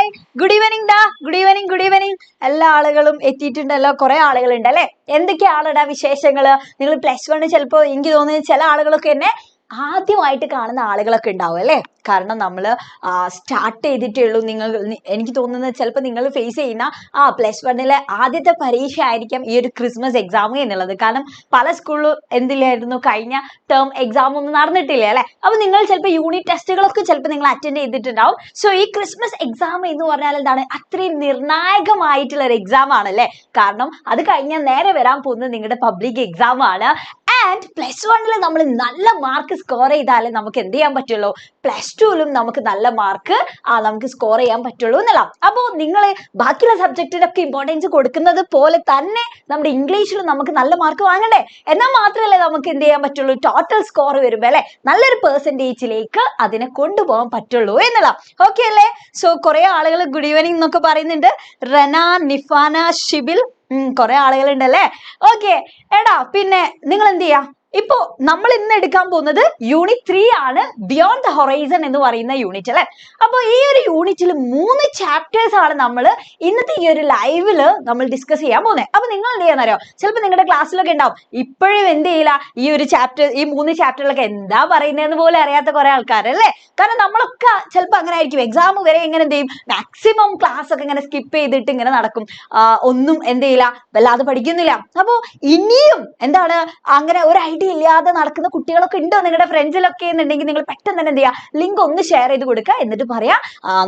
Hi good evening ഡാ good evening എല്ലാ ആളുകളും എത്തിയിട്ടുണ്ടല്ലോ. കുറെ ആളുകളുണ്ട് അല്ലെ. എന്തൊക്കെയാണെടാ വിശേഷങ്ങള്? നിങ്ങൾ +1 ചിലപ്പോ എനിക്ക് തോന്നുന്നു ചില ആളുകളൊക്കെ എന്നെ ആദ്യമായിട്ട് കാണുന്ന ആളുകളൊക്കെ ഉണ്ടാവും അല്ലെ. കാരണം നമ്മൾ സ്റ്റാർട്ട് ചെയ്തിട്ടേ ഉള്ളൂ. എനിക്ക് തോന്നുന്നത് ചിലപ്പോൾ നിങ്ങൾ ഫേസ് ചെയ്യുന്ന +1 ആദ്യത്തെ പരീക്ഷ ആയിരിക്കാം ഈ ഒരു ക്രിസ്മസ് എക്സാം എന്നുള്ളത്. കാരണം പല സ്കൂളിലും എന്തില്ലായിരുന്നു, കഴിഞ്ഞ ടേം എക്സാം ഒന്നും നടന്നിട്ടില്ല അല്ലെ. അപ്പൊ നിങ്ങൾ ചിലപ്പോൾ യൂണിറ്റ് ടെസ്റ്റുകളൊക്കെ ചിലപ്പോൾ നിങ്ങൾ അറ്റൻഡ് ചെയ്തിട്ടുണ്ടാവും. സോ ഈ ക്രിസ്മസ് എക്സാം എന്ന് പറഞ്ഞാൽ എന്താണ്, അത്രയും നിർണായകമായിട്ടുള്ള ഒരു എക്സാം ആണല്ലേ. കാരണം അത് കഴിഞ്ഞാൽ നേരെ വരാൻ പോകുന്നത് നിങ്ങളുടെ പബ്ലിക് എക്സാം ആണ്. ആൻഡ് +1 നമ്മൾ നല്ല മാർക്ക് സ്കോർ ചെയ്താലേ നമുക്ക് എന്ത് ചെയ്യാൻ പറ്റുള്ളൂ, +2 നമുക്ക് നല്ല മാർക്ക് നമുക്ക് സ്കോർ ചെയ്യാൻ പറ്റുള്ളൂ എന്നല്ല. അപ്പോൾ നിങ്ങൾ ബാക്കിയുള്ള സബ്ജക്റ്റിനൊക്കെ ഇമ്പോർട്ടൻസ് കൊടുക്കുന്നത് പോലെ തന്നെ നമ്മുടെ ഇംഗ്ലീഷിലും നമുക്ക് നല്ല മാർക്ക് വാങ്ങണ്ടേ. എന്നാൽ മാത്രമല്ലേ നമുക്ക് എന്ത് ചെയ്യാൻ പറ്റുള്ളൂ, ടോട്ടൽ സ്കോർ വരുമ്പോൾ അല്ലെ നല്ലൊരു പെർസെൻറ്റേജിലേക്ക് അതിനെ കൊണ്ടുപോകാൻ പറ്റുള്ളൂ എന്നുള്ള. ഓക്കെ അല്ലേ? സോ കുറെ ആളുകൾ ഗുഡ് ഈവനിങ് എന്നൊക്കെ പറയുന്നുണ്ട്. റന, നിഫാന, ഷിബിൽ, കുറെ ആളുകളുണ്ടല്ലേ. ഓക്കെ എടാ, പിന്നെ നിങ്ങൾ എന്ത് ചെയ്യാ, ഇപ്പോ നമ്മൾ ഇന്ന് എടുക്കാൻ പോകുന്നത് യൂണിറ്റ് 3 ആണ്, ബിയോണ്ട് ദ ഹൊറൈസൺ എന്ന് പറയുന്ന യൂണിറ്റ് അല്ലെ. അപ്പൊ ഈ ഒരു യൂണിറ്റിൽ 3 ചാപ്റ്റേഴ്സ് ആണ് നമ്മൾ ഇന്നത്തെ ഈ ഒരു ലൈവില് നമ്മൾ ഡിസ്കസ് ചെയ്യാൻ പോകുന്നത്. അപ്പൊ നിങ്ങൾ എന്ത് ചെയ്യാന്നറിയോ, ചിലപ്പോൾ നിങ്ങളുടെ ക്ലാസ്സിലൊക്കെ ഉണ്ടാവും ഇപ്പോഴും എന്ത് ചെയ്യില്ല, ഈ ഒരു ചാപ്റ്റർ, ഈ 3 ചാപ്റ്ററിലൊക്കെ എന്താ പറയുന്നതെന്ന് പോലും അറിയാത്ത കുറെ ആൾക്കാരല്ലേ. കാരണം നമ്മളൊക്കെ ചിലപ്പോൾ അങ്ങനെ ആയിരിക്കും, എക്സാം വരെ ഇങ്ങനെ എന്ത് ചെയ്യും, മാക്സിമം ക്ലാസ് ഒക്കെ ഇങ്ങനെ സ്കിപ്പ് ചെയ്തിട്ട് ഇങ്ങനെ നടക്കും, ഒന്നും എന്ത് ചെയ്യില്ല, വല്ലാതെ പഠിക്കുന്നില്ല. അപ്പൊ ഇനിയും എന്താണ്, അങ്ങനെ ഒരു ഇല്ലാതെ നടക്കുന്ന കുട്ടികളൊക്കെ ഉണ്ടോ നിങ്ങളുടെ ഫ്രണ്ട്സിലൊക്കെ എന്നുണ്ടെങ്കിൽ നിങ്ങൾ പെട്ടെന്ന് തന്നെ എന്ത് ചെയ്യുക, ലിങ്ക് ഒന്ന് ഷെയർ ചെയ്ത് കൊടുക്കുക. എന്നിട്ട് പറയാ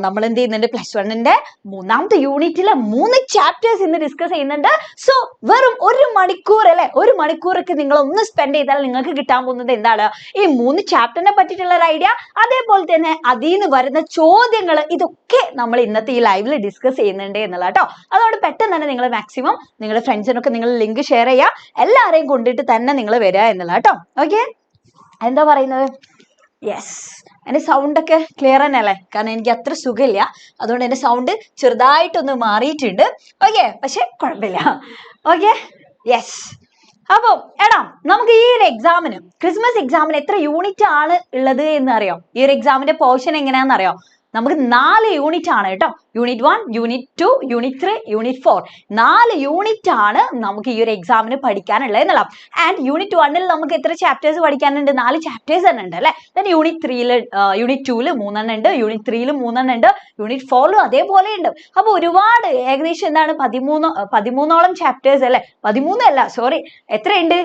നമ്മൾ എന്ത് ചെയ്യുന്നുണ്ട്, +1 3ാമത്തെ യൂണിറ്റിലെ 3 ചാപ്റ്റേഴ്സ് ഇന്ന് ഡിസ്കസ് ചെയ്യുന്നുണ്ട്. സോ വെറും 1 മണിക്കൂർ അല്ലെ, 1 മണിക്കൂറൊക്കെ നിങ്ങൾ ഒന്ന് സ്പെൻഡ് ചെയ്താൽ നിങ്ങൾക്ക് കിട്ടാൻ പോകുന്നത് എന്താണ്, ഈ 3 ചാപ്റ്ററിനെ പറ്റിയിട്ടുള്ള ഒരു ഐഡിയ, അതേപോലെ തന്നെ അതിൽ നിന്ന് വരുന്ന ചോദ്യങ്ങൾ, ഇതൊക്കെ നമ്മൾ ഇന്നത്തെ ഈ ലൈവിൽ ഡിസ്കസ് ചെയ്യുന്നുണ്ട് എന്നുള്ള കേട്ടോ. അതുകൊണ്ട് പെട്ടെന്ന് തന്നെ നിങ്ങൾ മാക്സിമം നിങ്ങളുടെ ഫ്രണ്ട്സിനൊക്കെ നിങ്ങൾ ലിങ്ക് ഷെയർ ചെയ്യുക, എല്ലാവരെയും കൊണ്ടിട്ട് തന്നെ നിങ്ങൾ വരിക എന്നുള്ള കേട്ടോ. ഓക്കെ, എന്താ പറയുന്നത്? യെസ്, എൻ്റെ സൗണ്ട് ഒക്കെ ക്ലിയർ തന്നെ അല്ലേ? കാരണം എനിക്ക് അത്ര സുഖമില്ല, അതുകൊണ്ട് എൻ്റെ സൗണ്ട് ചെറുതായിട്ടൊന്ന് മാറിയിട്ടുണ്ട്. ഓക്കെ, പക്ഷെ കുഴപ്പമില്ല. Okay, yes. അപ്പൊ എടാ, നമുക്ക് ഈ ഒരു എക്സാമിന്, ക്രിസ്മസ് എക്സാമിന് എത്ര യൂണിറ്റ് ആണ് ഉള്ളത് എന്ന് അറിയാം? ഈ ഒരു എക്സാമിന്റെ പോർഷൻ എങ്ങനെയാണെന്ന് അറിയാം? നമുക്ക് 4 യൂണിറ്റ് ആണ് കേട്ടോ. Unit 1, unit 2, unit 3, unit 4, 4 unit ആണ് നമുക്ക് ഈ ഒരു എക്സാമിന് പഠിക്കാനുള്ളത് എന്നുള്ള. ആൻഡ് യൂണിറ്റ് 1 നമുക്ക് എത്ര ചാപ്റ്റേഴ്സ് പഠിക്കാനുണ്ട്? 4 ചാപ്റ്റേഴ്സ് തന്നെ ഉണ്ട് അല്ലെ. യൂണിറ്റ് 3 യൂണിറ്റ് 2 3 ഉണ്ട്, യൂണിറ്റ് 3 3 ഉണ്ട്, യൂണിറ്റ് 4 അതേപോലെ ഉണ്ട്. അപ്പൊ ഒരുപാട്, ഏകദേശം എന്താണ് 13ഓളം ചാപ്റ്റേഴ്സ് അല്ലെ. 13 അല്ല, സോറി, എത്രയുണ്ട്?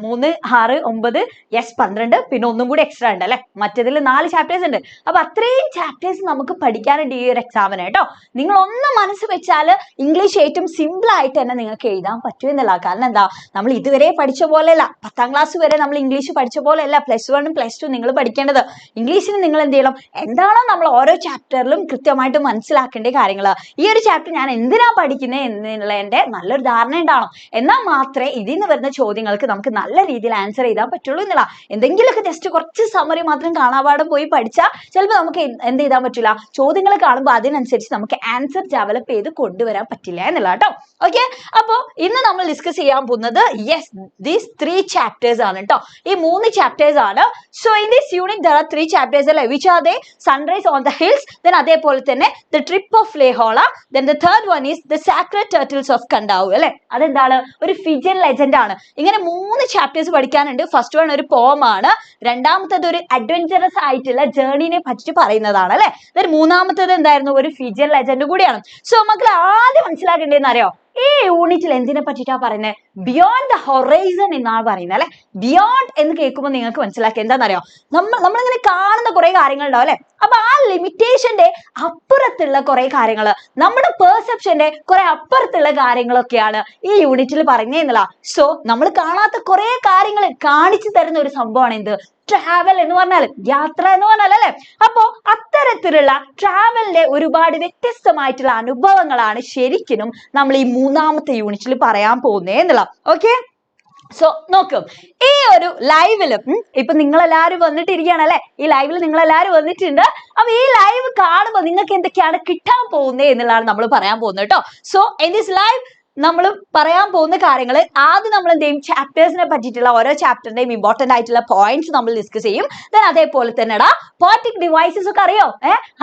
3, 6, 9, യെസ് 12, പിന്നെ ഒന്നും കൂടി എക്സ്ട്രാ ഉണ്ട് അല്ലെ. മറ്റേതിൽ 4 ചാപ്റ്റേഴ്സ് ഉണ്ട്. അപ്പൊ അത്രയും ചാപ്റ്റേഴ്സ് നമുക്ക് പഠിക്കാനുണ്ട് ഈ ഒരു എക്സാമിന് കേട്ടോ. നിങ്ങൾ ഒന്ന് മനസ്സ് വെച്ചാൽ ഇംഗ്ലീഷ് ഏറ്റവും സിമ്പിൾ ആയിട്ട് തന്നെ നിങ്ങൾക്ക് എഴുതാൻ പറ്റുമെന്നല്ല. കാരണം എന്താ, നമ്മൾ ഇതുവരെ പഠിച്ച പോലെയല്ല, 10ാം ക്ലാസ് വരെ നമ്മൾ ഇംഗ്ലീഷ് പഠിച്ച പോലെയല്ല +1 +2 നിങ്ങൾ പഠിക്കേണ്ടത്. ഇംഗ്ലീഷിന് നിങ്ങൾ എന്ത് ചെയ്യണം, എന്താണോ നമ്മൾ ഓരോ ചാപ്റ്ററിലും കൃത്യമായിട്ട് മനസ്സിലാക്കേണ്ട കാര്യങ്ങൾ, ഈ ഒരു ചാപ്റ്റർ ഞാൻ എന്തിനാ പഠിക്കുന്നത് എന്നുള്ളതിന്റെ നല്ലൊരു ധാരണ ഉണ്ടാവണം. എന്നാൽ മാത്രമേ ഇതിൽ നിന്ന് വരുന്ന ചോദ്യങ്ങൾക്ക് നമുക്ക് നല്ല രീതിയിൽ ആൻസർ ചെയ്താൻ പറ്റുള്ളൂ എന്നുള്ള. എന്തെങ്കിലുമൊക്കെ ജസ്റ്റ് കുറച്ച് സമ്മറി മാത്രം കാണാപാഠം പോയി പഠിച്ചാൽ ചിലപ്പോൾ നമുക്ക് എന്ത് ചെയ്താൻ പറ്റില്ല, ചോദ്യങ്ങൾ കാണുമ്പോൾ അതിനനുസരിച്ച് നമുക്ക് ആൻസർ ഡെവലപ്പ് ചെയ്ത് കൊണ്ടുവരാൻ പറ്റില്ല എന്നുള്ള കേട്ടോ. ഓക്കെ, അപ്പോ ഇന്ന് നമ്മൾ ഡിസ്കസ് ചെയ്യാൻ പോകുന്നത് യെസ് ദീസ് 3 ചാപ്റ്റേഴ്സ് ആണ് കേട്ടോ. ഈ 3 ചാപ്റ്റേഴ്സ് ആണ്. So in this unit there are 3 chapters അല്ലെ, which are the sunrise on the hills, then അതേപോലെ തന്നെ the trip of horla, then the third one is the sacred turtles of kadavu അല്ലെ. അതെന്താണ്, ഒരു ഫിജിയൻ ലെജൻഡ് ആണ്. ഇങ്ങനെ 3 chapters പഠിക്കാനുണ്ട്. First one ഒരു പോം ആണ്, രണ്ടാമത്തേത് ഒരു അഡ്വഞ്ചറസ് ആയിട്ടുള്ള ജേർണിനെ പറ്റി പറയുന്നതാണ് അല്ലെ. മൂന്നാമത്തേത് എന്തായിരുന്നു, ഒരു ഫിജിയൻ ലെജൻഡ് കൂടിയാണ്. സോ മക്കൾ ആദ്യം മനസ്സിലാക്കേണ്ടതെന്ന് അറിയോ, ഈ യൂണിറ്റിൽ എന്തിനെ പറ്റിയിട്ടാ പറയുന്നത്, ബിയോണ്ട് ദ ഹൊറൈസൺ എന്നാണ് പറയുന്നത് അല്ലെ. ബിയോണ്ട് എന്ന് കേൾക്കുമ്പോൾ നിങ്ങൾക്ക് മനസ്സിലാക്കി എന്താണെന്നറിയോ, നമ്മളിങ്ങനെ കാണുന്ന കുറെ കാര്യങ്ങൾ ഉണ്ടാവും അല്ലെ. അപ്പൊ ആ ലിമിറ്റേഷന്റെ അപ്പുറത്തുള്ള കുറെ കാര്യങ്ങൾ, നമ്മുടെ പെർസെപ്ഷന്റെ കുറെ അപ്പുറത്തുള്ള കാര്യങ്ങളൊക്കെയാണ് ഈ യൂണിറ്റിൽ പറയുന്നതെന്നുള്ള. സോ നമ്മൾ കാണാത്ത കുറെ കാര്യങ്ങൾ കാണിച്ചു തരുന്ന ഒരു സംഭവമാണ് എന്ത്, ട്രാവൽ എന്ന് പറഞ്ഞാൽ, യാത്ര എന്ന് പറഞ്ഞാൽ അല്ലെ. അപ്പോ അത്തരത്തിലുള്ള ട്രാവലിന്റെ ഒരുപാട് വ്യത്യസ്തമായിട്ടുള്ള അനുഭവങ്ങളാണ് ശരിക്കും നമ്മൾ ഈ 3ാമത്തെ യൂണിറ്റിൽ പറയാൻ പോകുന്നേ എന്നുള്ള. ഓക്കെ, സോ നോക്കും, ഈ ഒരു ലൈവില് ഇപ്പൊ നിങ്ങളെല്ലാരും വന്നിട്ടിരിക്കുകയാണ് അല്ലെ. ഈ ലൈവിൽ നിങ്ങളെല്ലാരും വന്നിട്ടുണ്ട്. അപ്പൊ ഈ ലൈവ് കാണുമ്പോൾ നിങ്ങൾക്ക് എന്തൊക്കെയാണ് കിട്ടാൻ പോകുന്നത് എന്നുള്ളതാണ് നമ്മൾ പറയാൻ പോകുന്നത് കേട്ടോ. സോ ഇൻ ദിസ് ലൈവ് നമ്മൾ പറയാൻ പോകുന്ന കാര്യങ്ങൾ ആദ്യം നമ്മൾ എന്ത് ചെയ്യും, ചാപ്റ്റേഴ്സിനെ പറ്റിയിട്ടുള്ള ഓരോ ചാപ്റ്ററിന്റെയും ഇമ്പോർട്ടന്റ് ആയിട്ടുള്ള പോയിന്റ്സ് നമ്മൾ ഡിസ്കസ് ചെയ്യും. ദെൻ അതേപോലെ തന്നെടാ പോയറ്റിക് ഡിവൈസസ് ഒക്കെ അറിയോ?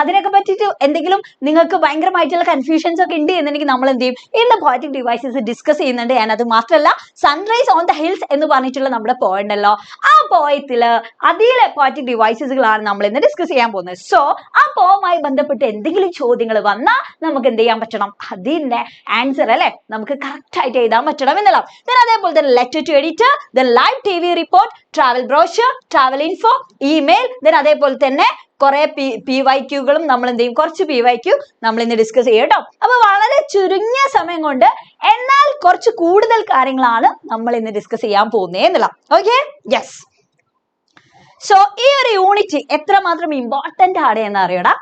അതിനൊക്കെ പറ്റിയിട്ട് എന്തെങ്കിലും നിങ്ങൾക്ക് ഭയങ്കരമായിട്ടുള്ള കൺഫ്യൂഷൻസ് ഒക്കെ ഉണ്ട് എന്നുണ്ടെങ്കിൽ നമ്മൾ എന്ത് ചെയ്യും, ഇന്ന് പോയറ്റിക് ഡിവൈസസ് ഡിസ്കസ് ചെയ്യുന്നുണ്ട്. ഞാൻ അത് മാത്രമല്ല സൺറൈസ് ഓൺ ദ ഹിൽസ് എന്ന് പറഞ്ഞിട്ടുള്ള നമ്മുടെ പോയിന്റ് അല്ലോ, ആ പോയത്തില് അതിലെ പോയറ്റിക് ഡിവൈസസുകളാണ് നമ്മൾ ഇന്ന് ഡിസ്കസ് ചെയ്യാൻ പോകുന്നത്. സോ ആ പോവുമായി ബന്ധപ്പെട്ട് എന്തെങ്കിലും ചോദ്യങ്ങൾ വന്നാൽ നമുക്ക് എന്ത് ചെയ്യാൻ പറ്റണം, അതിന്റെ ആൻസർ അല്ലെ നമുക്ക് കറക്റ്റ് ആയിട്ട് എഴുതാൻ പറ്റണം എന്നുള്ള. അതേപോലെ തന്നെ letter to editor, live TV report, travel brochure, travel info, email, അതേപോലെ തന്നെ കുറെ PYQകളും നമ്മൾ എന്ത് ചെയ്യും, കുറച്ച് PYQ നമ്മൾ ഇന്ന് ഡിസ്കസ് ചെയ്യും കേട്ടോ. അപ്പൊ വളരെ ചുരുങ്ങിയ സമയം കൊണ്ട് എന്നാൽ കുറച്ച് കൂടുതൽ കാര്യങ്ങളാണ് നമ്മൾ ഇന്ന് ഡിസ്കസ് ചെയ്യാൻ പോകുന്നത് എന്നുള്ള. Okay, yes. സോ ഈ ഒരു യൂണിറ്റ് എത്രമാത്രം ഇമ്പോർട്ടന്റ് ആണ് എന്ന് അറിയണം.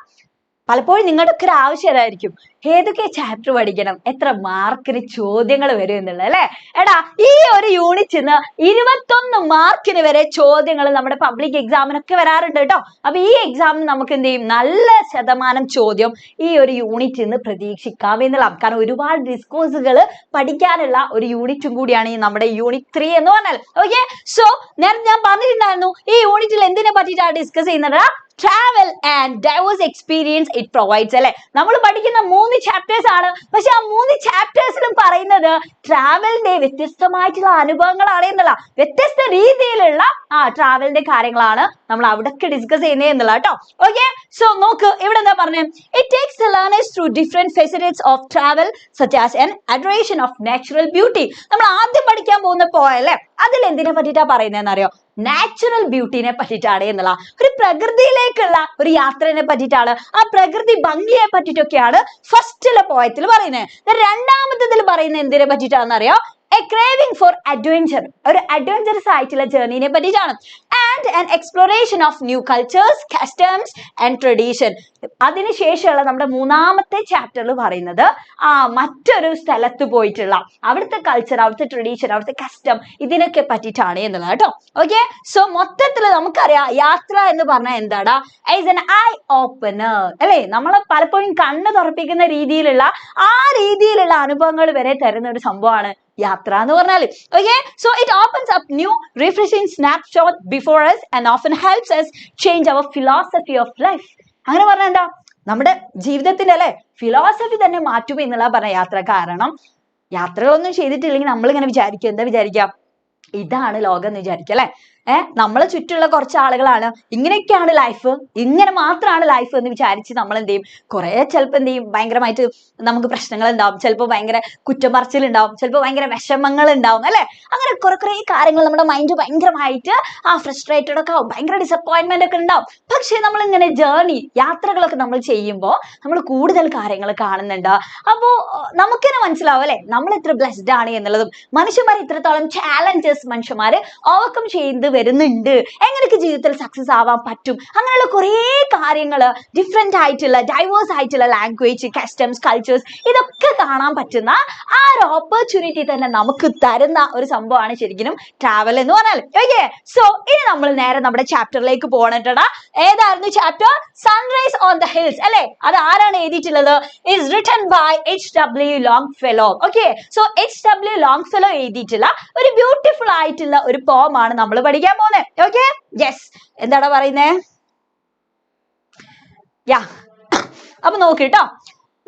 പലപ്പോഴും നിങ്ങളുടെ ഒക്കെ ഒരു ആവശ്യമായിരിക്കും, ഏതൊക്കെ ചാപ്റ്റർ പഠിക്കണം, എത്ര മാർക്കിന് ചോദ്യങ്ങൾ വരും എന്നുള്ളത് അല്ലെ. എടാ ഈ ഒരു യൂണിറ്റിന്ന് 21 മാർക്കിന് വരെ ചോദ്യങ്ങൾ നമ്മുടെ പബ്ലിക് എക്സാമിനൊക്കെ വരാറുണ്ട് കേട്ടോ. അപ്പൊ ഈ എക്സാമിന് നമുക്ക് എന്ത് ചെയ്യും, നല്ല ശതമാനം ചോദ്യം ഈ ഒരു യൂണിറ്റിൽ നിന്ന് പ്രതീക്ഷിക്കാം എന്നുള്ളതാണ്. കാരണം ഒരുപാട് ഡിസ്കോഴ്സുകൾ പഠിക്കാനുള്ള ഒരു യൂണിറ്റും കൂടിയാണ് ഈ നമ്മുടെ യൂണിറ്റ് 3 എന്ന് പറഞ്ഞാൽ. ഓക്കെ, സോ ഞാൻ പറഞ്ഞിട്ടുണ്ടായിരുന്നു ഈ യൂണിറ്റിൽ എന്തിനെ പറ്റിയിട്ടാണ് ഡിസ്കസ് ചെയ്യുന്നത്, travel and diverse experience it provides അല്ലെ. നമ്മൾ പഠിക്കുന്ന 3 ചാപ്റ്റേഴ്സ് ആണ്, പക്ഷെ ആ 3 ചാപ്റ്റേഴ്സിലും പറയുന്നത് ട്രാവലിന്റെ വ്യത്യസ്തമായിട്ടുള്ള അനുഭവങ്ങളാണ് എന്നുള്ള, വ്യത്യസ്ത രീതിയിലുള്ള ട്രാവലിന്റെ കാര്യങ്ങളാണ് നമ്മൾ അവിടൊക്കെ ഡിസ്കസ് ചെയ്യുന്നത് എന്നുള്ള കേട്ടോ. ഓക്കെ, സോ നോക്ക് ഇവിടെ എന്താ പറഞ്ഞത്, it takes the learners through different facilities of travel such as an adoration of natural beauty. നമ്മൾ ആദ്യം പഠിക്കാൻ പോകുന്ന പോയല്ലേ, അതിൽ എന്തിനെ പറ്റിയിട്ടാ പറയുന്നതെന്ന് അറിയോ, നാച്ചുറൽ ബ്യൂട്ടിനെ പറ്റിയിട്ടാണ് എന്നുള്ള, ഒരു പ്രകൃതിയിലേക്കുള്ള ഒരു യാത്രയെ പറ്റിയിട്ടാണ്, ആ പ്രകൃതി ഭംഗിയെ പറ്റിയിട്ടൊക്കെയാണ് ഫസ്റ്റിലെ പോയത്തിൽ പറയുന്നത്. രണ്ടാമത്തേതിൽ പറയുന്നത് എന്തിനെ പറ്റിയിട്ടാണെന്ന് അറിയോ, എ ക്രേവിംഗ് ഫോർ അഡ്വഞ്ചർ, ഒരു അഡ്വഞ്ചറസ് ആയിട്ടുള്ള ജേർണിനെ പറ്റിയിട്ടാണ്. And an exploration of new cultures, customs and tradition. അതിനുശേഷമുള്ള നമ്മുടെ മൂന്നാമത്തെ ചാപ്റ്ററിൽ പറയുന്നത് മറ്റൊരു സ്ഥലത്ത് പോയിട്ടുള്ള അവിടുത്തെ കൾച്ചർ, അവിടുത്തെ ട്രഡീഷൻ, അവിടുത്തെ കസ്റ്റം, ഇതിനൊക്കെ പറ്റിയിട്ടാണ് എന്നുള്ളത് കേട്ടോ. ഓക്കെ, സോ മൊത്തത്തിൽ നമുക്കറിയാം യാത്ര എന്ന് പറഞ്ഞാൽ എന്താടാ, ഈസ് എൻ ഐ ഓപ്പണർ അല്ലെ. നമ്മളെ പലപ്പോഴും കണ്ണ് തുറപ്പിക്കുന്ന രീതിയിലുള്ള ആ രീതിയിലുള്ള അനുഭവങ്ങൾ വരെ തരുന്ന ഒരു സംഭവമാണ് യാത്ര എന്ന് പറഞ്ഞാൽ. Okay, so it opens up new refreshing snapshot before us and often helps us change our philosophy of life. അങ്ങനെ പറഞ്ഞാൽ എന്താ, നമ്മുടെ ജീവിതത്തിന്റെ അല്ലെ ഫിലോസഫി തന്നെ മാറ്റും എന്നുള്ള പറഞ്ഞ യാത്ര. കാരണം യാത്രകളൊന്നും ചെയ്തിട്ടില്ലെങ്കിൽ നമ്മൾ ഇങ്ങനെ വിചാരിക്കും, എന്താ വിചാരിക്കാം, ഇതാണ് ലോകം എന്ന് വിചാരിക്കും അല്ലെ. നമ്മളെ ചുറ്റുള്ള കുറച്ച് ആളുകളാണ് ഇങ്ങനെയൊക്കെയാണ് ലൈഫ്, ഇങ്ങനെ മാത്രമാണ് ലൈഫ് എന്ന് വിചാരിച്ച് നമ്മൾ എന്ത് ചെയ്യും, കുറെ ചിലപ്പോൾ എന്ത് ചെയ്യും, ഭയങ്കരമായിട്ട് നമുക്ക് പ്രശ്നങ്ങൾ ഉണ്ടാവും, ചിലപ്പോൾ ഭയങ്കര കുറ്റമറച്ചിൽ ഉണ്ടാവും, ചിലപ്പോൾ ഭയങ്കര വിഷമങ്ങൾ ഉണ്ടാവും അല്ലെ. അങ്ങനെ കുറെ കാര്യങ്ങൾ നമ്മുടെ മൈൻഡ് ഭയങ്കരമായിട്ട് ഫ്രസ്ട്രേറ്റഡ് ഒക്കെ ആവും, ഭയങ്കര ഡിസപ്പോയിന്റ്മെന്റ് ഒക്കെ ഉണ്ടാവും. പക്ഷെ നമ്മൾ ഇങ്ങനെ ജേർണി യാത്രകളൊക്കെ നമ്മൾ ചെയ്യുമ്പോൾ നമ്മൾ കൂടുതൽ കാര്യങ്ങൾ കാണുന്നുണ്ട്. അപ്പോൾ നമുക്കെന്നെ മനസ്സിലാവും അല്ലെ, നമ്മൾ എത്ര ബ്ലെസ്ഡ് ആണ് എന്നുള്ളതും, മനുഷ്യന്മാർ ഇത്രത്തോളം ചാലഞ്ചസ് മനുഷ്യന്മാര് ഓവർകം ചെയ്യുന്നത് വരുന്നുണ്ട്, എങ്ങനെയൊക്കെ ജീവിതത്തിൽ സക്സസ് ആവാൻ പറ്റും, അങ്ങനെയുള്ള കുറേ കാര്യങ്ങൾ, ഡിഫറെന്റ് ആയിട്ടുള്ള ഡൈവേഴ്സ് ആയിട്ടുള്ള ലാംഗ്വേജ്, കസ്റ്റംസ്, കൾച്ചേഴ്സ്, ഇതൊക്കെ കാണാൻ പറ്റുന്ന ആ ഒരു ഓപ്പർച്യൂണിറ്റി തന്നെ നമുക്ക് തരുന്ന ഒരു സംഭവമാണ് ശരിക്കും ട്രാവൽ എന്ന് പറഞ്ഞാൽ. ഓക്കെ, സോ ഇനി നമ്മൾ നേരെ നമ്മുടെ ചാപ്റ്ററിലേക്ക് പോകണട്ടാ. ഏതായിരുന്നു chapter? Sunrise on the hills അല്ലെ. അത് ആരാണ് എഴുതിയിട്ടുള്ളത്? Is written by H.W. Longfellow. Okay, so H.W. Longfellow എഴുതിയിട്ടുള്ള ഒരു ബ്യൂട്ടിഫുൾ ആയിട്ടുള്ള ഒരു പോമാണ് നമ്മൾ പഠിക്കാൻ പോകുന്നത്. Okay, yes. എന്താടാ പറയുന്നേ? യാ, അപ്പൊ നോക്കിട്ടോ.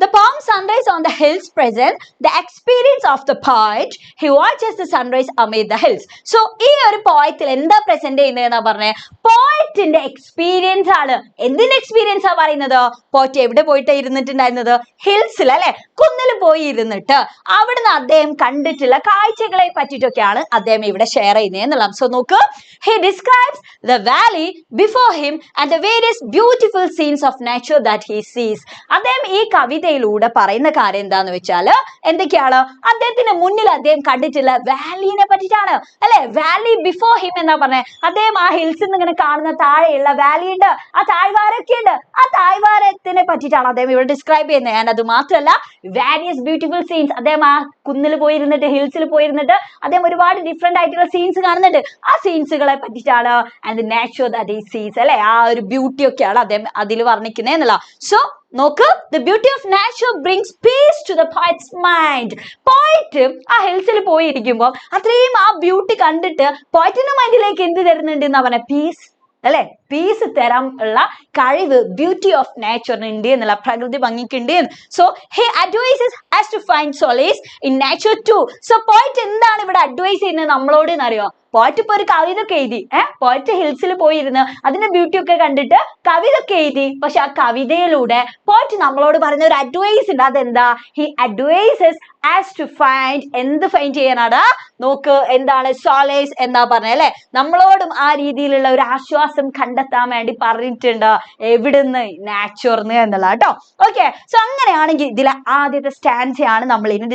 The poem Sunrise on the Hills present the experience of the poet who watches the sunrise amid the hills. So ഈ ഒരു പോയത്തിൽ എന്താ പ്രസന്റ് ചെയ്യുന്നതെന്നാ പറഞ്ഞേ, പോയറ്റിന്റെ എക്സ്പീരിയൻസ് ആണ്. എന്തിന്റെ എക്സ്പീരിയൻസ് ആ പറയുന്നത്? പോയറ്റ് എവിടെ പോയിട്ട് ഇരുന്നിട്ടുണ്ടായിരുന്നത്? ഹിൽസിൽ അല്ലെ, കുന്നിൽ പോയി ഇരുന്നിട്ട് അവിടുന്ന് അദ്ദേഹം കണ്ടിട്ടുള്ള കാഴ്ചകളെ പറ്റിയിട്ടൊക്കെയാണ് അദ്ദേഹം ഇവിടെ ഷെയർ ചെയ്യുന്നത് എന്നുള്ളത്. സോ നോക്ക്, he describes the valley before him and the various beautiful scenes of nature that he sees. അദ്ദേഹം ഈ കവിതയിലൂടെ പറയുന്ന കാര്യം എന്താന്ന് വെച്ചാല് എന്തൊക്കെയാണ്, അദ്ദേഹത്തിന്റെ മുന്നിൽ അദ്ദേഹം കണ്ടിട്ടുള്ള വാലിനെ പറ്റിയിട്ടാണ് അല്ലെ. വാലി ബിഫോർ ഹിം എന്നാ പറഞ്ഞത്. അദ്ദേഹം ആ ഹിൽസിൽ നിന്ന് ഇങ്ങനെ കാണുന്ന താഴെയുള്ള വാലി ഉണ്ട്, ആ താഴ്വാരൊക്കെ ഉണ്ട്, ആ താഴ്വാരത്തിനെ പറ്റിയിട്ടാണ് അദ്ദേഹം ഇവിടെ ഡിസ്ക്രൈബ് ചെയ്യുന്നത്. ആൻഡ് അത് മാത്രമല്ല വാരിയസ് ബ്യൂട്ടിഫുൾ സീൻസ്, അദ്ദേഹം ആ കുന്നിൽ പോയിരുന്നിട്ട് ഹിൽസിൽ പോയിരുന്നിട്ട് അദ്ദേഹം ഒരുപാട് ഡിഫറെന്റ് ആയിട്ടുള്ള സീൻസ് കാണുന്നുണ്ട്. ആ സീൻസുകളെ പറ്റിയിട്ടാണ് ആൻഡ് നാച്ചർ ദാറ്റ് ഈ സീസ് അല്ലെ, ആ ഒരു ബ്യൂട്ടി ഒക്കെയാണ് അദ്ദേഹം അതിൽ വർണ്ണിക്കുന്നത് എന്നുള്ള. സോ നോക്ക്, the beauty of nature brings peace to the poet's mind. Poet ആ ഹിൽസിൽ പോയിരിക്കുമ്പോൾ അത്രയും ആ ബ്യൂട്ടി കണ്ടിട്ട് പോയറ്റിന്റെ മൈൻഡിലേക്ക് എന്ത് തരുന്നുണ്ട് എന്നാ പറഞ്ഞ, പീസ് അല്ലെ, പീസ് തരാൻ ഉള്ള കഴിവ് ബ്യൂട്ടി ഓഫ് നേച്ചറിന് ഉണ്ട് എന്നുള്ള, പ്രകൃതി ഭംഗിക്കുണ്ട്. So he advises as to find solace in nature too. So poet എന്താണ് ഇവിടെ അഡ്വൈസ് ചെയ്യുന്നത് നമ്മളോട് എന്നറിയോ? പോയറ്റ് ഇപ്പൊ ഒരു കവിത ഒക്കെ എഴുതി, പോയറ്റ് ഹിൽസിൽ പോയിരുന്ന് അതിന്റെ ബ്യൂട്ടി ഒക്കെ കണ്ടിട്ട് കവിത ഒക്കെ എഴുതി. പക്ഷെ ആ കവിതയിലൂടെ പോയറ്റ് നമ്മളോട് പറയുന്ന ഒരു അഡ്വൈസ് ഉണ്ട്. അതെന്താ? He advises as to find, എന്ത് ഫൈൻഡ് ചെയ്യാനാണ്? നോക്ക്, എന്താണ്? സോളേസ് എന്താ പറഞ്ഞത് അല്ലെ, നമ്മളോടും ആ രീതിയിലുള്ള ഒരു ആശ്വാസം കണ്ടെത്താൻ വേണ്ടി പറഞ്ഞിട്ടുണ്ട്. എവിടുന്ന്? നാച്ചുറിന്ന് എന്നുള്ള കേട്ടോ. ഓക്കെ, സോ അങ്ങനെയാണെങ്കിൽ ഇതിലെ ആദ്യത്തെ സ്റ്റാൻസയാണ് നമ്മൾ ഇനി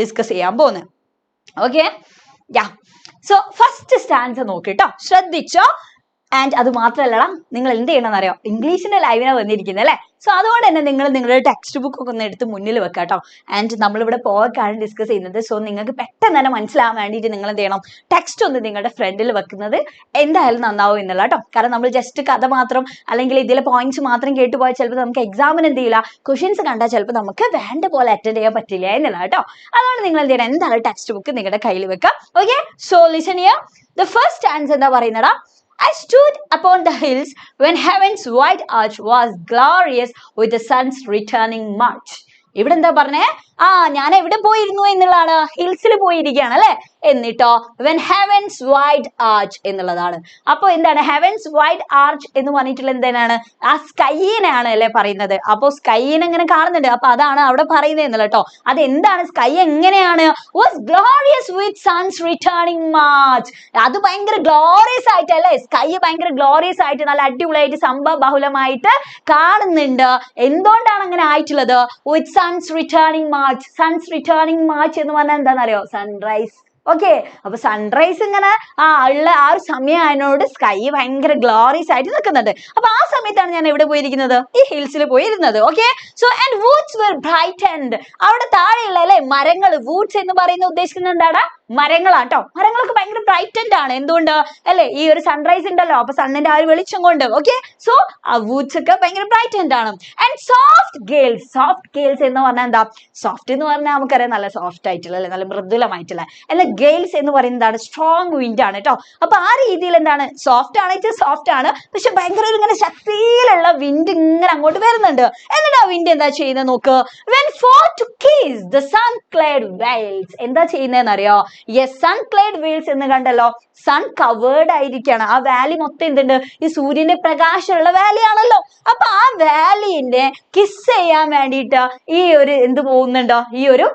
ഡിസ്കസ് ചെയ്യാൻ പോകുന്നത്. ഓക്കെ, യാ. സോ ഫസ്റ്റ് സ്റ്റാൻസ് നോക്കിട്ടോ, ശ്രദ്ധിച്ചോ. ആൻഡ് അത് മാത്രമല്ലടാ, നിങ്ങൾ എന്ത് ചെയ്യണമെന്ന് അറിയാം, ഇംഗ്ലീഷിന്റെ ലൈവിനാണ് വന്നിരിക്കുന്നത് അല്ലെ. സോ അതുകൊണ്ട് തന്നെ നിങ്ങൾ നിങ്ങളുടെ ടെക്സ്റ്റ് ബുക്ക് ഒക്കെ ഒന്ന് എടുത്ത് മുന്നിൽ വെക്കാം കേട്ടോ. ആൻഡ് നമ്മളിവിടെ പോകാൻ ഡിസ്കസ് ചെയ്യുന്നത്. സോ നിങ്ങൾക്ക് പെട്ടെന്ന് തന്നെ മനസ്സിലാവാൻ വേണ്ടിയിട്ട് നിങ്ങൾ എന്ത് ചെയ്യണം, ടെക്സ്റ്റ് ഒന്ന് നിങ്ങളുടെ ഫ്രണ്ടിൽ വെക്കുന്നത് എന്തായാലും നന്നാവും എന്നുള്ള കേട്ടോ. കാരണം നമ്മൾ ജസ്റ്റ് കഥ മാത്രം അല്ലെങ്കിൽ ഇതിലെ പോയിന്റ്സ് മാത്രം കേട്ട് പോയാൽ ചിലപ്പോൾ നമുക്ക് എക്സാമിന് എന്ത് ചെയ്യില്ല, ക്വസ്റ്റ്യൻസ് കണ്ടാൽ ചിലപ്പോൾ നമുക്ക് വേണ്ട പോലെ അറ്റൻഡ് ചെയ്യാൻ പറ്റില്ല എന്നുള്ള കേട്ടോ. അതുകൊണ്ട് നിങ്ങൾ എന്ത് ചെയ്യണം, എന്തായാലും ടെക്സ്റ്റ് ബുക്ക് നിങ്ങളുടെ കയ്യിൽ വെക്കാം. Okay, so listen here. The first stance എന്താ പറയുന്നടാ? I stood upon the hills when heaven's white arch was glorious with the sun's returning march. ഇവിടെ എന്താ പറഞ്ഞേ? ഞാൻ എവിടെ പോയിരുന്നു എന്നുള്ളതാണ്, ഹിൽസിൽ പോയിരിക്കുകയാണ് അല്ലെ. എന്നിട്ടോ when heaven's white arch എന്നുള്ളതാണ്. അപ്പൊ എന്താണ് heaven's white arch എന്ന് പറഞ്ഞിട്ടുള്ള എന്താണ്? ആ സ്കൈനെയാണ് അല്ലെ പറയുന്നത്. അപ്പൊ സ്കൈനെ ഇങ്ങനെ കാണുന്നുണ്ട്, അപ്പൊ അതാണ് അവിടെ പറയുന്നത് എന്നുള്ള കേട്ടോ. അത് എന്താണ്? സ്കൈ എങ്ങനെയാണ്? was glorious with sun's returning march. അത് ഭയങ്കര ഗ്ലോറിയസ് ആയിട്ട് അല്ലെ, സ്കൈ ഭയങ്കര ഗ്ലോറിയസ് ആയിട്ട് നല്ല അടിപൊളിയായിട്ട് സംഭവ ബഹുലമായിട്ട് കാണുന്നുണ്ട്. എന്തുകൊണ്ടാണ് അങ്ങനെ ആയിട്ടുള്ളത്? with sun's returning march. Sons returning March എന്ന് പറഞ്ഞാൽ എന്താണെന്നറിയോ? സൺറൈസ്. ഓക്കെ, അപ്പൊ സൺറൈസ് ഇങ്ങനെ ഉള്ള ആ ഒരു സമയം അതിനോട് സ്കൈ ഭയങ്കര ഗ്ലോറിയസ് ആയിട്ട് നിൽക്കുന്നുണ്ട്. അപ്പൊ ആ സമയത്താണ് ഞാൻ എവിടെ പോയിരിക്കുന്നത്? ഈ ഹിൽസിൽ പോയിരുന്നത്. Okay, so and woods were brightened. അവിടെ താഴെയുള്ള അല്ലെ മരങ്ങൾ, വൂഡ്സ് എന്ന് പറയുന്ന ഉദ്ദേശിക്കുന്നത് എന്താണ്? മരങ്ങളാണ് കേട്ടോ. മരങ്ങളൊക്കെ ഭയങ്കര ബ്രൈറ്റൻഡ് ആണ്. എന്തുകൊണ്ട് അല്ലെ? ഈ ഒരു സൺറൈസ് ഉണ്ടല്ലോ, അപ്പൊ സണ്ണിന്റെ ആ ഒരു വെളിച്ചം കൊണ്ട്. ഓക്കെ, സോ ആ വൂഡ്സ് ഒക്കെ ഭയങ്കര ബ്രൈറ്റൻഡ് ആണ്. And soft girls. Soft girls എന്ന് പറഞ്ഞാൽ എന്താ? സോഫ്റ്റ് എന്ന് പറഞ്ഞാൽ നമുക്കറിയാം നല്ല സോഫ്റ്റ് ആയിട്ടുള്ള അല്ലെ, നല്ല മൃദുലമായിട്ടുള്ള. എന്നാൽ ഗെയിൽസ് എന്ന് പറയുന്നതാണ് സ്ട്രോങ് വിൻഡ് ആണ് കേട്ടോ. അപ്പൊ ആ രീതിയിൽ എന്താണ്? സോഫ്റ്റ് ആണെങ്കിൽ സോഫ്റ്റ് ആണ്, പക്ഷെ ഭയങ്കര ഇങ്ങനെ ശക്തിയിലുള്ള വിൻഡ് ഇങ്ങനെ അങ്ങോട്ട് വരുന്നുണ്ട്. എന്നിട്ട് ആ വിൻഡ് എന്താ ചെയ്യുന്നത് നോക്ക്. when for to kiss the sun-clad vales. എന്താ ചെയ്യുന്നതെന്ന് അറിയോ? യെസ്, sun-clad vales എന്ന് കണ്ടല്ലോ, സൺ കവേർഡ് ആയിരിക്കുകയാണ്. ആ വാലി മൊത്തം എന്തുണ്ട്? ഈ സൂര്യന്റെ പ്രകാശമുള്ള വാലി ആണല്ലോ. അപ്പൊ ആ വാലിന്റെ കിസ് ചെയ്യാൻ വേണ്ടിയിട്ട് ഈ ഒരു എന്ത് പോകുന്നുണ്ടോ? ഈ ഒരു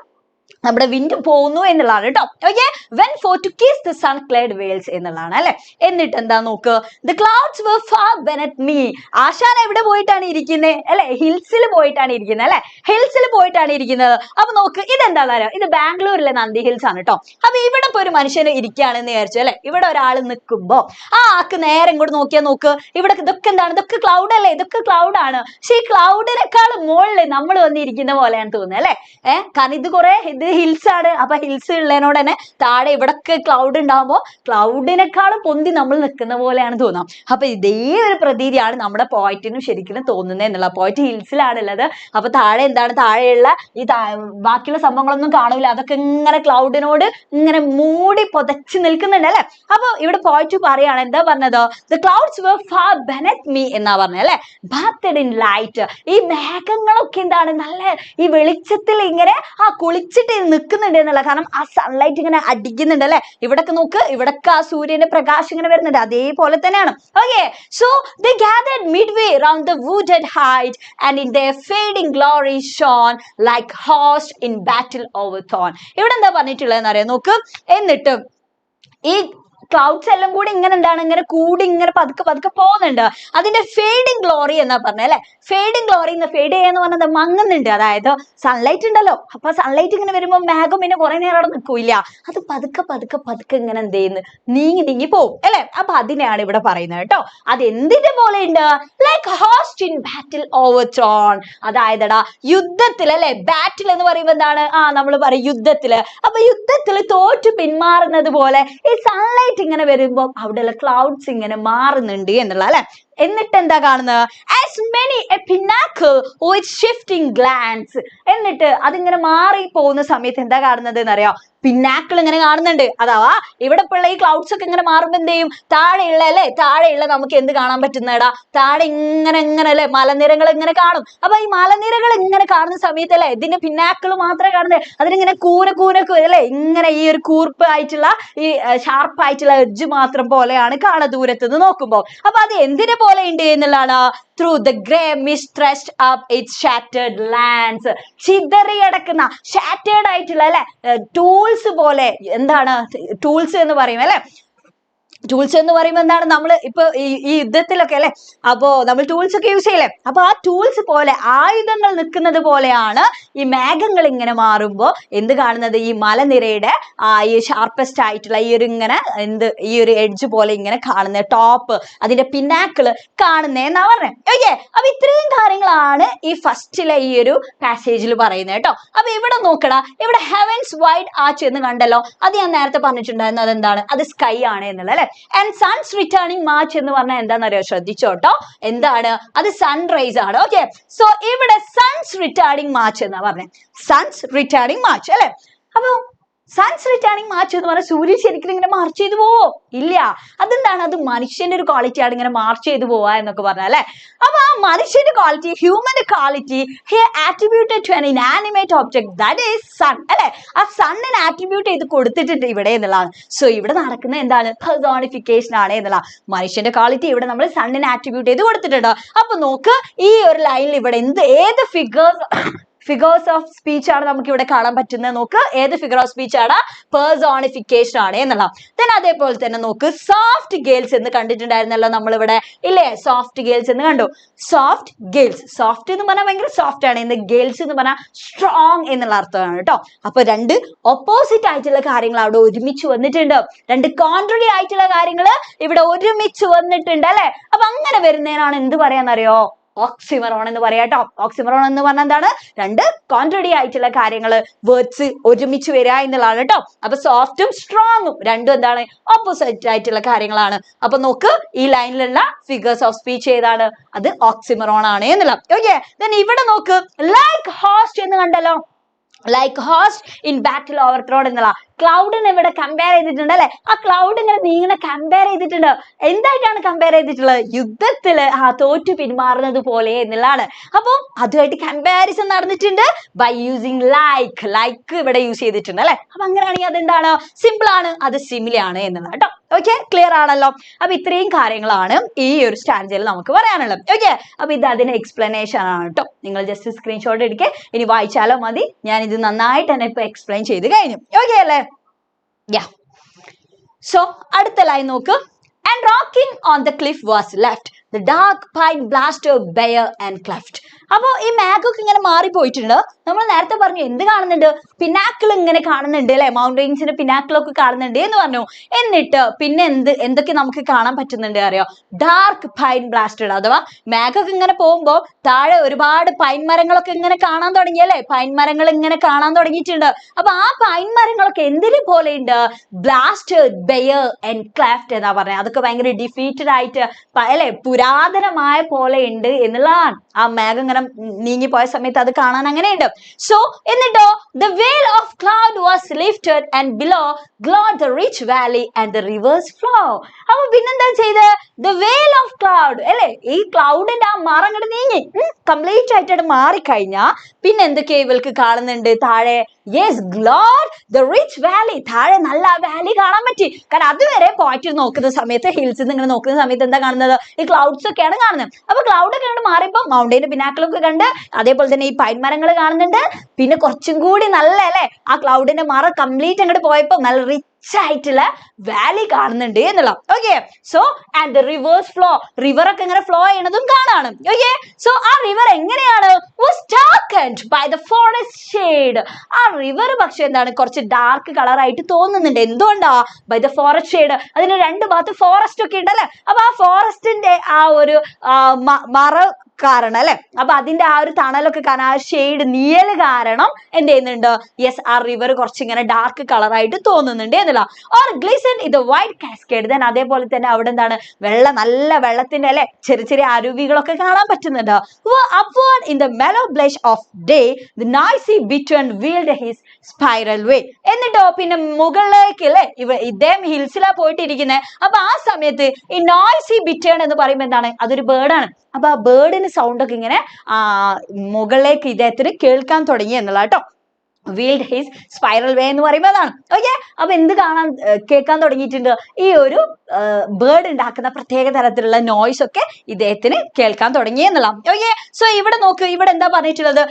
നമ്മുടെ വിൻഡ് പോകുന്നു എന്നുള്ളതാണ് കേട്ടോ. Okay, when for to kiss the sun-clad vales എന്നുള്ളതാണ് അല്ലെ. എന്നിട്ട് എന്താ നോക്ക്. the clouds were far beneath me. ആശാൻ എവിടെ പോയിട്ടാണ് ഇരിക്കുന്നത് അല്ലെ? ഹിൽസിൽ പോയിട്ടാണ് ഇരിക്കുന്നത് അല്ലെ, ഹിൽസിൽ പോയിട്ടാണ് ഇരിക്കുന്നത്. അപ്പൊ നോക്ക്, ഇതെന്താണെന്ന് അറിയാം, ഇത് ബാംഗ്ലൂരിലെ നന്ദി ഹിൽസ് ആണ് കേട്ടോ. അപ്പൊ ഇവിടെ ഇപ്പൊ ഒരു മനുഷ്യന് ഇരിക്കുകയാണെന്ന് വിചാരിച്ചു അല്ലെ. ഇവിടെ ഒരാൾ നിൽക്കുമ്പോ ആ ആക്ക് നേരെ ഇങ്ങോട്ട് നോക്കിയാൽ നോക്ക്, ഇവിടെ ഇതൊക്കെ എന്താണ്? ഇതൊക്കെ ക്ലൗഡ് അല്ലേ, ഇതൊക്കെ ക്ലൗഡ് ആണ്. പക്ഷെ ഈ ക്ലൗഡിനേക്കാൾ മുകളിൽ നമ്മൾ വന്നിരിക്കുന്ന പോലെയാണ് തോന്നുന്നത് അല്ലെ. കാരണം ഇത് കുറെ ഇത് ഹിൽസ് ആണ്. അപ്പൊ ഹിൽസ് ഉള്ളതിനോട് തന്നെ താഴെ ഇവിടൊക്കെ ക്ലൗഡ് ഉണ്ടാകുമ്പോ ക്ലൗഡിനേക്കാളും പൊന്തി നമ്മൾ നിൽക്കുന്ന പോലെയാണ് തോന്നാം. അപ്പൊ ഇതേ ഒരു പ്രതീതിയാണ് നമ്മുടെ പോയിന്റിനും ശരിക്കും തോന്നുന്നത് എന്നുള്ള. പോയിന്റ് ഹിൽസിലാണുള്ളത്. അപ്പൊ താഴെ എന്താണ്? താഴെയുള്ള ഈ ബാക്കിയുള്ള സംഭവങ്ങളൊന്നും കാണൂല, അതൊക്കെ ഇങ്ങനെ ക്ലൗഡിനോട് ഇങ്ങനെ മൂടി പൊതച്ച് നിൽക്കുന്നുണ്ട് അല്ലെ. അപ്പൊ ഇവിടെ പോയിന്റ് പറയാണ്, എന്താ പറഞ്ഞത്? the clouds were far beneath me എന്നാ പറഞ്ഞത് അല്ലെ. bathed in light. ഈ മേഘങ്ങളൊക്കെ എന്താണ്? നല്ല ഈ വെളിച്ചത്തിൽ ഇങ്ങനെ കുളിച്ചിട്ട് നിൽക്കുന്നുണ്ട് എന്നുള്ള. കാരണം ആ സൺലൈറ്റ് ഇങ്ങനെ അടിക്കുന്നുണ്ട് അല്ലെ. ഇവിടൊക്കെ നോക്ക്, ഇവിടൊക്കെ ആ സൂര്യന്റെ പ്രകാശം ഇങ്ങനെ വരുന്നുണ്ട്. അതേപോലെ തന്നെയാണ്. Okay, so they gathered midway round the wooded height and in their fading glory shone like host in battle overthrown. ഇവിടെ എന്താ പറഞ്ഞിട്ടുള്ളതെന്ന് അറിയാം നോക്ക്. എന്നിട്ട് ഈ ക്ലൗഡ്സ് എല്ലാം കൂടി ഇങ്ങനെ എന്താണ് ഇങ്ങനെ കൂടി ഇങ്ങനെ പതുക്കെ പതുക്കെ പോകുന്നുണ്ട്. അതിന്റെ ഫേഡിങ് ഗ്ലോറി എന്നാ പറഞ്ഞത് അല്ലെ. ഫേഡിങ് ഗ്ലോറി ഫേഡ് ചെയ്യാന്ന് പറഞ്ഞത് മങ്ങുന്നുണ്ട്. അതായത് സൺലൈറ്റ് ഉണ്ടല്ലോ, അപ്പൊ സൺലൈറ്റ് ഇങ്ങനെ വരുമ്പോ മേഘം പിന്നെ കുറെ നേരം അവിടെ നിൽക്കൂല, അത് പതുക്കെ പതുക്കെ പതുക്കെ ഇങ്ങനെ എന്ത് ചെയ്യുന്നു, നീങ്ങി നീങ്ങി പോകും അല്ലെ. അപ്പൊ അതിനെയാണ് ഇവിടെ പറയുന്നത് കേട്ടോ. അത് എന്തിന്റെ പോലെ ഉണ്ട്? Like host in battle overthrown. അതായതെടാ യുദ്ധത്തിൽ അല്ലെ, ബാറ്റിൽ എന്ന് പറയുമ്പോ എന്താണ്, നമ്മൾ പറയും യുദ്ധത്തില്. അപ്പൊ യുദ്ധത്തിൽ തോറ്റു പിന്മാറുന്നത് പോലെ ഈ സൺലൈറ്റ് ഇങ്ങനെ വരുമ്പോ അവിടെയുള്ള ക്ലൗഡ്സ് ഇങ്ങനെ മാറുന്നുണ്ട് എന്നുള്ള അല്ലെ. എന്നിട്ട് എന്താ കാണുന്നത്? as many a pinnacle with shifting glance. എന്നിട്ട് അതിങ്ങനെ മാറി പോകുന്ന സമയത്ത് എന്താ കാണുന്നത് എന്നറിയോ? പിന്നാക്കിൾ ഇങ്ങനെ കാണുന്നുണ്ട്. അഥവാ ഇവിടെ ഇപ്പൊ ഉള്ള ഈ ക്ലൗഡ്സ് ഒക്കെ ഇങ്ങനെ മാറുമ്പോ എന്ത് ചെയ്യും? താഴെയുള്ള അല്ലെ, താഴെയുള്ള നമുക്ക് എന്ത് കാണാൻ പറ്റുന്നടാ? താഴെ ഇങ്ങനെ ഇങ്ങനെ അല്ലെ മലനിരകൾ ഇങ്ങനെ കാണും. അപ്പൊ ഈ മലനിരകൾ ഇങ്ങനെ കാണുന്ന സമയത്ത് അല്ലെ ഇതിന്റെ പിന്നാക്കിൾ മാത്രമേ കാണുന്നത്. അതിനിങ്ങനെ കൂന അല്ലെ ഇങ്ങനെ ഈ ഒരു കൂർപ്പ് ആയിട്ടുള്ള ഈ ഷാർപ്പ് ആയിട്ടുള്ള എഡ്ജ് മാത്രം പോലെയാണ് കാണുക ദൂരത്ത് നിന്ന് നോക്കുമ്പോൾ. അപ്പൊ അത് എന്തിനെ പോലെ ഉണ്ട് എന്നുള്ളതാണ്. through the grey mist thrust up its shattered lands. ചിതറിയടക്കുന്ന ഷാറ്റേർഡ് ആയിട്ടുള്ള അല്ലെ ടൂൾസ് പോലെ. എന്താണ് ടൂൾസ് എന്ന് പറയും അല്ലെ? ടൂൾസ് എന്ന് പറയുമ്പോൾ എന്താണ്, നമ്മൾ ഇപ്പൊ ഈ യുദ്ധത്തിലൊക്കെ അല്ലെ, അപ്പോ നമ്മൾ ടൂൾസ് ഒക്കെ യൂസ് ചെയ്യല്ലേ. അപ്പൊ ആ ടൂൾസ് പോലെ ആയുധങ്ങൾ നിൽക്കുന്നത് പോലെയാണ് ഈ മേഘങ്ങൾ ഇങ്ങനെ മാറുമ്പോ എന്ത് കാണുന്നത്? ഈ മലനിരയുടെ ഈ ഷാർപ്പസ്റ്റ് ആയിട്ടുള്ള ഈ ഒരു ഇങ്ങനെ ഈ ഒരു എഡ്ജ് പോലെ ഇങ്ങനെ കാണുന്ന ടോപ്പ്, അതിന്റെ പിന്നാക്കിള് കാണുന്നേന്നാ പറഞ്ഞത്. ഓക്കെ, അപ്പൊ ഇത്രയും കാര്യങ്ങളാണ് ഈ ഫസ്റ്റിലെ ഈ ഒരു പാസേജിൽ പറയുന്നത് കേട്ടോ. അപ്പൊ ഇവിടെ നോക്കടാ, ഇവിടെ ഹെവൻസ് വൈഡ് ആർച്ച് എന്ന് കണ്ടല്ലോ. അത് ഞാൻ നേരത്തെ പറഞ്ഞിട്ടുണ്ടായിരുന്നു. അതെന്താണ്? അത് സ്കൈ ആണ് എന്നുള്ളത് അല്ലെ. ആൻഡ് സൺസ് റിട്ടേണിംഗ് മാർച്ച് എന്ന് പറഞ്ഞാൽ എന്താണെന്നറിയോ? ശ്രദ്ധിച്ചോട്ടോ, എന്താണ് അത്? സൺറൈസ് ആണ്. ഓക്കെ, സോ ഇവിടെ സൺസ് റിട്ടേണിംഗ് മാർച്ച് എന്നാ പറഞ്ഞത്. സൺസ് റിട്ടേണിംഗ് മാർച്ച് അല്ലെ. അപ്പൊ സൺസ് റിട്ടേണിംഗ് മാർച്ച് എന്ന് പറഞ്ഞാൽ സൂര്യൻ ശരിക്കും ഇങ്ങനെ മാർച്ച് ചെയ്തു പോവോ? ഇല്ല. അതെന്താണ്? അത് മനുഷ്യന്റെ ഒരു ക്വാളിറ്റി ആണ് ഇങ്ങനെ മാർച്ച് ചെയ്തു പോവാ എന്നൊക്കെ പറഞ്ഞ അല്ലെ. അപ്പൊ ആ മനുഷ്യന്റെ ക്വാളിറ്റി, ഹ്യൂമന്റെ quality here attributed to an inanimate object, that is sun അല്ലെ. ആ സണ്ണിന് ആട്രിബ്യൂട്ട് ചെയ്ത് കൊടുത്തിട്ടുണ്ട് ഇവിടെ എന്നുള്ളതാണ്. സോ ഇവിടെ നടക്കുന്ന എന്താണ്? personification ആണ് എന്നുള്ള. മനുഷ്യന്റെ ക്വാളിറ്റി ഇവിടെ നമ്മൾ സണ്ണിന് ആട്രിബ്യൂട്ട് ചെയ്ത് കൊടുത്തിട്ടുണ്ട്. അപ്പൊ നോക്ക്, ഈ ഒരു ലൈനിൽ ഇവിടെ ഏത് ഫിഗേഴ്സ് ഓഫ് സ്പീച്ച് ആണ് നമുക്ക് ഇവിടെ കാണാൻ പറ്റുന്നത്? നോക്ക്, ഏത് ഫിഗർ ഓഫ് സ്പീച്ച് ആണ്? പേഴ്സോണിഫിക്കേഷൻ ആണ് എന്നുള്ള. then അതേപോലെ തന്നെ നോക്ക്, സോഫ്റ്റ് ഗേൾസ് എന്ന് കണ്ടിട്ടുണ്ടായിരുന്നല്ലോ നമ്മളിവിടെ ഇല്ലേ? സോഫ്റ്റ് ഗേൾസ് എന്ന് കണ്ടു. സോഫ്റ്റ് ഗേൾസ്, സോഫ്റ്റ് എന്ന് പറഞ്ഞാൽ ഭയങ്കര സോഫ്റ്റ് ആണ്, എന്ന് ഗേൾസ് എന്ന് പറഞ്ഞാൽ സ്ട്രോങ് എന്നുള്ള അർത്ഥമാണ് കേട്ടോ. അപ്പൊ രണ്ട് ഓപ്പോസിറ്റ് ആയിട്ടുള്ള കാര്യങ്ങൾ അവിടെ ഒരുമിച്ച് വന്നിട്ടുണ്ട്. രണ്ട് കോൺട്രറി ആയിട്ടുള്ള കാര്യങ്ങൾ ഇവിടെ ഒരുമിച്ച് വന്നിട്ടുണ്ട് അല്ലെ. അപ്പൊ അങ്ങനെ വരുന്നതിനാണ് എന്ത് പറയാന്നറിയോ? ഓക്സിമറോൺ എന്ന് പറയാട്ടോ. ഓക്സിമറോൺ എന്ന് പറഞ്ഞാൽ എന്താണ്? രണ്ട് കോൺട്രഡി ആയിട്ടുള്ള കാര്യങ്ങൾ, വേർഡ്സ് ഒരുമിച്ച് വരിക എന്നുള്ളതാണ് കേട്ടോ. അപ്പൊ സോഫ്റ്റും സ്ട്രോങ്ങും രണ്ടും എന്താണ്? ഓപ്പോസിറ്റ് ആയിട്ടുള്ള കാര്യങ്ങളാണ്. അപ്പൊ നോക്ക്, ഈ ലൈനിലുള്ള ഫിഗേഴ്സ് ഓഫ് സ്പീച്ച് ഏതാണ്? അത് ഓക്സിമറോൺ ആണ് എന്നുള്ള. ഓക്കെ, then ഇവിടെ നോക്ക്, ലൈക്ക് ഹോസ്റ്റ് എന്ന് കണ്ടല്ലോ. ലൈക്ക് ഹോസ്റ്റ് ഇൻ ബാറ്റിൽ ഓവർത്രോൺ എന്നുള്ള ക്ലൗഡിനെ ഇവിടെ കമ്പയർ ചെയ്തിട്ടുണ്ട് അല്ലെ. ആ ക്ലൗഡ് ഇങ്ങനെ നീങ്ങനെ കമ്പയർ ചെയ്തിട്ടുണ്ട്. എന്തായിട്ടാണ് കമ്പയർ ചെയ്തിട്ടുള്ളത്? യുദ്ധത്തില് തോറ്റു പിന്മാറുന്നത് പോലെ എന്നുള്ളതാണ്. അപ്പൊ അതുമായിട്ട് കമ്പാരിസൺ നടന്നിട്ടുണ്ട് ബൈ യൂസിങ് ലൈക്ക് ഇവിടെ യൂസ് ചെയ്തിട്ടുണ്ട് അല്ലെ. അപ്പൊ അങ്ങനെയാണെങ്കിൽ അതെന്താണ്? സിമ്പിൾ ആണ്, അത് സിമിലർ ആണ് എന്നുള്ളത് കേട്ടോ. ഓക്കെ, ക്ലിയർ ആണല്ലോ. അപ്പൊ ഇത്രയും കാര്യങ്ങളാണ് ഈ ഒരു സ്റ്റാൻഡേർഡിൽ നമുക്ക് പറയാനുള്ളത്. ഓക്കെ, അപ്പൊ ഇത് അതിന്റെ എക്സ്പ്ലനേഷൻ ആണ് കേട്ടോ. നിങ്ങൾ ജസ്റ്റ് സ്ക്രീൻഷോട്ട് എടുക്കുക, ഇനി വായിച്ചാലോ മതി. ഞാൻ ഇത് നന്നായിട്ട് തന്നെ ഇപ്പൊ എക്സ്പ്ലെയിൻ ചെയ്ത് കഴിഞ്ഞു. ഓക്കെ അല്ലേ? സോ അടുത്ത ലൈൻ നോക്ക്. And rocking on the cliff was left the dark pine blaster bare and cleft. അപ്പൊ ഈ മേഘമൊക്കെ ഇങ്ങനെ മാറിപ്പോയിട്ടുണ്ട്. നമ്മൾ നേരത്തെ പറഞ്ഞു എന്ത് കാണുന്നുണ്ട്? പിന്നാക്കിൾ ഇങ്ങനെ കാണുന്നുണ്ട് അല്ലെ. മൗണ്ടൻസിന്റെ പിന്നാക്കിളൊക്കെ കാണുന്നുണ്ട് എന്ന് പറഞ്ഞു. എന്നിട്ട് പിന്നെ എന്തൊക്കെ നമുക്ക് കാണാൻ പറ്റുന്നുണ്ട് അറിയോ? ഡാർക്ക് പൈൻ ബ്ലാസ്റ്റഡ്, അഥവാ മേഘമൊക്കെ ഇങ്ങനെ പോകുമ്പോ താഴെ ഒരുപാട് പൈൻ മരങ്ങളൊക്കെ ഇങ്ങനെ കാണാൻ തുടങ്ങി അല്ലെ. പൈൻ മരങ്ങൾ ഇങ്ങനെ കാണാൻ തുടങ്ങിയിട്ടുണ്ട്. അപ്പൊ ആ പൈൻ മരങ്ങളൊക്കെ എന്തിനെ പോലെ ഉണ്ട്? ബ്ലാസ്റ്റഡ് ബെയർ ആൻഡ് ക്ലാഫ്റ്റ് എന്നാ പറഞ്ഞത്. അതൊക്കെ ഭയങ്കര ഡിഫീറ്റഡ് ആയിട്ട് അല്ലെ, പുരാതനമായ പോലെ ഉണ്ട് എന്നുള്ളതാണ്. ആ മേഘം ഇങ്ങനെ നീങ്ങിപ്പോയ സമയത്ത് അത് കാണാൻ അങ്ങനെയുണ്ട്. സോ എന്നിട്ടോ, the veil of cloud was lifted and below glowed the rich valley and the river's flow. അപ്പൊ പിന്നെന്താ ചെയ്ത്? the veil of cloud അല്ലെ, ഈ ക്ലൗഡിന്റെ ആ മറ അങ്ങോട്ട് നീങ്ങി കംപ്ലീറ്റ് ആയിട്ട് മാറിക്കഴിഞ്ഞാ പിന്നെ എന്തൊക്കെയാ ഇവൾക്ക് കാണുന്നുണ്ട്? താഴെ yes glowed the rich valley. താഴെ നല്ല വാലി കാണാൻ പറ്റി. കാരണം അതുവരെ പോയിട്ട് നോക്കുന്ന സമയത്ത് ഹിൽസിൽ നിന്ന് ഇങ്ങനെ നോക്കുന്ന സമയത്ത് എന്താ കാണുന്നത്? ഈ ക്ലൗഡ്സ് ഒക്കെയാണ് കാണുന്നത്. അപ്പൊ ക്ലൗഡ് ഒക്കെ കണ്ട് മാറിയപ്പോൾ മൗണ്ടൈൻ്റെ പിനാക്കളൊക്കെ കണ്ട്, അതേപോലെ തന്നെ ഈ പൈൻ മരങ്ങൾ കാണുന്നുണ്ട്. പിന്നെ കുറച്ചും കൂടി നല്ല അല്ലെ, ആ ക്ലൗഡിന്റെ മറ കംപ്ലീറ്റ് അങ്ങോട്ട് പോയപ്പോ നല്ല റിച്ച് ആയിട്ടുള്ള വാലി കാണുന്നുണ്ട് എന്നുള്ള. Okay, so and the rivers flow, river ഒക്കെ ഇങ്ങനെ ഫ്ലോ ചെയ്യണതും കാണാണ്. ഓക്കെ, സോ ആ റിവർ എങ്ങനെയാണ്? Was darkened by the forest shade. ആ റിവർ പക്ഷെ എന്താണ്, കുറച്ച് ഡാർക്ക് കളർ ആയിട്ട് തോന്നുന്നുണ്ട്. എന്തുകൊണ്ടാ? By the forest shade. അതിന് രണ്ട് ഭാഗത്ത് ഫോറസ്റ്റ് ഒക്കെ ഉണ്ടല്ലേ. അപ്പൊ ആ ഫോറസ്റ്റിന്റെ ആ ഒരു മറ കാരണം അല്ലെ, അപ്പൊ അതിന്റെ ആ ഒരു തണലൊക്കെ കാരണം, ആ ഷെയ്ഡ് നിഴല് കാരണം എന്ത് ചെയ്യുന്നുണ്ട്? യെസ്, ആ റിവർ കുറച്ചിങ്ങനെ ഡാർക്ക് കളർ ആയിട്ട് തോന്നുന്നുണ്ട് എന്നല്ല. ഓർ ഗ്ലിസൺ ഇത് വൈറ്റ് കാസ്കേഡ്. ദെൻ അതേപോലെ തന്നെ അവിടെ എന്താണ്, നല്ല വെള്ളത്തിന്റെ അല്ലെ ചെറിയ ചെറിയ അരുവികളൊക്കെ കാണാൻ പറ്റുന്നുണ്ട്. upward in the mellow blush of day the noisy bittern wheeled his spiral way. എന്നിട്ടോ പിന്നെ മുകളിലേക്ക് അല്ലെ, ഇദ്ദേഹം ഹിൽസിലാ പോയിട്ടിരിക്കുന്നത്. അപ്പൊ ആ സമയത്ത് ഈ നോയ്സി ബിറ്റേൺ എന്ന് പറയുമ്പോൾ എന്താണ്, അതൊരു ബേർഡാണ്. അപ്പൊ ആ ബേർഡിന് സൗണ്ട് ഒക്കെ ഇങ്ങനെ മുകളിലേക്ക് ഇദ്ദേഹത്തിന് കേൾക്കാൻ തുടങ്ങി എന്നുള്ള കേട്ടോ. വീൽഡ് ഹിസ് സ്പൈറൽ വേ എന്ന് പറയുമ്പോൾ അതാണ്. ഓക്കെ, അപ്പൊ എന്ത് കേൾക്കാൻ തുടങ്ങിയിട്ടുണ്ട്? ഈ ഒരു ബേർഡ് ഉണ്ടാക്കുന്ന പ്രത്യേക തരത്തിലുള്ള നോയ്സ് ഒക്കെ ഇദ്ദേഹത്തിന് കേൾക്കാൻ തുടങ്ങി എന്നുള്ള. ഓക്കെ, സോ ഇവിടെ നോക്ക്, ഇവിടെ എന്താ പറഞ്ഞിട്ടുള്ളത്?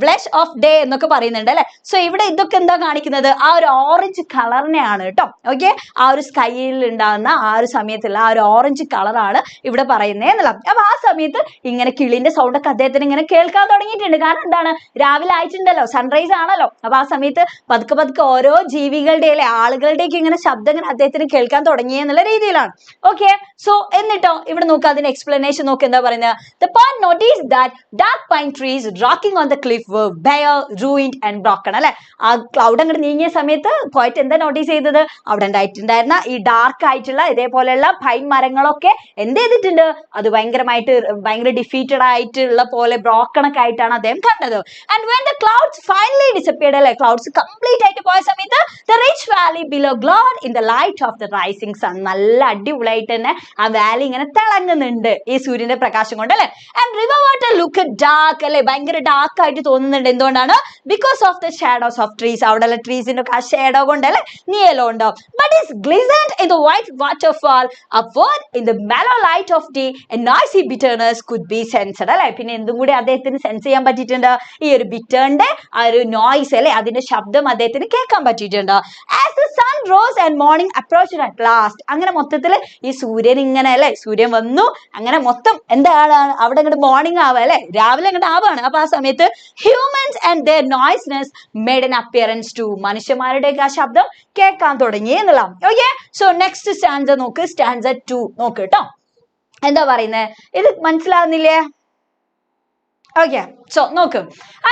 ബ്ലഷ് ഓഫ് ഡേ എന്നൊക്കെ പറയുന്നുണ്ട് അല്ലെ. സോ ഇവിടെ ഇതൊക്കെ എന്താ കാണിക്കുന്നത്? ആ ഒരു ഓറഞ്ച് കളറിനെയാണ് കേട്ടോ. ഓക്കെ, ആ ഒരു സ്കൈയിൽ ഉണ്ടാകുന്ന ആ ഒരു സമയത്തുള്ള ആ ഒരു ഓറഞ്ച് കളറാണ് ഇവിടെ പറയുന്നത് എന്നുള്ള. അപ്പൊ ആ സമയത്ത് ഇങ്ങനെ കിളിന്റെ സൗണ്ട് ഒക്കെ അദ്ദേഹത്തിന് ഇങ്ങനെ കേൾക്കാൻ തുടങ്ങിയിട്ടുണ്ട്. കാരണം എന്താണ്, രാവിലെ ആയിട്ടുണ്ടല്ലോ, സൺറൈസ് ആണല്ലോ. അപ്പൊ ആ സമയത്ത് പതുക്കെ പതുക്കെ ഓരോ ജീവികളുടെ അല്ലെ ആളുകളുടെയൊക്കെ ഇങ്ങനെ ശബ്ദം ഇങ്ങനെ അദ്ദേഹത്തിന് കേൾക്കാൻ തുടങ്ങി എന്നുള്ള രീതിയിലാണ്. ഓക്കെ, സോ എന്നിട്ടോ ഇവിടെ നോക്കുക, അതിന്റെ എക്സ്പ്ലനേഷൻ നോക്ക് എന്താ പറയുന്നത്? The poet noticed that dark pine trees rocking on the cliff were bare, ruined and broken. അല്ലെ, ആ ക്ലൗഡ് അങ്ങോട്ട് നീങ്ങിയ സമയത്ത് പോയിട്ട് എന്താ നോട്ടീസ് ചെയ്തത്? അവിടെ ഉണ്ടായിട്ടുണ്ടായിരുന്ന ഈ ഡാർക്ക് ആയിട്ടുള്ള ഇതേപോലെയുള്ള പൈൻ മരങ്ങളൊക്കെ എന്ത് ചെയ്തിട്ടുണ്ട്? അത് ഭയങ്കര ഡിഫീറ്റഡ് ആയിട്ടുള്ള പോലെ ബ്രോക്കൺ ഒക്കെ ആയിട്ടാണ് അദ്ദേഹം കണ്ടത്. And when the clouds finally disappeared, അല്ലെ, ക്ലൗഡ്സ് കംപ്ലീറ്റ് ആയിട്ട് പോയ സമയത്ത് the rich valley below glowed in the light of the rising sun. നല്ല അടിപൊളിയായിട്ട് തന്നെ ആ വാലി ഇങ്ങനെ തിളങ്ങുന്നുണ്ട് ഈ സൂര്യന്റെ പ്രകാശം കൊണ്ട് അല്ലെ. And river water looked dark, അല്ലെ, ഭയങ്കര ഡാർക്ക് ആയിട്ട് തോന്നുന്നുണ്ട്. എന്തുകൊണ്ടാണ്? Because of the shadows of trees. അവിടെയുള്ള ട്രീസിന്റെ ഒക്കെ ആ ഷേഡോ കൊണ്ട് അല്ലെ, നീലോ ഉണ്ടോ. But is glistened in the white waterfall upward in the mellow light of day and noisy bitterness could be sensed. അല്ലെ, പിന്നെ എന്തും കൂടി അദ്ദേഹത്തിന് സെൻസ് ചെയ്യാൻ പറ്റിയിട്ടുണ്ട്? ഈ ഒരു ബിറ്റേണിന്റെ ആ ഒരു നോയ്സ് അല്ലെ, അതിന്റെ ശബ്ദം അദ്ദേഹത്തിന് കേൾക്കാൻ പറ്റിയിട്ടുണ്ട്. As the sun rose and morning approached at last. അങ്ങനെ മൊത്തത്തിൽ ഈ സൂര്യൻ ഇങ്ങനെ അല്ലെ, സൂര്യൻ വന്നു, അങ്ങനെ മൊത്തം എന്താണ് അവിടെ അങ്ങോട്ട് മോർണിംഗ് ആവുക അല്ലെ, രാവിലെ അങ്ങോട്ട് ആവാണ്. അപ്പൊ ആ സമയത്ത് humans and their noisiness made an appearance too. മനുഷ്യന്മാരുടെയൊക്കെ ആ ശബ്ദം കേൾക്കാൻ തുടങ്ങി എന്നുള്ള. ഓക്കെ, സോ നെക്സ്റ്റ് സ്റ്റാൻസ നോക്ക്, സ്റ്റാൻസ 2 നോക്ക് കേട്ടോ. എന്താ പറയുന്നത്? ഇത് മനസ്സിലാവുന്നില്ലേ? Okay, so നോക്ക്.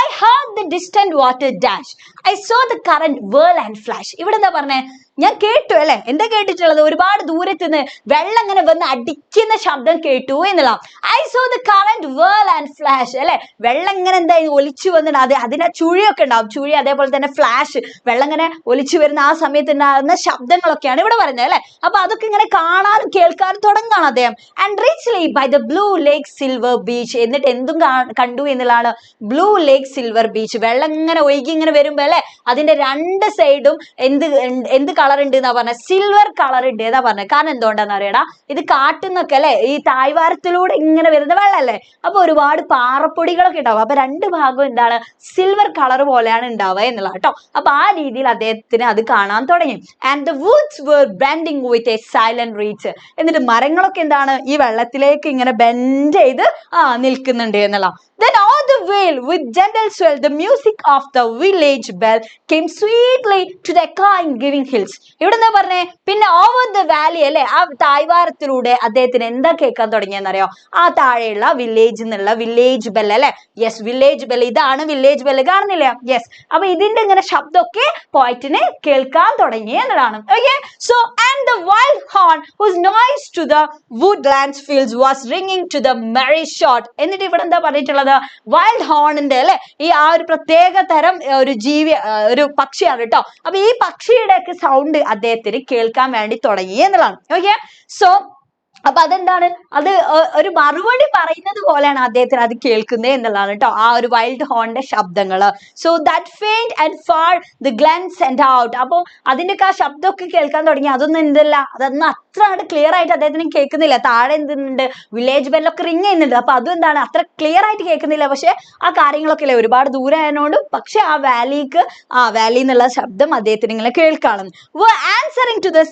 I heard the distant water dash. I saw the current whirl and flash. ഇവിടെ എന്താ പറഞ്ഞേ? ഞാൻ കേട്ടു അല്ലെ. എന്താ കേട്ടിട്ടുള്ളത്? ഒരുപാട് ദൂരത്ത് നിന്ന് വെള്ളം ഇങ്ങനെ വന്ന് അടിക്കുന്ന ശബ്ദം കേട്ടു എന്നുള്ള. I saw the current whirl and flash. അല്ലെ, വെള്ളം ഇങ്ങനെ എന്താ ഒലിച്ചു വന്നിട്ട് അതിന് ചുഴിയൊക്കെ ഉണ്ടാവും. ചുഴി, അതേപോലെ തന്നെ ഫ്ലാഷ്, വെള്ളം ഇങ്ങനെ ഒലിച്ചു വരുന്ന ആ സമയത്ത് ഉണ്ടാകുന്ന ശബ്ദങ്ങളൊക്കെയാണ് ഇവിടെ പറയുന്നത് അല്ലെ. അപ്പൊ അതൊക്കെ ഇങ്ങനെ കാണാനും കേൾക്കാനും തുടങ്ങാണ് അദ്ദേഹം. And richly by the blue lake silver beach. എന്നിട്ട് എന്തും കണ്ടു എന്നുള്ളതാണ്. ബ്ലൂ ലേക്ക് സിൽവർ ബീച്ച്. വെള്ളം ഇങ്ങനെ ഒഴുകി ഇങ്ങനെ വരുമ്പോ അല്ലെ, അതിന്റെ രണ്ട് സൈഡും എന്ത് കളർ ഉണ്ട് എന്നാ പറഞ്ഞ? സിൽവർ കളർ ഉണ്ട് എന്നാ പറഞ്ഞത്. കാരണം എന്തുകൊണ്ടാന്ന് അറിയടാ, ഇത് കാട്ടുന്നൊക്കെ അല്ലെ, ഈ തായ്വാരത്തിലൂടെ ഇങ്ങനെ വരുന്ന വെള്ളല്ലേ, അപ്പൊ ഒരുപാട് പാറപ്പൊടികളൊക്കെ ഉണ്ടാവും. അപ്പൊ രണ്ട് ഭാഗവും എന്താണ്, സിൽവർ കളർ പോലെയാണ് ഉണ്ടാവുക എന്നുള്ള കേട്ടോ. അപ്പൊ ആ രീതിയിൽ അദ്ദേഹത്തിന് അത് കാണാൻ തുടങ്ങി. And the woods were bending with a silent reach. എന്നിട്ട് മരങ്ങളൊക്കെ എന്താണ്, ഈ വെള്ളത്തിലേക്ക് ഇങ്ങനെ ബെൻഡ് ചെയ്ത് നിൽക്കുന്നുണ്ട് എന്നുള്ള. Then all the while with gentle swell the music of the village bell came sweetly to the echoing giving hills. ഇവിടെ എന്താ പറഞ്ഞേ? പിന്നെ over the valley അല്ലെ, ആ തായ്വാരത്തിലൂടെ അദ്ദേഹത്തിന് എന്താ കേൾക്കാൻ തുടങ്ങിയെന്നറിയോ? ആ താഴെയുള്ള വില്ലേജ് എന്നുള്ള വില്ലേജ് ബെൽ അല്ലെ. യെസ്, വില്ലേജ് ബെൽ, ഇതാണ് വില്ലേജ് ബെൽ, കാണുന്നില്ല? യെസ്, അപ്പൊ ഇതിന്റെ ഇങ്ങനെ ശബ്ദമൊക്കെ പോയിട്ടിന് കേൾക്കാൻ തുടങ്ങി എന്നതാണ്. Okay, so and the wild horn whose noise to the woodlands fields was ringing to the merry shot. എന്നിട്ട് ഇവിടെ എന്താ പറഞ്ഞിട്ടുള്ളത്? വൈൽഡ് ഹോണിന്റെ അല്ലെ, ഈ ആ ഒരു പ്രത്യേക തരം ഒരു ഒരു പക്ഷിയാണ് കേട്ടോ. അപ്പൊ ഈ പക്ഷിയുടെ ഒക്കെ സൗണ്ട് അദ്ദേഹത്തിന് കേൾക്കാൻ വേണ്ടി തുടങ്ങി എന്നുള്ളതാണ്. ഓക്കെ, സോ അപ്പൊ അതെന്താണ്, അത് ഒരു മറുപടി പറയുന്നത് പോലെയാണ് അദ്ദേഹത്തിന് അത് കേൾക്കുന്നത് എന്നുള്ളതാണ് കേട്ടോ, ആ ഒരു വൈൽഡ് ഹോണിന്റെ ശബ്ദങ്ങള്. So that faint and far the glen send out. അപ്പൊ അതിന്റെയൊക്കെ ആ ശബ്ദമൊക്കെ കേൾക്കാൻ തുടങ്ങി. അതൊന്നും എന്തല്ല, അതൊന്നും അത്ര ക്ലിയർ ആയിട്ട് അദ്ദേഹത്തിന് കേൾക്കുന്നില്ല. താഴെ എന്തുണ്ട്, വില്ലേജ് ബെല്ലൊക്കെ റിങ് ചെയ്യുന്നുണ്ട്. അപ്പൊ അതും എന്താണ്, അത്ര ക്ലിയർ ആയിട്ട് കേൾക്കുന്നില്ല. പക്ഷെ ആ കാര്യങ്ങളൊക്കെ അല്ലേ ഒരുപാട് ദൂരെ ആയതുകൊണ്ടും, പക്ഷെ ആ വാലി എന്നുള്ള ശബ്ദം അദ്ദേഹത്തിന് ഇങ്ങനെ കേൾക്കണം. Answering to the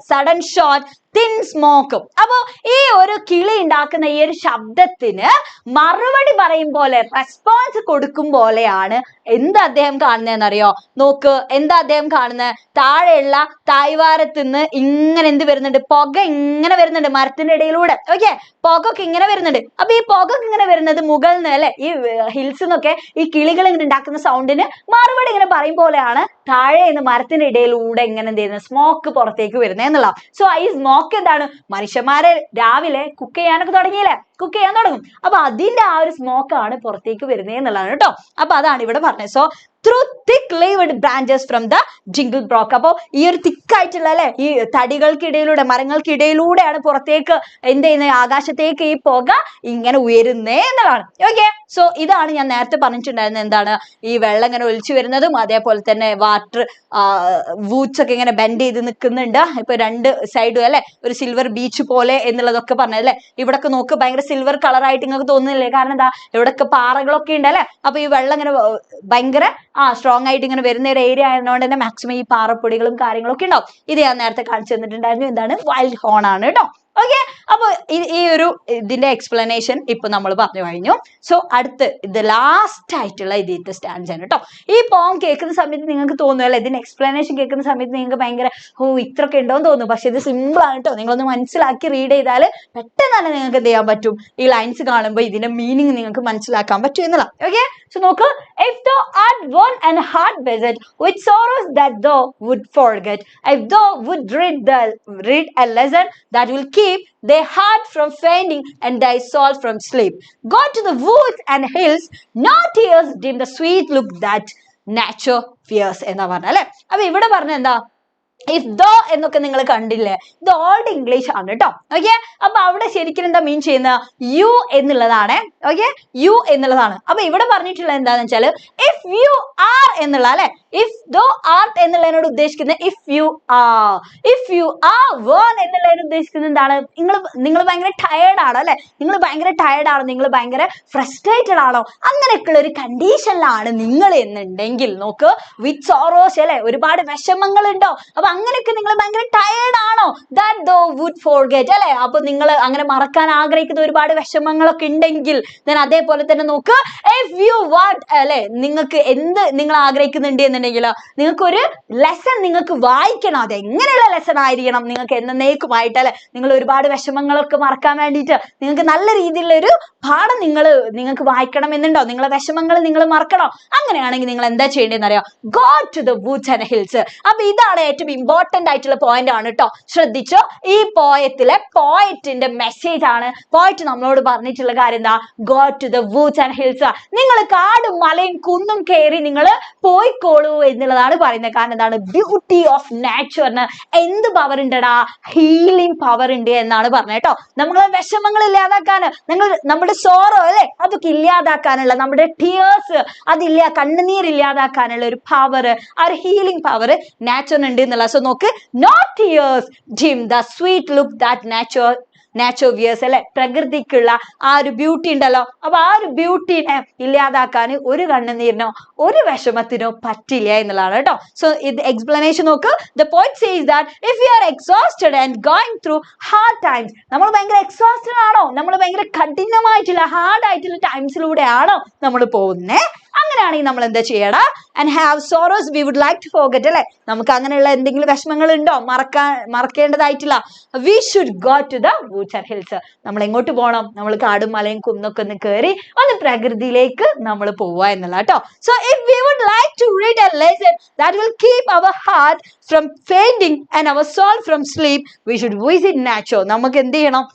sudden shot thin smoke. അപ്പൊ ഈ ഒരു കിളി ഉണ്ടാക്കുന്ന ഈ ഒരു ശബ്ദത്തിന് മറുപടി പറയും പോലെ, റെസ്പോൺസ് കൊടുക്കും പോലെയാണ് എന്ത് അദ്ദേഹം കാണുന്നതെന്നറിയോ? നോക്ക്, എന്താ അദ്ദേഹം കാണുന്നത്? താഴെയുള്ള തായ്വാരത്ത് നിന്ന് ഇങ്ങനെ എന്ത് വരുന്നുണ്ട്, പുക ഇങ്ങനെ വരുന്നുണ്ട് മരത്തിന്റെ ഇടയിലൂടെ. ഓക്കെ, പുകയൊക്കെ ഇങ്ങനെ വരുന്നുണ്ട്. അപ്പൊ ഈ പുകയൊക്കെ ഇങ്ങനെ വരുന്നത് മുകളിൽ നിന്ന് അല്ലെ, ഈ ഹിൽസ് എന്നൊക്കെ ഈ കിളികൾ ഇങ്ങനെ ഉണ്ടാക്കുന്ന സൗണ്ടിന് മറുപടി ഇങ്ങനെ പറയും പോലെയാണ് താഴെ നിന്ന് മരത്തിന്റെ ഇടയിലൂടെ ഇങ്ങനെ എന്ത് ചെയ്യുന്നത്, സ്മോക്ക് പുറത്തേക്ക് വരുന്നത് എന്നുള്ള. സോ ഈ സ്മോക്ക് എന്താണ്, മനുഷ്യന്മാരെ രാവിലെ കുക്ക് ചെയ്യാനൊക്കെ തുടങ്ങിയില്ലേ, കുക്ക് ചെയ്യാൻ തുടങ്ങും. അപ്പൊ അതിന്റെ ആ ഒരു സ്മോക്ക് ആണ് പുറത്തേക്ക് വരുന്നത് എന്നുള്ളതാണ് കേട്ടോ. അപ്പൊ അതാണ് ഇവിടെ പറഞ്ഞത്. So through thick leaved branches from the jingle brook. അപ്പൊ ഈ ഒരു തിക്കായിട്ടുള്ള അല്ലെ, ഈ തടികൾക്കിടയിലൂടെ, മരങ്ങൾക്കിടയിലൂടെയാണ് പുറത്തേക്ക് എന്ത് ചെയ്യുന്നത്, ആകാശത്തേക്ക് ഈ പുക ഇങ്ങനെ ഉയരുന്നേ എന്നുള്ളതാണ്. ഓക്കെ, സോ ഇതാണ് ഞാൻ നേരത്തെ പറഞ്ഞിട്ടുണ്ടായിരുന്നത്. എന്താണ്, ഈ വെള്ളം ഇങ്ങനെ ഒലിച്ചു വരുന്നതും അതേപോലെ തന്നെ വാട്ടർ വൂട്ട്സ് ഒക്കെ ഇങ്ങനെ ബെൻഡ് ചെയ്ത് നിൽക്കുന്നുണ്ട്. ഇപ്പൊ രണ്ട് സൈഡും അല്ലെ, ഒരു സിൽവർ ബീച്ച് പോലെ എന്നുള്ളതൊക്കെ പറഞ്ഞല്ലേ. ഇവിടൊക്കെ നോക്ക്, ഭയങ്കര സിൽവർ കളർ ആയിട്ട് നിങ്ങൾക്ക് തോന്നുന്നില്ലേ? കാരണം എന്താ, ഇവിടൊക്കെ പാറകളൊക്കെ ഉണ്ട് അല്ലെ. അപ്പൊ ഈ വെള്ളം ഇങ്ങനെ ഭയങ്കര സ്ട്രോങ് ആയിട്ട് ഇങ്ങനെ വരുന്ന ഒരു ഏരിയ ആയതുകൊണ്ട് തന്നെ മാക്സിമം ഈ പാറപ്പൊടികളും കാര്യങ്ങളൊക്കെ ഉണ്ടാവും. ഇത് ഞാൻ നേരത്തെ കാണിച്ചു തന്നിട്ടുണ്ടായിരുന്നു. എന്താണ്, വൈൽഡ് ഹോൺ ആണ് കേട്ടോ. ഓക്കെ, അപ്പൊ ഈ ഒരു ഇതിന്റെ എക്സ്പ്ലനേഷൻ ഇപ്പൊ നമ്മൾ പറഞ്ഞു കഴിഞ്ഞു. സോ അടുത്ത് ഇത് ലാസ്റ്റ് ആയിട്ടുള്ള ഇതിന്റെ സ്റ്റാൻഡ്സ് ആണ് കേട്ടോ. ഈ പോം കേൾക്കുന്ന സമയത്ത് നിങ്ങൾക്ക് തോന്നും അല്ലെ, ഇതിന്റെ എക്സ്പ്ലനേഷൻ കേൾക്കുന്ന സമയത്ത് നിങ്ങൾക്ക് ഭയങ്കര ഇത്രയൊക്കെ ഉണ്ടോന്ന് തോന്നും. പക്ഷെ ഇത് സിമ്പിൾ ആണ് കേട്ടോ. നിങ്ങളൊന്ന് മനസ്സിലാക്കി റീഡ് ചെയ്താൽ പെട്ടെന്ന് തന്നെ നിങ്ങൾക്ക് എന്ത് ചെയ്യാൻ പറ്റും, ഈ ലൈൻസ് കാണുമ്പോൾ ഇതിന്റെ മീനിങ് നിങ്ങൾക്ക് മനസ്സിലാക്കാൻ പറ്റും എന്നുള്ള. ഓക്കെ, സോ നോക്ക്, if thou art worn and heart beset with sorrows that thou would forget, if thou would read a lesson that will keep thy heart from fainting and thy soul from sleep, go to the woods and hills, no tears dim the sweet look that nature fears എന്നാ പറഞ്ഞ അല്ലെ. അപ്പൊ ഇവിടെ പറഞ്ഞ എന്താ, if though എന്നൊക്കെ നിങ്ങൾ കണ്ടില്ലേ, ഇത് ഓൾഡ് ഇംഗ്ലീഷ് ആണ് കേട്ടോ. ഓക്കെ, അപ്പൊ അവിടെ ശരിക്കും എന്താ മീൻ ചെയ്യുന്ന, യു എന്നുള്ളതാണ്. ഓക്കെ, യു എന്നുള്ളതാണ്. അപ്പൊ ഇവിടെ പറഞ്ഞിട്ടുള്ളത് എന്താന്ന് വെച്ചാല് ഇഫ് യു ആർ എന്നുള്ള അല്ലെ, ഇഫ് ദോ ആർട്ട് എന്നുള്ളതിനോട് ഉദ്ദേശിക്കുന്നത് ഇഫ് യു ആർ വേൺ എന്നുള്ളതിന് ഉദ്ദേശിക്കുന്നത് എന്താണ്, നിങ്ങൾ ഭയങ്കര ടയേർഡ് ആണോ അല്ലെ, നിങ്ങൾ ഭയങ്കര ടയേർഡ് ആണോ, നിങ്ങൾ ഭയങ്കര ഫ്രസ്ട്രേറ്റഡ് ആണോ, അങ്ങനെയൊക്കെയുള്ള ഒരു കണ്ടീഷനിലാണ് നിങ്ങൾ എന്നുണ്ടെങ്കിൽ, നോക്ക്, വിത്ത് സോറോസ് അല്ലെ, ഒരുപാട് വിഷമങ്ങൾ ഉണ്ടോ, അപ്പൊ അങ്ങനെയൊക്കെ നിങ്ങൾ ഭയങ്കര ടയേർഡ് ആണോ, ദാറ്റ് ദോ വുഡ് ഫോർഗെറ്റ് അല്ലെ, അപ്പൊ നിങ്ങൾ അങ്ങനെ മറക്കാൻ ആഗ്രഹിക്കുന്ന ഒരുപാട് വിഷമങ്ങളൊക്കെ ഉണ്ടെങ്കിൽ, അതേപോലെ തന്നെ നോക്ക്, ഇഫ് യു വാണ്ട് അല്ലെ, നിങ്ങൾക്ക് എന്ത് നിങ്ങൾ ആഗ്രഹിക്കുന്നുണ്ട് എന്നുണ്ടെങ്കിൽ നിങ്ങൾക്ക് ഒരു ലെസൺ നിങ്ങൾക്ക് വായിക്കണം. അത് എങ്ങനെയുള്ള ലെസൺ ആയിരിക്കണം, നിങ്ങൾക്ക് എന്നേക്കുമായിട്ട് അല്ലെ, നിങ്ങൾ ഒരുപാട് വിഷമങ്ങളൊക്കെ മറക്കാൻ വേണ്ടിയിട്ട് നിങ്ങൾക്ക് നല്ല രീതിയിലുള്ള ഒരു പാഠം നിങ്ങൾക്ക് വായിക്കണം എന്നുണ്ടോ, നിങ്ങളെ വിഷമങ്ങൾ നിങ്ങൾ മറക്കണോ, അങ്ങനെയാണെങ്കിൽ നിങ്ങൾ എന്താ ചെയ്യേണ്ടതെന്ന് അറിയാം, go to the woods and hills. അപ്പൊ ഇതാണ് ഏറ്റവും ഇമ്പോർട്ടന്റ് ആയിട്ടുള്ള പോയിന്റ് ആണ് കേട്ടോ. ശ്രദ്ധിച്ചോ, ഈ പോയറ്റിന്റെ മെസ്സേജ് ആണ്. പോയറ്റ് നമ്മളോട് പറഞ്ഞിട്ടുള്ള കാര്യം എന്താ, go to the woods and hills. നിങ്ങൾ കാടും മലയും കുന്നും കയറി നിങ്ങൾ പോയിക്കോളൂ എന്നുള്ളതാണ് പറയുന്നത്. കാരണം എന്താണ്, ബ്യൂട്ടി ഓഫ് നാച്ചറിന് എന്ത് പവർ ഉണ്ടടാ, ഹീലിംഗ് പവർ ഉണ്ട് എന്നാണ് പറഞ്ഞത് കേട്ടോ. നമ്മളെ വിഷമങ്ങൾ ഇല്ലാതാക്കാൻ, നമ്മുടെ സോറോ അല്ലെ, അതൊക്കെ ഇല്ലാതാക്കാനുള്ള, നമ്മുടെ ടിയേഴ്സ് കണ്ണുനീർ ഇല്ലാതാക്കാനുള്ള ഒരു പവർ, ആ ഒരു ഹീലിംഗ് പവർ നാച്ചറിനുണ്ട് എന്നുള്ള. സോ നോക്ക്, no tears dim the sweet look that nature wears അല്ലെ, പ്രകൃതിക്കുള്ള ആ ഒരു ബ്യൂട്ടി ഉണ്ടല്ലോ. അപ്പൊ ആ ഒരു ബ്യൂട്ടിനെ ഇല്ലാതാക്കാൻ ഒരു കണ്ണുനീരിനോ ഒരു വിഷമത്തിനോ പറ്റില്ല എന്നുള്ളതാണ് കേട്ടോ. സോ ഇത് എക്സ്പ്ലനേഷൻ നോക്ക്. The point says that if you are exhausted and going through hard times, നമ്മൾ ഭയങ്കര എക്സോസ്റ്റഡ് ആണോ, നമ്മൾ ഭയങ്കര കഠിനമായിട്ടുള്ള ഹാർഡ് ആയിട്ടുള്ള ടൈംസിലൂടെ ആണോ നമ്മൾ പോകുന്നേ, അങ്ങനെയാണെങ്കിൽ നമ്മൾ എന്താ ചെയ്യണം, and have sorrows we would like to forget അല്ലെ, നമുക്ക് അങ്ങനെയുള്ള എന്തെങ്കിലും വിഷമങ്ങൾ ഉണ്ടോ, മറക്കേണ്ടതായിട്ടില്ല, we should go to the woods and hills. നമ്മൾ എങ്ങോട്ട് പോകണം, നമ്മൾ കാടും മലയും കുന്നൊക്കെ ഒന്ന് കയറി ഒന്ന് പ്രകൃതിയിലേക്ക് നമ്മൾ പോവുക എന്നുള്ള കേട്ടോ. So if we would like to read a lesson that will keep our heart from fainting and our soul from sleep, we should visit nature. നമുക്ക് എന്ത് ചെയ്യണം,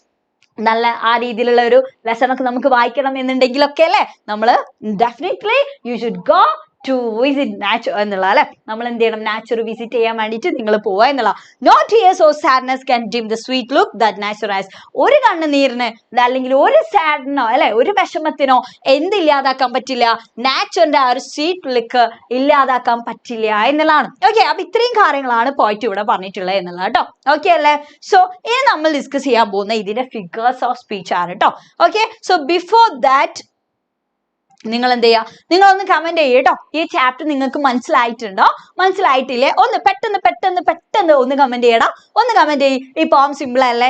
നല്ല ആ രീതിയിലുള്ള ഒരു ലെസൺ ഒക്കെ നമുക്ക് വായിക്കണം എന്നുണ്ടെങ്കിലൊക്കെ അല്ലെ, നമ്മൾ definitely you should go to visit nature എന്നുള്ള അല്ലെ, നമ്മൾ എന്ത് ചെയ്യണം, നാച്ചർ വിസിറ്റ് ചെയ്യാൻ വേണ്ടിയിട്ട് നിങ്ങൾ പോവുക എന്നുള്ള. No tears or sadness can dim the sweet look that nature has. ഒരു കണ്ണുനീരിന് അല്ലെങ്കിൽ ഒരു സാഡിനോ അല്ലെ ഒരു വിഷമത്തിനോ എന്തില്ലാതാക്കാൻ പറ്റില്ല, നാച്ചറിന്റെ ആ ഒരു സ്വീറ്റ് ലുക്ക് ഇല്ലാതാക്കാൻ പറ്റില്ല എന്നുള്ളതാണ്. ഓക്കെ, അപ്പൊ ഇത്രയും കാര്യങ്ങളാണ് പോയിന്റ് ഇവിടെ പറഞ്ഞിട്ടുള്ളത് എന്നുള്ളത് കേട്ടോ. ഓക്കെ അല്ലേ? സോ ഇനി നമ്മൾ ഡിസ്കസ് ചെയ്യാൻ പോകുന്ന ഇതിന്റെ ഫിഗേഴ്സ് ഓഫ് സ്പീച്ച് ആണ് കേട്ടോ. ഓക്കെ, സോ ബിഫോർ ദാറ്റ് നിങ്ങൾ എന്ത് ചെയ്യുക, നിങ്ങളൊന്ന് കമന്റ് ചെയ്യുക കേട്ടോ. ഈ ചാപ്റ്റർ നിങ്ങൾക്ക് മനസ്സിലായിട്ടുണ്ടോ? മനസ്സിലായിട്ടില്ലേ? ഒന്ന് പെട്ടെന്ന് ഒന്ന് കമന്റ് ചെയ്യണം. ഒന്ന് കമന്റ് ചെയ്യും. ഈ പോം സിമ്പിൾ അല്ലേ,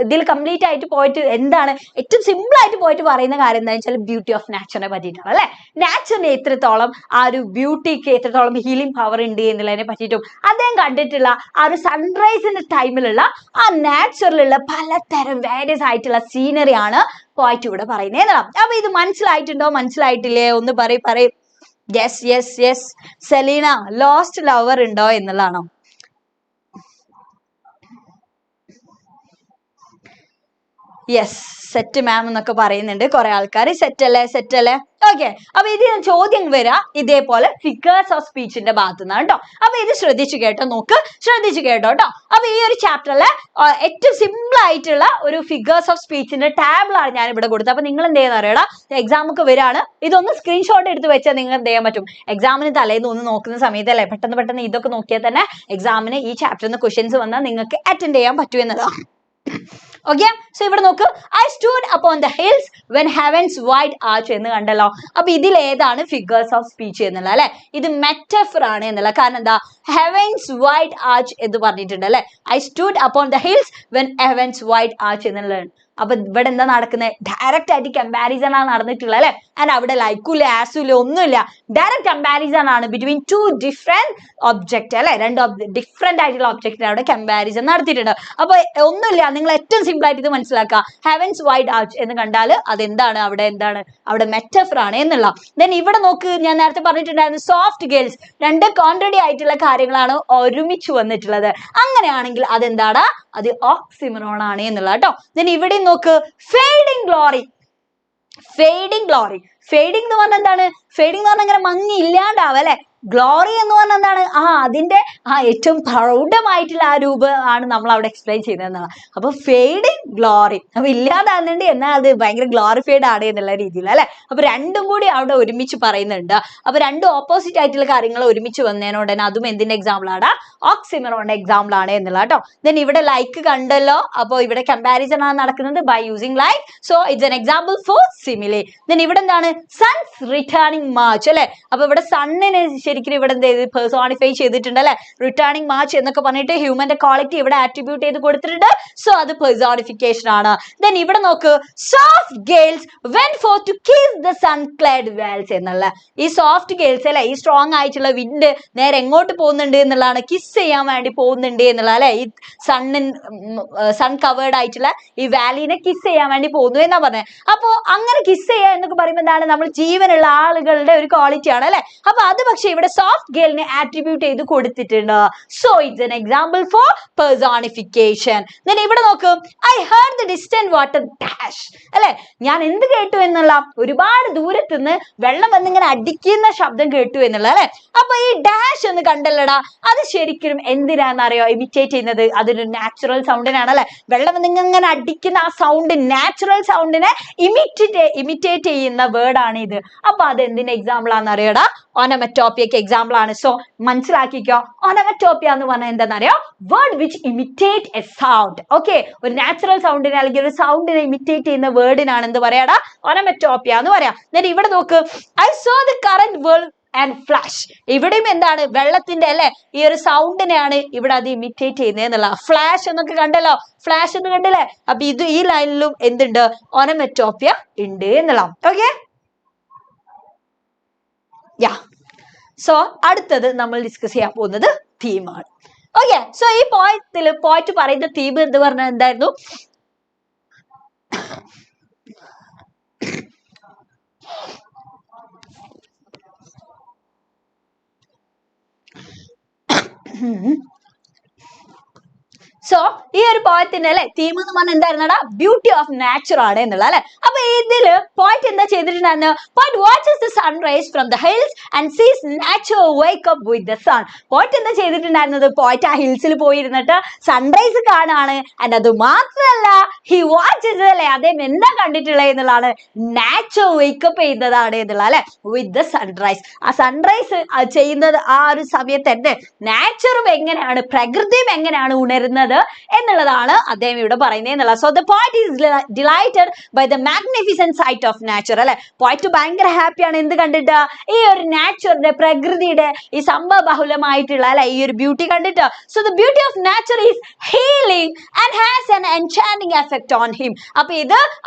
ഇതിൽ കംപ്ലീറ്റ് ആയിട്ട് പോയിട്ട് എന്താണ് ഏറ്റവും സിമ്പിൾ ആയിട്ട് പോയിട്ട് പറയുന്ന കാര്യം എന്താ വെച്ചാൽ ബ്യൂട്ടി ഓഫ് നാച്ചറിനെ പറ്റിയിട്ടാണ് അല്ലെ. നാച്ചറിന് എത്രത്തോളം ആ ഒരു ബ്യൂട്ടിക്ക് എത്രത്തോളം ഹീലിംഗ് പവർ ഉണ്ട് എന്നുള്ളതിനെ പറ്റിയിട്ടും അദ്ദേഹം കണ്ടിട്ടുള്ള ആ ഒരു സൺറൈസിന്റെ ടൈമിലുള്ള ആ നാച്ചറിലുള്ള പലതരം വേരിയസ് ആയിട്ടുള്ള സീനറി ആണ് പോയിട്ട് ഇവിടെ പറയുന്നത് എന്നതാണ്. അപ്പൊ ഇത് മനസ്സിലായിട്ടുണ്ടോ? മനസ്സിലായിട്ടില്ലേ? ഒന്ന് പറയും. യെസ് സെലീന, ലോസ്റ്റ് ലവർ ഉണ്ടോ എന്നുള്ളതാണോ? യെസ്, സെറ്റ് മാം എന്നൊക്കെ പറയുന്നുണ്ട് കുറെ ആൾക്കാർ. സെറ്റ് അല്ലേ? ഓക്കെ, അപ്പൊ ഇതിന് ചോദ്യം വരാ ഇതേപോലെ ഫിഗേഴ്സ് ഓഫ് സ്പീച്ചിന്റെ ഭാഗത്തു നിന്നാണ് കേട്ടോ. അപ്പൊ ഇത് ശ്രദ്ധിച്ചു കേട്ടോ. അപ്പൊ ഈ ഒരു ചാപ്റ്ററിലെ ഏറ്റവും സിമ്പിൾ ആയിട്ടുള്ള ഒരു ഫിഗേഴ്സ് ഓഫ് സ്പീച്ചിന്റെ ടാബിളാണ് ഞാൻ ഇവിടെ കൊടുത്തത്. അപ്പൊ നിങ്ങൾ എന്ത് ചെയ്യുന്ന അറിയടാ, എക്സാം ഒക്കെ വരാണ്, ഇതൊന്ന് സ്ക്രീൻഷോട്ട് എടുത്ത് വെച്ചാൽ നിങ്ങൾ എന്ത് ചെയ്യാൻ പറ്റും, എക്സാമിന് തലേന്ന് ഒന്ന് നോക്കുന്ന സമയത്തല്ലേ പെട്ടെന്ന് ഇതൊക്കെ നോക്കിയാൽ തന്നെ എക്സാമിന് ഈ ചാപ്റ്ററിൽ നിന്ന് ക്വസ്റ്റ്യൻസ് വന്നാൽ നിങ്ങൾക്ക് അറ്റൻഡ് ചെയ്യാൻ പറ്റും എന്നതാണ്. ഓക്കെ, സോ ഇവിടെ നോക്ക്, I stood upon the hills when heavens wide arch എന്ന് കണ്ടല്ലോ. അപ്പൊ ഇതിൽ ഏതാണ് ഫിഗേഴ്സ് ഓഫ് സ്പീച്ച് എന്നുള്ള അല്ലെ, ഇത് മെറ്റഫർ ആണ് എന്നുള്ള. കാരണം എന്താ, ഹെവൻസ് വൈഡ് ആർച്ച് എന്ന് പറഞ്ഞിട്ടുണ്ട് അല്ലെ. I stood upon the hills when heavens wide arch എന്നുള്ളതാണ്. അപ്പൊ ഇവിടെ എന്താ നടക്കുന്നത്, ഡയറക്റ്റ് ആയിട്ട് കമ്പാരിസൺ ആണ് നടന്നിട്ടുള്ളത് അല്ലെ. ആൻഡ് അവിടെ ലൈക്കൂല ആസുല ഒന്നുമില്ല, ഡയറക്റ്റ് കമ്പാരിസൺ ആണ് ബിറ്റ്വീൻ ടു ഡിഫറെന്റ് ഒബ്ജക്റ്റ് അല്ലെ. രണ്ട് ഡിഫറെന്റ് ആയിട്ടുള്ള ഒബ്ജക്റ്റിനെ അവിടെ കമ്പാരിസൺ നടത്തിയിട്ടുണ്ട്. അപ്പൊ ഒന്നുമില്ല, നിങ്ങൾ ഏറ്റവും സിമ്പിൾ ആയിട്ട് ഇത് മനസ്സിലാക്കുക, ഹെവൻസ് വൈഡ് ആർച്ച് എന്ന് കണ്ടാൽ അതെന്താണ്, അവിടെ മെറ്റഫർ ആണ് എന്നുള്ള. ദെൻ ഇവിടെ നോക്ക്, ഞാൻ നേരത്തെ പറഞ്ഞിട്ടുണ്ടായിരുന്നു സോഫ്റ്റ് ഗേൾസ്, രണ്ട് കോൺട്രഡി ആയിട്ടുള്ള കാര്യങ്ങളാണ് ഒരുമിച്ച് വന്നിട്ടുള്ളത്. അങ്ങനെയാണെങ്കിൽ അതെന്താണ്, അത് ഓക്സിമറോൺ ആണ് എന്നുള്ള കേട്ടോ. ദെൻ ഇവിടെ നോക്ക്, ഫെയ്ഡിങ് ഗ്ലോറി എന്ന് പറഞ്ഞാൽ എന്താണ്, ഫെയ്ഡിങ് എന്ന് പറഞ്ഞാൽ ഇങ്ങനെ മങ്ങി ഇല്ലാണ്ടാവും അല്ലെ. ഗ്ലോറി എന്ന് പറഞ്ഞാൽ എന്താണ്, അതിന്റെ ഏറ്റവും പ്രൗഢമായിട്ടുള്ള ആ രൂപമാണ് നമ്മൾ അവിടെ എക്സ്പ്ലെയിൻ ചെയ്യുന്നതെന്നാണ്. അപ്പൊ ഫെയ്ഡിങ് ഗ്ലോറി, അപ്പൊ ഇല്ലാതാകുന്നുണ്ട് എന്നാൽ അത് ഭയങ്കര ഗ്ലോറിഫൈഡ് ആണ് എന്നുള്ള രീതിയിൽ അല്ലെ. അപ്പൊ രണ്ടും കൂടി അവിടെ ഒരുമിച്ച് പറയുന്നുണ്ട്. അപ്പൊ രണ്ടും ഓപ്പോസിറ്റ് ആയിട്ടുള്ള കാര്യങ്ങൾ ഒരുമിച്ച് വന്നതിനോട് തന്നെ അതും എന്തിന്റെ എക്സാമ്പിൾ ആണ്, ഓക്സിമറോണിന്റെ എക്സാമ്പിൾ ആണ് എന്നുള്ള കേട്ടോ. ദെൻ ഇവിടെ ലൈക്ക് കണ്ടല്ലോ, അപ്പൊ ഇവിടെ കമ്പാരിസൺ ആണ് നടക്കുന്നത് by using like, so it's an example for simile. Then ഇവിടെ എന്താണ്, സൺസ് റിട്ടേണിംഗ് മാർച്ച് അല്ലെ. അപ്പൊ ഇവിടെ സണ്ണിന് ശരിക്കും ഇവിടെ എന്ത് ചെയ്ത് പേഴ്സോണിഫൈ ചെയ്തിട്ടുണ്ട് അല്ലെ. റിട്ടേണിംഗ് മാർച്ച് എന്നൊക്കെ പറഞ്ഞിട്ട് ഹ്യൂമന്റെ ക്വാളിറ്റി ഇവിടെ ആട്രിബ്യൂട്ട് ചെയ്ത് കൊടുത്തിട്ടുണ്ട്. സോ അത് പേഴ്സോണിഫിക്കേഷൻ ആണ്. ദെൻ ഇവിടെ നോക്ക്, soft gales went for to kiss the sun clad vales എന്നുള്ള. ഈ സോഫ്റ്റ് ഗേൾസ് അല്ലെ, ഈ സ്ട്രോങ് ആയിട്ടുള്ള വിൻഡ് നേരെ എങ്ങോട്ട് പോകുന്നുണ്ട് എന്നുള്ളതാണ്, കിസ് ചെയ്യാൻ വേണ്ടി പോകുന്നുണ്ട് എന്നുള്ള അല്ലെ. ഈ സൺ കവേർഡ് ആയിട്ടുള്ള ഈ വാലിനെ കിസ് ചെയ്യാൻ വേണ്ടി പോകുന്നു എന്നാ പറഞ്ഞത്. അപ്പോ അങ്ങനെ കിസ് ചെയ്യുക എന്നൊക്കെ പറയുമ്പോൾ എന്താണ്, നമ്മൾ ജീവനുള്ള ആളുകളുടെ ഒരു ക്വാളിറ്റി ആണ് അല്ലെ. അപ്പൊ അത് പക്ഷെ ഇവിടെ സോഫ്റ്റ് ഗേളിനെ ആട്രിബ്യൂട്ട് ചെയ്ത് കൊടുത്തിട്ടുണ്ട്. So it's an example four personification. Then ഇവിടെ നോക്ക്, I heard the distant water dash അല്ലെ. ഞാൻ എന്ത് കേട്ടു എന്നുള്ള, ഒരുപാട് ദൂരത്ത് നിന്ന് വെള്ളം വന്നിങ്ങനെ അടിക്കുന്ന ശബ്ദം കേട്ടു എന്നുള്ള അല്ലെ. അപ്പൊ ഈ ഡാഷ് എന്ന് കണ്ടല്ലടാ, അത് ശരിക്കും എന്തിനാണെന്നറിയോ ഇമിറ്റേറ്റ് ചെയ്യുന്നത്, അതൊരു നാച്ചുറൽ സൗണ്ടിനാണ് അല്ലെ. വെള്ളം വന്നിങ്ങനെ അടിക്കുന്ന ആ സൗണ്ട്, നാച്ചുറൽ സൗണ്ടിനെ ഇമിറ്റേറ്റ് ചെയ്യുന്ന വേർഡാണ് ഇത്. അപ്പൊ അത് എന്തിന്റെ എക്സാമ്പിൾ ആണെന്ന് അറിയടാ, ഓനമറ്റോപ്പിയക്ക് എക്സാമ്പിൾ ആണ്. സോ മനസ്സിലാക്കിക്കോ, ഓനമറ്റോപ്പിയ എന്ന് പറഞ്ഞാൽ എന്താണെന്നറിയോ, word which imitate A sound. Okay, ഒരു നാച്ചുറൽ സൗണ്ടിനെ അല്ലെങ്കിൽ ഒരു സൗണ്ടിനെ ഇമിറ്റേറ്റ് ചെയ്യുന്ന വേർഡിനാണ് എന്ത് പറയാടാ, ഓനമറ്റോപ്പിയ എന്ന് പറയാം. എന്നിട്ട് ഇവിടെ നോക്ക്, I so the current world and flash. ഇവിടെയും എന്താണ്, വെള്ളത്തിന്റെ അല്ലെ ഈ ഒരു സൗണ്ടിനെയാണ് ഇവിടെ അത് ഇമിറ്റേറ്റ് ചെയ്യുന്നത് എന്നുള്ള. ഫ്ലാഷ് എന്നൊക്കെ കണ്ടല്ലോ, ഫ്ലാഷ് എന്ന് കണ്ടില്ലേ. അപ്പൊ ഇത് ഈ ലൈനിലും എന്തുണ്ട്, ഓനമറ്റോപ്പിയ ഉണ്ട് എന്നുള്ള. ഓക്കെ, സോ അടുത്തത് നമ്മൾ ഡിസ്കസ് ചെയ്യാൻ പോകുന്നത് തീമാണ്. ഓക്കെ, സോ ഈ പോയിന്റ് പറയുന്ന തീം എന്ന് പറഞ്ഞാൽ എന്തായിരുന്നു, സോ ഈ ഒരു പോയത്തിന്റെ അല്ലെ തീം എന്ന് പറഞ്ഞാൽ എന്തായിരുന്നടാ ബ്യൂട്ടി ഓഫ് നാച്ചർ ആണ് എന്നുള്ള അല്ലെ അപ്പൊ ഇതില് പോയിന്റ് എന്താ ചെയ്തിട്ടുണ്ടായിരുന്നു point watches the sunrise from the hills and sees nature wake up with the sun point എന്താ ചെയ്തിട്ടുണ്ടായിരുന്നത് പോയിന്റ് ആ ഹിൽസിൽ പോയിരുന്നിട്ട് സൺറൈസ് കാണാണ് ആൻഡ് അത് മാത്രമല്ല ഹി വാച്ചസ് അല്ലെ അദ്ദേഹം എന്താ കണ്ടിട്ടുള്ളത് എന്നുള്ളതാണ് നാച്ചർ വേക്കപ്പ് ചെയ്യുന്നതാണ് എന്നുള്ള അല്ലെ വിത്ത് ദ സൺറൈസ് ആ സൺറൈസ് ചെയ്യുന്നത് ആ ഒരു സമയത്ത് എന്റെ നാച്ചറും എങ്ങനെയാണ് പ്രകൃതിയും എങ്ങനെയാണ് ഉണരുന്നത് എന്നുള്ളതാണ് അദ്ദേഹം ഇവിടെ പറയുന്നത് എന്നുള്ള so the point is delighted by the magnificent sight of nature അല്ലെ പോയിന്റ് ഭയങ്കര ഹാപ്പിയാണ് എന്ത് കണ്ടിട്ട് ഈ ഒരു നാച്ചറിന്റെ പ്രകൃതിയുടെ ഈ സംഭവബഹുലമായിട്ടുള്ള അല്ലെ ഈ ഒരു ബ്യൂട്ടി കണ്ടിട്ട് so the beauty of nature is healing and has an enchanting effect on him അപ്പൊ ഇത്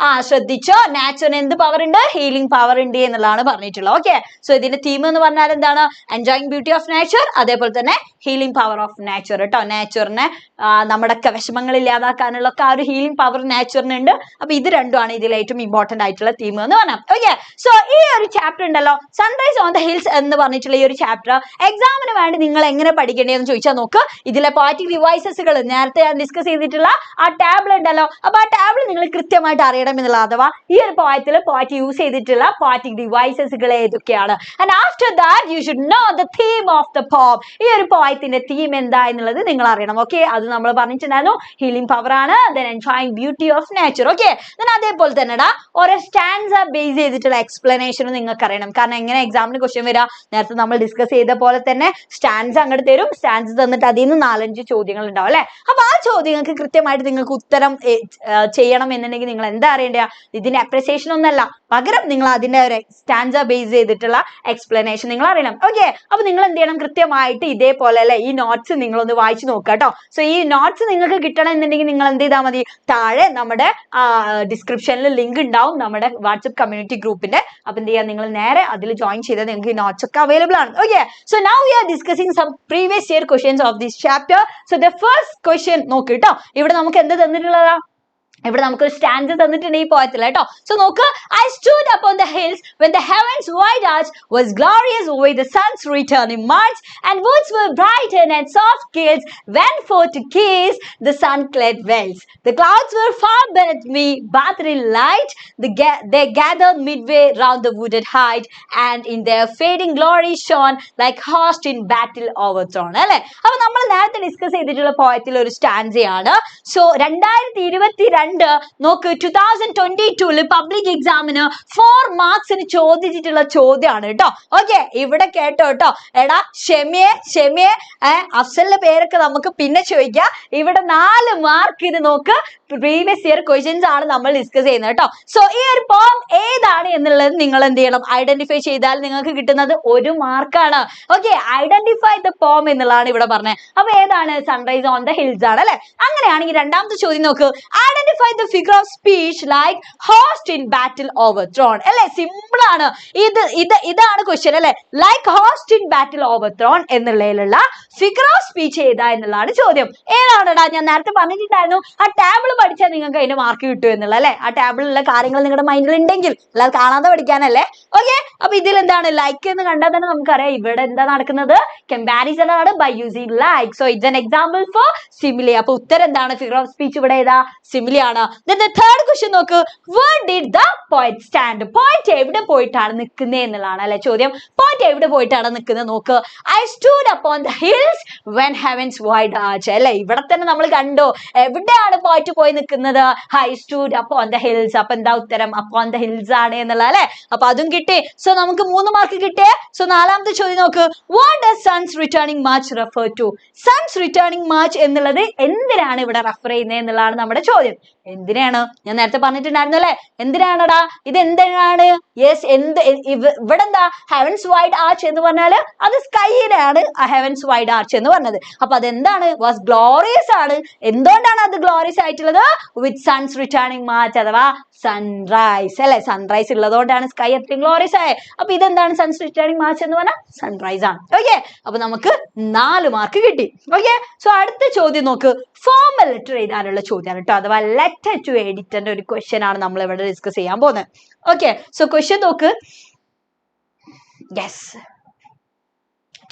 ശ്രദ്ധിച്ചോ നാച്ചറിന് എന്ത് പവർ ഉണ്ട് ഹീലിംഗ് പവർ ഉണ്ട് എന്നുള്ളതാണ് പറഞ്ഞിട്ടുള്ളത് ഓക്കെ സോ ഇതിന്റെ തീം എന്ന് പറഞ്ഞാൽ എന്താണ് എൻജോയിങ് ബ്യൂട്ടി ഓഫ് നാച്ചർ അതേപോലെ തന്നെ ഹീലിംഗ് പവർ ഓഫ് നാച്ചർ കേട്ടോ നാച്ചറിനെ നമ്മുടെ വിഷമങ്ങൾ ഇല്ലാതാക്കാനുള്ള ആ ഒരു ഹീലിംഗ് പവർ നാച്ചറിനുണ്ട് അപ്പൊ ഇത് രണ്ടുമാണ് ഇതിൽ ഏറ്റവും ഇമ്പോർട്ടന്റ് ആയിട്ടുള്ള തീം എന്ന് പറഞ്ഞാൽ ഓക്കെ സോ ഈ ഒരു ചാപ്റ്റർ ഉണ്ടല്ലോ സൺറൈസ് ഓൺ ദ ഹിൽസ് എന്ന് പറഞ്ഞിട്ടുള്ള ഈ ഒരു ചാപ്റ്റർ എക്സാമിന് വേണ്ടി നിങ്ങൾ എങ്ങനെ പഠിക്കേണ്ടതെന്ന് ചോദിച്ചാൽ നോക്ക് ഇതിലെ പോയറ്റിക് ഡിവൈസസുകൾ നേരത്തെ ഞാൻ ഡിസ്കസ് ചെയ്തിട്ടുള്ള ആ ടാബിൾ ഉണ്ടല്ലോ അപ്പൊ ആ ടാബിൾ നിങ്ങൾ കൃത്യമായിട്ട് അറിയണം എന്നുള്ള അഥവാ ഈ ഒരു പോയറ്റിൽ പോയറ്റ് യൂസ് ചെയ്തിട്ടുള്ള പോയറ്റിക് ഡിവൈസസുകൾ ഏതൊക്കെയാണ് and after that you should know the theme of the poem ഈ ഒരു പോയത്തിന്റെ തീം എന്താ എന്നുള്ളത് നിങ്ങൾ അറിയണം ഓക്കെ അത് നമ്മൾ പറഞ്ഞിട്ടുണ്ടായിരുന്നു ഹീലിംഗ് പവർ ആണ് then enjoying beauty of nature okay then അതേപോലെ തന്നെടാ ഓരോ സ്റ്റാൻസ ബേസ് ചെയ്തിട്ടുള്ള എക്സ്പ്ലനേഷനും നിങ്ങൾക്ക് അറിയണം കാരണം എങ്ങനെ എക്സാമിന് ക്വസ്റ്റ്യൻ വരിക നേരത്തെ നമ്മൾ ഡിസ്കസ് ചെയ്ത പോലെ തന്നെ സ്റ്റാൻസ് അങ്ങോട്ട് തരും സ്റ്റാൻസ് തന്നിട്ട് അതിൽ നിന്ന് 4-5 ചോദ്യങ്ങൾ ഉണ്ടാവും അല്ലെ അപ്പൊ ആ ചോദ്യങ്ങൾക്ക് കൃത്യമായിട്ട് നിങ്ങൾക്ക് ഉത്തരം ചെയ്യണം എന്നുണ്ടെങ്കിൽ നിങ്ങൾ എന്താ അറിയേണ്ട ഇതിന്റെ അപ്രിസിയേഷൻ ഒന്നല്ല പകരം നിങ്ങൾ അതിന്റെ ഒരു സ്റ്റാൻസ ബേസ് ചെയ്തിട്ടുള്ള എക്സ്പ്ലനേഷൻ നിങ്ങൾ അറിയണം ഓക്കെ അപ്പൊ നിങ്ങൾ എന്ത് ചെയ്യണം കൃത്യമായിട്ട് ഇതേപോലെ അല്ലെ ഈ നോട്ട്സ് നിങ്ങളൊന്ന് വായിച്ചു നോക്കുക കേട്ടോ സോ ഈ നോട്ട്സ് നിങ്ങൾക്ക് കിട്ടണം എന്നുണ്ടെങ്കിൽ നിങ്ങൾ എന്ത് ചെയ്താൽ മതി താഴെ നമ്മുടെ ഡിസ്ക്രിപ്ഷനിൽ ലിങ്ക് ഉണ്ടാവും നമ്മുടെ വാട്സ്ആപ്പ് കമ്മ്യൂണിറ്റി ഗ്രൂപ്പിന്റെ അപ്പൊ എന്ത് ചെയ്യാം നിങ്ങൾ നേരെ അതിൽ ജോയിൻ ചെയ്താൽ നിങ്ങൾക്ക് ഈ നോട്ട്സ് ഒക്കെ അവൈലബിൾ ആണ് okay so now we are discussing some previous year questions of this chapter so the first question നോക്ക് കേട്ടോ ഇവിടെ നമുക്ക് എന്ത് തന്നിട്ടുള്ളതാ ഇവിടെ നമുക്ക് സ്റ്റാൻസ് തന്നിട്ടുണ്ട് ഈ പോയത്തിൽ കേട്ടോ സോ നോക്ക് I stood upon the hills when the heavens wide arch was glorious with the sun's return in March and woods were brightened and soft gales went forth to kiss the sun-clad wells. The clouds were far beneath me, bathed in light. They gathered midway round the wooded height and in their fading glory shone like host in battle overthrown. അല്ലേ അപ്പൊ നമ്മൾ നേരത്തെ discuss ചെയ്തിട്ടുള്ള പോയത്തിൽ ഒരു സ്റ്റാൻസയാണ് so 2022 നോക്ക് 2022 public എക്സാമിന് 4 മാർക്സിന് ചോദിച്ചിട്ടുള്ള ചോദ്യമാണ് കേട്ടോ ഓക്കെ ഇവിടെ കേട്ടോ കേട്ടോ എടാ ഷെമിയെ അഫ്സലിന്റെ പേരൊക്കെ നമുക്ക് പിന്നെ ചോദിക്കാം ഇവിടെ 4 മാർക്കിന് നോക്ക് പ്രീവിയസ് ഇയർ ക്വസ്റ്റ്യൻസ് ആണ് നമ്മൾ ഡിസ്കസ് ചെയ്യുന്നത് കേട്ടോ സോ ഈ ഒരു പോം ഏതാണ് എന്നുള്ളത് നിങ്ങൾ എന്ത് ചെയ്യണം ഐഡന്റിഫൈ ചെയ്താൽ നിങ്ങൾക്ക് കിട്ടുന്നത് 1 മാർക്കാണ് ഓക്കെ ഐഡന്റിഫൈ ദ പോം എന്നുള്ളതാണ് ഇവിടെ പറഞ്ഞത് അപ്പൊ ഏതാണ് സൺറൈസ് ഓൺ ദ ഹിൽസ് ആണ് അല്ലെ അങ്ങനെയാണെങ്കിൽ രണ്ടാമത്തെ ചോദ്യം നോക്ക് identify the figure of speech like host in battle overthrown അല്ലെ സിമ്പിൾ ആണ് ഇതാണ് ക്വസ്റ്റ്യൻ അല്ലെ like host in battle overthrown എന്നുള്ളതിലുള്ള ഫിഗർ ഓഫ് സ്പീച്ച് ഏതാ എന്നുള്ളതാണ് ചോദ്യം ഏതാണെടാ ഞാൻ നേരത്തെ പറഞ്ഞിട്ടുണ്ടായിരുന്നു ആ ടാബിൾ പഠിച്ചാൽ നിങ്ങൾക്ക് അതിന്റെ മാർക്ക് കിട്ടും എന്നുള്ള അല്ലെ ആ ടാബിളിലുള്ള കാര്യങ്ങൾ നിങ്ങളുടെ മൈൻഡിൽ ഉണ്ടെങ്കിൽ അല്ലാതെ കാണാതെ പഠിക്കാനല്ലേ ഓക്കെ അപ്പൊ ഇതിൽ എന്താണ് ലൈക്ക് എന്ന് കണ്ടാൽ തന്നെ നമുക്കറിയാം ഇവിടെ എന്താ നടക്കുന്നത് കമ്പാരിസൺ ആണ് by using like so it's an example for simile അപ്പൊ ഉത്തരം എന്താണ് ഫിഗർ ഓഫ് സ്പീച്ച് ഇവിടെ ഏതാ സിമിലി ആണ് then the third question നോക്ക് where did the poet stand poet എവിടെ പോയിട്ടാണ് നിൽക്കുന്നത് എന്നുള്ളതാണ് അല്ലെ ചോദ്യം poet എവിടെ പോയിട്ടാണ് നിൽക്കുന്നത് നോക്ക് I stood upon the hills when heavens wide arch അല്ലെ ഇവിടെ തന്നെ നമ്മൾ കണ്ടു എവിടെയാണ് poet പോയി നിൽക്കുന്നത് I stood upon the hills അപ്പൊ എന്താ ഉത്തരം upon the hills ആണ് എന്നുള്ള അല്ലെ അപ്പൊ അതും കിട്ടി സോ നമുക്ക് 3 മാർക്ക് കിട്ടിയേ സോ നാലാമത്തെ ചോദ്യം നോക്ക് what does sun's returning march refer to sun's returning march എന്നുള്ളത് എന്തിനാണ് ഇവിടെ റെഫർ ചെയ്യുന്നത് എന്നുള്ളതാണ് നമ്മുടെ ചോദ്യം എന്തിനാണ് ഞാൻ നേരത്തെ പറഞ്ഞിട്ടുണ്ടായിരുന്നു അല്ലെ എന്തിനാണടാ ഇത് എന്തിനാണ് യെസ് ഇവിടെ എന്താ ഹെവൻസ് വൈഡ് ആർച്ച് എന്ന് പറഞ്ഞാല് അത് സ്കൈയിലാണ് ഹെവൻസ് വൈഡ് ആർച്ച് എന്ന് പറഞ്ഞത് അപ്പൊ അതെന്താണ് വാസ് ഗ്ലോറിയസ് ആണ് എന്തുകൊണ്ടാണ് അത് ഗ്ലോറിയസ് ആയിട്ടുള്ളത് വിത്ത് സൺസ് റിട്ടേണിംഗ് മാർച്ച് അഥവാ സൺറൈസ് അല്ലെ സൺറൈസ് ഉള്ളതുകൊണ്ടാണ് സ്കൈ അത്രയും ഗ്ലോറിയസ് ആയത് അപ്പൊ ഇതെന്താണ് സൺസ് റിട്ടേണിംഗ് മാർച്ച് എന്ന് പറഞ്ഞാൽ സൺറൈസ് ആണ് ഓക്കെ അപ്പൊ നമുക്ക് 4 മാർക്ക് കിട്ടി ഓക്കെ സോ അടുത്ത ചോദ്യം നോക്ക് ഫോർമൽ ലെറ്റർ എഴുതാനുള്ള ചോദ്യമാണ് കേട്ടോ അഥവാ ലെറ്റർ ടു എഡിറ്ററിന്റെ ഒരു ക്വസ്റ്റ്യൻ ആണ് നമ്മൾ ഇവിടെ ഡിസ്കസ് ചെയ്യാൻ പോകുന്നത് ഓക്കെ സോ ക്വസ്റ്റ്യൻ നോക്ക് യെസ്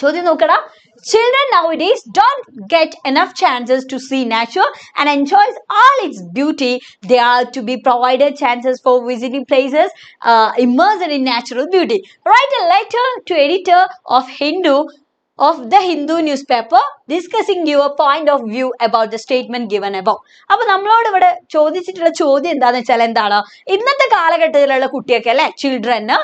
ചോദ്യം നോക്കടാ. Children nowadays don't get enough chances to see nature and enjoys all its beauty. They are to be provided chances for visiting places immersed in natural beauty. Write a letter to editor of the Hindu newspaper discussing your point of view about the statement given above. അപ്പൊ നമ്മളോട് ഇവിടെ ചോദിച്ചിട്ടുള്ള ചോദ്യം എന്താന്ന് വെച്ചാൽ എന്താണ്, ഇന്നത്തെ കാലഘട്ടത്തിലുള്ള കുട്ടിയൊക്കെ അല്ലെ, ചിൽഡ്രന്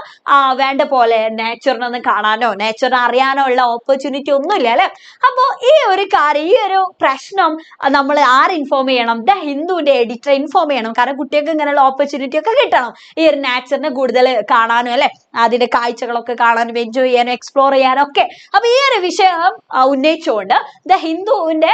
വേണ്ട പോലെ നേച്ചറിനൊന്നും കാണാനോ നേച്ചറിനെ അറിയാനോ ഉള്ള ഓപ്പർച്യൂണിറ്റി ഒന്നുമില്ല അല്ലെ. അപ്പോ ഈ ഒരു കാര്യം, ഈ ഒരു പ്രശ്നം നമ്മൾ ആര് ഇൻഫോം ചെയ്യണം? ദ ഹിന്ദുവിന്റെ എഡിറ്റർ ഇൻഫോം ചെയ്യണം. കാരണം കുട്ടികൾക്ക് ഇങ്ങനെയുള്ള ഓപ്പർച്യൂണിറ്റി ഒക്കെ കിട്ടണം, ഈ ഒരു നേച്ചറിനെ കൂടുതൽ കാണാനും അല്ലെ, അതിന്റെ കാഴ്ചകളൊക്കെ കാണാനും എൻജോയ് ചെയ്യാനും എക്സ്പ്ലോർ ചെയ്യാനും ഒക്കെ. അപ്പൊ ഈ ഒരു വിഷയം ഉന്നയിച്ചുകൊണ്ട് ദ ഹിന്ദുവിന്റെ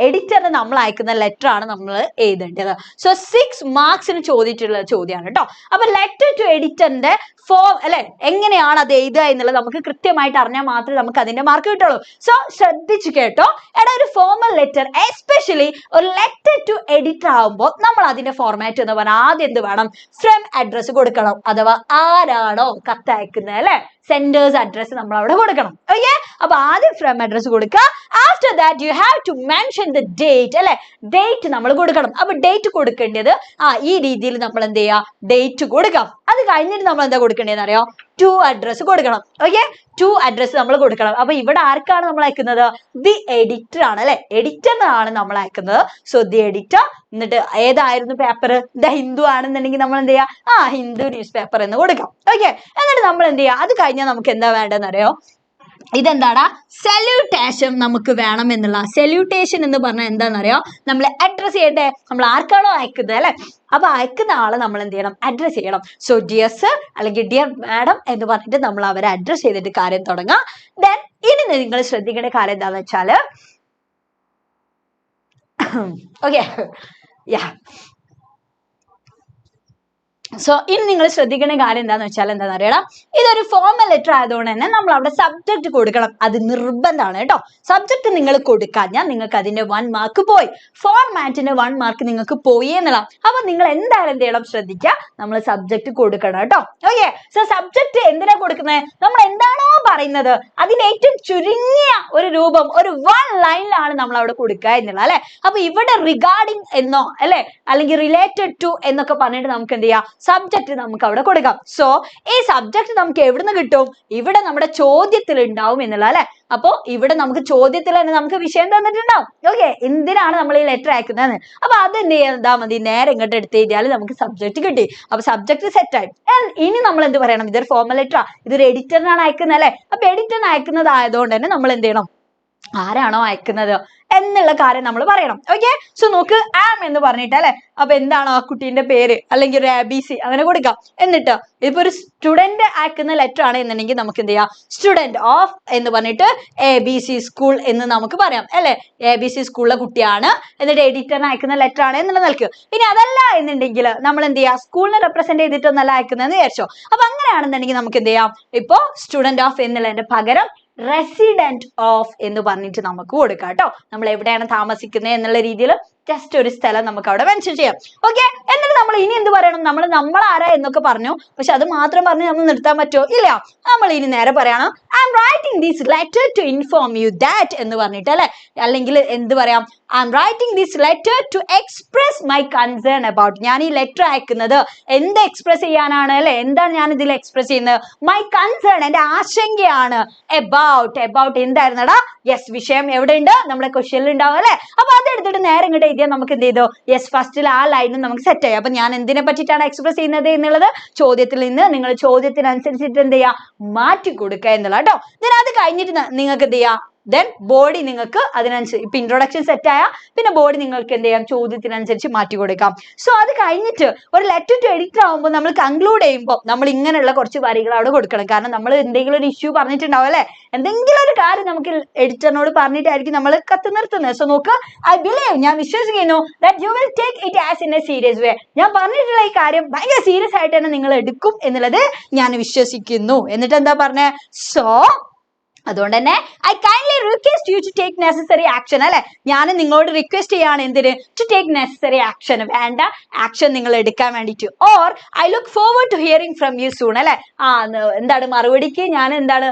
എഡിറ്ററിന് നമ്മൾ അയക്കുന്ന ലെറ്റർ ആണ് നമ്മൾ എഴുതേണ്ടത്. സോ 6 മാർക്സിന് ചോദിച്ചിട്ടുള്ള ചോദ്യമാണ് കേട്ടോ. അപ്പൊ ലെറ്റർ ടു എഡിറ്ററിന്റെ ഫോം അല്ലെ, എങ്ങനെയാണ് അത് എഴുതുക എന്നുള്ളത് നമുക്ക് കൃത്യമായിട്ട് അറിഞ്ഞാൽ മാത്രമേ നമുക്ക് അതിന്റെ മാർക്ക് കിട്ടുള്ളൂ. സോ ശ്രദ്ധിച്ചു കേട്ടോ. എടാ, ഒരു ഫോർമൽ ലെറ്റർ, എസ്പെഷ്യലി ഒരു ലെറ്റർ ടു എഡിറ്റർ ആകുമ്പോൾ നമ്മൾ അതിന്റെ ഫോർമാറ്റ് എന്ന് പറഞ്ഞാൽ ആദ്യം എന്ത് വേണം? ഫ്രം അഡ്രസ് കൊടുക്കണം. അഥവാ ആരാണോ കത്തയക്കുന്നത് അല്ലെ, സെൻഡേഴ്സ് അഡ്രസ് നമ്മൾ അവിടെ കൊടുക്കണം. ഓക്കെ, അപ്പൊ ആദ്യം ഫ്രം അഡ്രസ് കൊടുക്കുക. After that you have to mention the date അല്ലെ, ഡേറ്റ് നമ്മൾ കൊടുക്കണം. അപ്പൊ ഡേറ്റ് കൊടുക്കേണ്ടത് ഈ രീതിയിൽ നമ്മൾ എന്ത് ചെയ്യുക, ഡേറ്റ് കൊടുക്കാം. അത് കഴിഞ്ഞിട്ട് നമ്മൾ എന്താ കൊടുക്കേണ്ടതെന്ന് അറിയോ? ടു അഡ്രസ് കൊടുക്കണം. ഓക്കെ, ടു അഡ്രസ് നമ്മൾ കൊടുക്കണം. അപ്പൊ ഇവിടെ ആർക്കാണ് നമ്മൾ അയക്കുന്നത്? ദി എഡിറ്റർ ആണ് അല്ലെ, എഡിറ്ററിനാണ് നമ്മൾ അയക്കുന്നത്. So the editor. എന്നിട്ട് ഏതായിരുന്നു പേപ്പർ? ദ ഹിന്ദു ആണെന്നുണ്ടെങ്കിൽ നമ്മൾ എന്ത് ചെയ്യുക? ഹിന്ദു ന്യൂസ് പേപ്പർ എന്ന് കൊടുക്കാം. ഓക്കെ, എന്നിട്ട് നമ്മൾ എന്ത് ചെയ്യുക? അത് കഴിഞ്ഞാൽ നമുക്ക് എന്താ വേണ്ടതെന്ന് അറിയോ? ഇതെന്താടാ? സല്യൂട്ടേഷൻ നമുക്ക് വേണം എന്നുള്ള. സല്യൂട്ടേഷൻ എന്ന് പറഞ്ഞാൽ എന്താണെന്നറിയോ? നമ്മൾ അഡ്രസ് ചെയ്യട്ടെ, നമ്മൾ ആർക്കാണോ അയക്കുന്നത് അല്ലെ, അപ്പൊ അയക്കുന്ന ആളെ നമ്മൾ എന്ത് ചെയ്യണം? അഡ്രസ് ചെയ്യണം. സോ ഡിയർ സർ അല്ലെങ്കിൽ ഡിയർ മാഡം എന്ന് പറഞ്ഞിട്ട് നമ്മൾ അവരെ അഡ്രസ് ചെയ്തിട്ട് കാര്യം തുടങ്ങാം. ദെൻ ഇനി നിങ്ങൾ ശ്രദ്ധിക്കേണ്ട കാര്യം എന്താന്ന് വെച്ചാല്, ഓക്കെ യാ, സോ ഇനി നിങ്ങൾ ശ്രദ്ധിക്കേണ്ട കാര്യം എന്താന്ന് വെച്ചാൽ എന്താണെന്ന് അറിയണം, ഇതൊരു ഫോർമൽ ലെറ്റർ ആയതുകൊണ്ട് തന്നെ നമ്മൾ അവിടെ സബ്ജക്ട് കൊടുക്കണം. അത് നിർബന്ധമാണ് കേട്ടോ. സബ്ജക്ട് നിങ്ങൾ കൊടുക്കാഞ്ഞാൽ നിങ്ങൾക്ക് അതിന്റെ 1 മാർക്ക് പോയി, ഫോർമാറ്റിന്റെ 1 മാർക്ക് നിങ്ങൾക്ക് പോയി എന്നുള്ള. അപ്പൊ നിങ്ങൾ എന്തായാലും എന്ത് ചെയ്യണം? ശ്രദ്ധിക്കുക, നമ്മൾ സബ്ജക്ട് കൊടുക്കണം കേട്ടോ. ഓക്കെ, സോ സബ്ജക്ട് എന്തിനാ കൊടുക്കുന്നത്? നമ്മൾ എന്താണോ പറയുന്നത് അതിന്റെ ഏറ്റവും ചുരുങ്ങിയ ഒരു രൂപം, ഒരു 1 ലൈനിലാണ് നമ്മൾ അവിടെ കൊടുക്കുക എന്നുള്ള അല്ലെ. അപ്പൊ ഇവിടെ റിഗാർഡിങ് എന്നോ അല്ലെ, അല്ലെങ്കിൽ റിലേറ്റഡ് ടു എന്നൊക്കെ പറഞ്ഞിട്ട് നമുക്ക് എന്ത് ചെയ്യാം? സബ്ജക്ട് നമുക്ക് അവിടെ കൊടുക്കാം. സോ ഈ സബ്ജക്ട് നമുക്ക് എവിടുന്ന് കിട്ടും? ഇവിടെ നമ്മുടെ ചോദ്യത്തിൽ ഉണ്ടാവും എന്നുള്ള അല്ലെ. അപ്പൊ ഇവിടെ നമുക്ക് ചോദ്യത്തിൽ തന്നെ നമുക്ക് വിഷയം തന്നിട്ടുണ്ടാവും. ഓക്കെ, എന്തിനാണ് നമ്മൾ ഈ ലെറ്റർ അയക്കുന്നത്? അപ്പൊ അത് എന്ത് ചെയ്താൽ മതി? നേരെ ഇങ്ങോട്ട് എടുത്ത് എഴുതിയാൽ നമുക്ക് സബ്ജക്ട് കിട്ടി. അപ്പൊ സബ്ജക്ട് സെറ്റ് ആയി. ഇനി നമ്മൾ എന്ത് പറയണം? ഇതൊരു ഫോർമൽ ലെറ്റർ, ഇതൊരു എഡിറ്ററിനാണ് അയക്കുന്നത് അല്ലെ. അപ്പൊ എഡിറ്ററിന് അയക്കുന്നത് ആയതുകൊണ്ട് തന്നെ നമ്മൾ എന്ത് ചെയ്യണം? ആരാണോ അയക്കുന്നത് എന്നുള്ള കാര്യം നമ്മൾ പറയണം. ഓക്കെ, സോ നോക്ക്, ആം എന്ന് പറഞ്ഞിട്ട് അല്ലെ. അപ്പൊ എന്താണ് ആ കുട്ടീന്റെ പേര് അല്ലെങ്കിൽ ഒരു ABC അങ്ങനെ കൊടുക്കാം. എന്നിട്ട് ഇപ്പൊ ഒരു സ്റ്റുഡന്റ് അയക്കുന്ന ലെറ്റർ ആണ് എന്നുണ്ടെങ്കിൽ നമുക്ക് എന്ത് ചെയ്യാം? സ്റ്റുഡന്റ് ഓഫ് എന്ന് പറഞ്ഞിട്ട് ABC സ്കൂൾ എന്ന് നമുക്ക് പറയാം അല്ലെ. ABC സ്കൂളിലെ കുട്ടിയാണ്, എന്നിട്ട് എഡിറ്ററിന് അയക്കുന്ന ലെറ്റർ ആണ് എന്നുള്ള നിലക്ക്. ഇനി അതല്ല എന്നുണ്ടെങ്കിൽ നമ്മൾ എന്ത് ചെയ്യാം? സ്കൂളിനെ റെപ്രസെന്റ് ചെയ്തിട്ടൊന്നല്ല അയക്കുന്നതെന്ന് വിചാരിച്ചോ. അപ്പൊ അങ്ങനെയാണെന്നുണ്ടെങ്കിൽ നമുക്ക് എന്ത് ചെയ്യാം? ഇപ്പൊ സ്റ്റുഡന്റ് ഓഫ് എന്നുള്ളതിന്റെ പകരം റെസിഡന്റ് ഓഫ് എന്ന് പറഞ്ഞിട്ട് നമുക്ക് കൊടുക്കാം കേട്ടോ. നമ്മൾ എവിടെയാണ് താമസിക്കുന്നത് എന്നുള്ള രീതിയിൽ ജസ്റ്റ് ഒരു സ്ഥലം നമുക്ക് അവിടെ മെൻഷൻ ചെയ്യാം. ഓക്കെ, എന്നിട്ട് നമ്മൾ ഇനി എന്ത് പറയണം? നമ്മൾ ആരാ എന്നൊക്കെ പറഞ്ഞു, പക്ഷെ അത് മാത്രം പറഞ്ഞ് നമ്മൾ നിർത്താൻ പറ്റുമോ? ഇല്ല. നമ്മൾ ഇനി നേരെ പറയണം, I am writing this letter to inform you that എന്ന് പറഞ്ഞിട്ട് അല്ലെ. അല്ലെങ്കിൽ എന്ത് പറയാം? I am writing this letter to express my concern about. ഞാൻ ഈ ലെറ്റർ അയക്കുന്നത് എന്ത് എക്സ്പ്രസ് ചെയ്യാനാണ് അല്ലെ? എന്താണ് ഞാൻ ഇതിൽ എക്സ്പ്രസ് ചെയ്യുന്നത്? മൈ കൺസേൺ, എന്റെ ആശങ്കയാണ്. എബൌട്ട് എന്തായിരുന്നടാ? യെസ്, വിഷയം എവിടെ ഉണ്ട്? നമ്മുടെ ക്വസ്റ്റ്യനിൽ ഉണ്ടാവും അല്ലെ. അപ്പൊ അതെടുത്തിട്ട് നേരെ ഇങ്ങോട്ട് എഴുതിയാൽ നമുക്ക് എന്ത് ചെയ്തു? യെസ്, ഫസ്റ്റിൽ ആ ലൈനും നമുക്ക് സെറ്റ് ആയി. അപ്പൊ ഞാൻ എന്തിനെ പറ്റിയിട്ടാണ് എക്സ്പ്രസ് ചെയ്യുന്നത് എന്നുള്ളത് ചോദ്യത്തിൽ നിന്ന് നിങ്ങൾ ചോദ്യത്തിനനുസരിച്ചിട്ട് എന്ത് ചെയ്യാ? മാറ്റി കൊടുക്കുക എന്നുള്ള കേട്ടോ. അത് കഴിഞ്ഞിട്ട് നിങ്ങൾക്ക് എന്ത് ചെയ്യാം? ദെൻ ബോഡി നിങ്ങൾക്ക് അതിനനുസരിച്ച് ഇപ്പൊ ഇൻട്രൊഡക്ഷൻ സെറ്റ് ആയ പിന്നെ ബോഡി നിങ്ങൾക്ക് എന്ത് ചെയ്യാം? ചോദ്യത്തിനനുസരിച്ച് മാറ്റി കൊടുക്കാം. സോ അത് കഴിഞ്ഞിട്ട് ഒരു ലെറ്റർ ടു എഡിറ്റർ ആകുമ്പോൾ നമ്മൾ കൺക്ലൂഡ് ചെയ്യുമ്പോൾ നമ്മൾ ഇങ്ങനെയുള്ള കുറച്ച് വരികൾ അവിടെ കൊടുക്കണം. കാരണം നമ്മൾ എന്തെങ്കിലും ഒരു ഇഷ്യൂ പറഞ്ഞിട്ടുണ്ടാവും അല്ലെ, എന്തെങ്കിലും ഒരു കാര്യം നമുക്ക് എഡിറ്ററിനോട് പറഞ്ഞിട്ടായിരിക്കും നമ്മൾ കത്ത് നിർത്തുന്നത്. സോ നോക്ക്, ഐ ബിലീവ്, ഞാൻ വിശ്വസിക്കുന്നു, that you will take it as in a serious way. ഞാൻ പറഞ്ഞിട്ടുള്ള ഈ കാര്യം ഭയങ്കര സീരിയസ് ആയിട്ട് തന്നെ നിങ്ങൾ എടുക്കും എന്നുള്ളത് ഞാൻ വിശ്വസിക്കുന്നു. എന്നിട്ട് എന്താ പറഞ്ഞേ? സോ അതുകൊണ്ട് തന്നെ I kindly request you to take necessary action അല്ലെ, ഞാൻ നിങ്ങളോട് റിക്വസ്റ്റ് ചെയ്യാണ് എന്തിന്, ടു ടേക്ക് നെസസറി ആക്ഷൻ, വേണ്ട ആക്ഷൻ നിങ്ങൾ എടുക്കാൻ വേണ്ടിയിട്ട്. Or I look forward to hearing from you soon അല്ലെ, എന്താണ് മറുപടിക്ക് ഞാൻ എന്താണ്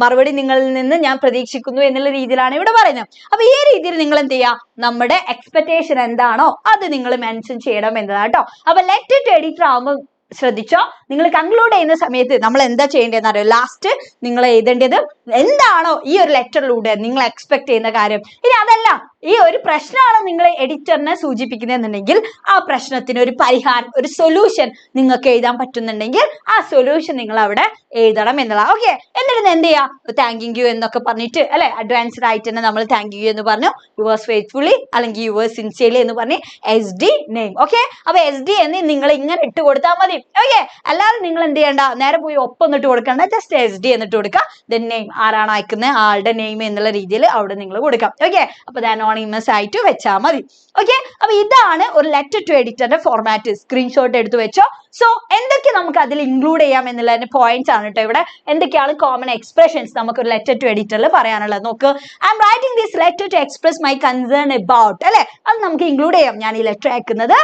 മറുപടി നിങ്ങളിൽ നിന്ന് ഞാൻ പ്രതീക്ഷിക്കുന്നു എന്നുള്ള രീതിയിലാണ് ഇവിടെ പറയുന്നത്. അപ്പൊ ഈ രീതിയിൽ നിങ്ങൾ എന്ത് ചെയ്യുക, നമ്മുടെ എക്സ്പെക്ടേഷൻ എന്താണോ അത് നിങ്ങൾ മെൻഷൻ ചെയ്യണം എന്നതാണ് കേട്ടോ. അപ്പൊ ലെറ്റർ ടു എഡിറ്റർ ആവുമ്പോൾ ശ്രദ്ധിച്ചോ, നിങ്ങൾ കൺക്ലൂഡ് ചെയ്യുന്ന സമയത്ത് നമ്മൾ എന്താ ചെയ്യേണ്ടതെന്ന് അറിയോ, ലാസ്റ്റ് നിങ്ങൾ എഴുതേണ്ടത് എന്താണോ ഈ ഒരു ലെറ്ററിലൂടെ നിങ്ങൾ എക്സ്പെക്ട് ചെയ്യുന്ന കാര്യം. ഇനി അതല്ല, ഈ ഒരു പ്രശ്നമാണ് നിങ്ങൾ എഡിറ്ററിനെ സൂചിപ്പിക്കുന്നതെന്നുണ്ടെങ്കിൽ ആ പ്രശ്നത്തിന് ഒരു പരിഹാരം, ഒരു സൊല്യൂഷൻ നിങ്ങൾക്ക് എഴുതാൻ പറ്റുന്നുണ്ടെങ്കിൽ ആ സൊല്യൂഷൻ നിങ്ങൾ അവിടെ എഴുതണം എന്നുള്ളത്. ഓക്കെ, എന്നിട്ട് എന്ത് ചെയ്യാം, താങ്കിങ് യു എന്നൊക്കെ പറഞ്ഞിട്ട് അല്ലെ, അഡ്വാൻസ്ഡ് ആയിട്ട് തന്നെ നമ്മൾ താങ്ക് യു എന്ന് പറഞ്ഞു, യുവേഴ്സ് ഫെയ്ത്ത്ഫുള്ളി അല്ലെങ്കിൽ യുവേഴ്സ് സിൻസിയർലി എന്ന് പറഞ്ഞ് SD നെയിം. ഓക്കെ, അപ്പൊ SD എന്ന് നിങ്ങൾ ഇങ്ങനെ ഇട്ട് കൊടുത്താൽ മതി. ഓക്കെ, അല്ലാതെ നിങ്ങൾ എന്ത് ചെയ്യണ്ട, നേരെ പോയി ഒപ്പം ഇട്ട് കൊടുക്കണ്ട, ജസ്റ്റ് SD എന്നിട്ട് കൊടുക്കുക. ദെൻ നെയിം, ആരാണ് അയക്കുന്നത് ആളുടെ നെയിം എന്നുള്ള രീതിയിൽ അവിടെ നിങ്ങൾ കൊടുക്കാം. ഓക്കെ, അപ്പൊ അനോണിമസ് ആയിട്ട് വെച്ചാൽ മതി. ഓക്കെ, അപ്പൊ ഇതാണ് ഒരു ലെറ്റർ ടു എഡിറ്ററിന്റെ ഫോർമാറ്റ്. സ്ക്രീൻഷോട്ട് എടുത്ത് വെച്ചോ. സോ എന്തൊക്കെ നമുക്ക് അതിൽ ഇൻക്ലൂഡ് ചെയ്യാം എന്നുള്ളതിന്റെ പോയിന്റ്സ് ആണ് കേട്ടോ ഇവിടെ. എന്തൊക്കെയാണ് കോമൺ എക്സ്പ്രഷൻസ് നമുക്ക് ഒരു ലെറ്റർ ടു എഡിറ്ററിൽ പറയാനുള്ളത് നോക്ക്. I am writing this letter to express my concern about അല്ലെ, അത് നമുക്ക് ഇൻക്ലൂഡ് ചെയ്യാം. ഞാൻ ഈ ലെറ്റർ അയക്കുന്നത്